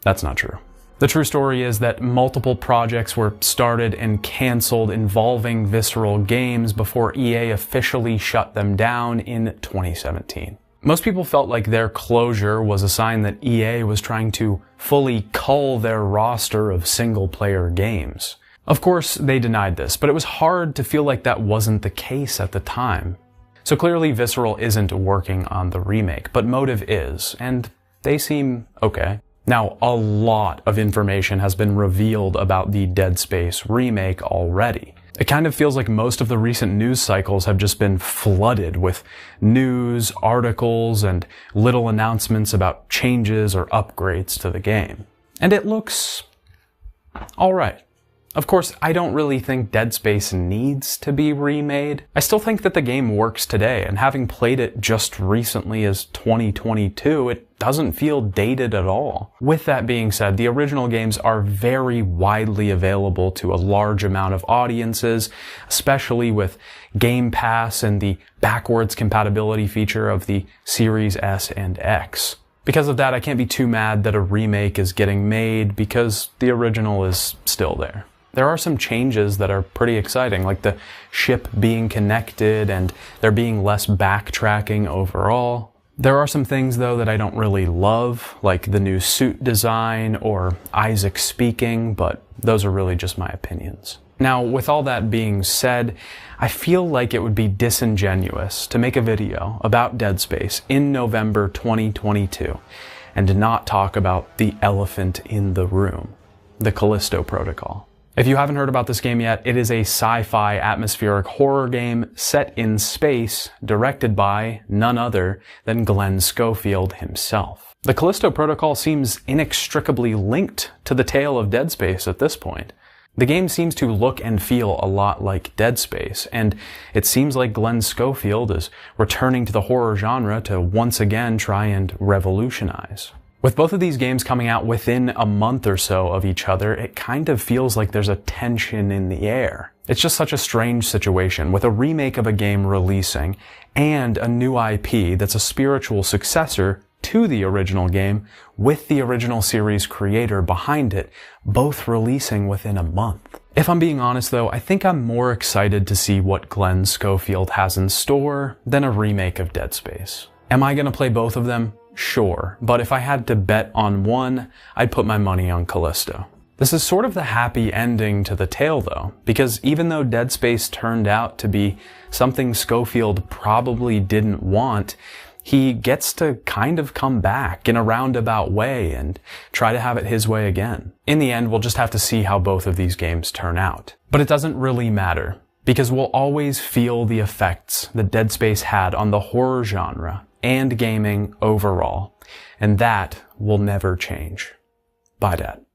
That's not true. The true story is that multiple projects were started and canceled involving Visceral Games before EA officially shut them down in 2017. Most people felt like their closure was a sign that EA was trying to fully cull their roster of single-player games. Of course, they denied this, but it was hard to feel like that wasn't the case at the time. So clearly Visceral isn't working on the remake, but Motive is, and they seem okay. Now, a lot of information has been revealed about the Dead Space remake already. It kind of feels like most of the recent news cycles have just been flooded with news, articles, and little announcements about changes or upgrades to the game. And it looks alright. Of course, I don't really think Dead Space needs to be remade. I still think that the game works today, and having played it just recently as 2022, it doesn't feel dated at all. With that being said, the original games are very widely available to a large amount of audiences, especially with Game Pass and the backwards compatibility feature of the Series S and X. Because of that, I can't be too mad that a remake is getting made because the original is still there. There are some changes that are pretty exciting, like the ship being connected and there being less backtracking overall. There are some things, though, that I don't really love, like the new suit design or Isaac speaking, but those are really just my opinions. Now, with all that being said, I feel like it would be disingenuous to make a video about Dead Space in November 2022 and not talk about the elephant in the room, the Callisto Protocol. If you haven't heard about this game yet, it is a sci-fi atmospheric horror game set in space, directed by none other than Glenn Schofield himself. The Callisto Protocol seems inextricably linked to the tale of Dead Space at this point. The game seems to look and feel a lot like Dead Space, and it seems like Glenn Schofield is returning to the horror genre to once again try and revolutionize. With both of these games coming out within a month or so of each other, it kind of feels like there's a tension in the air. It's just such a strange situation, with a remake of a game releasing and a new IP that's a spiritual successor to the original game, with the original series creator behind it, both releasing within a month. If I'm being honest though, I think I'm more excited to see what Glenn Schofield has in store than a remake of Dead Space. Am I gonna play both of them? Sure, but if I had to bet on one, I'd put my money on Callisto. This is sort of the happy ending to the tale though, because even though Dead Space turned out to be something Schofield probably didn't want, he gets to kind of come back in a roundabout way and try to have it his way again. In the end, we'll just have to see how both of these games turn out. But it doesn't really matter, because we'll always feel the effects that Dead Space had on the horror genre and gaming overall, and that will never change. Bye, Dad.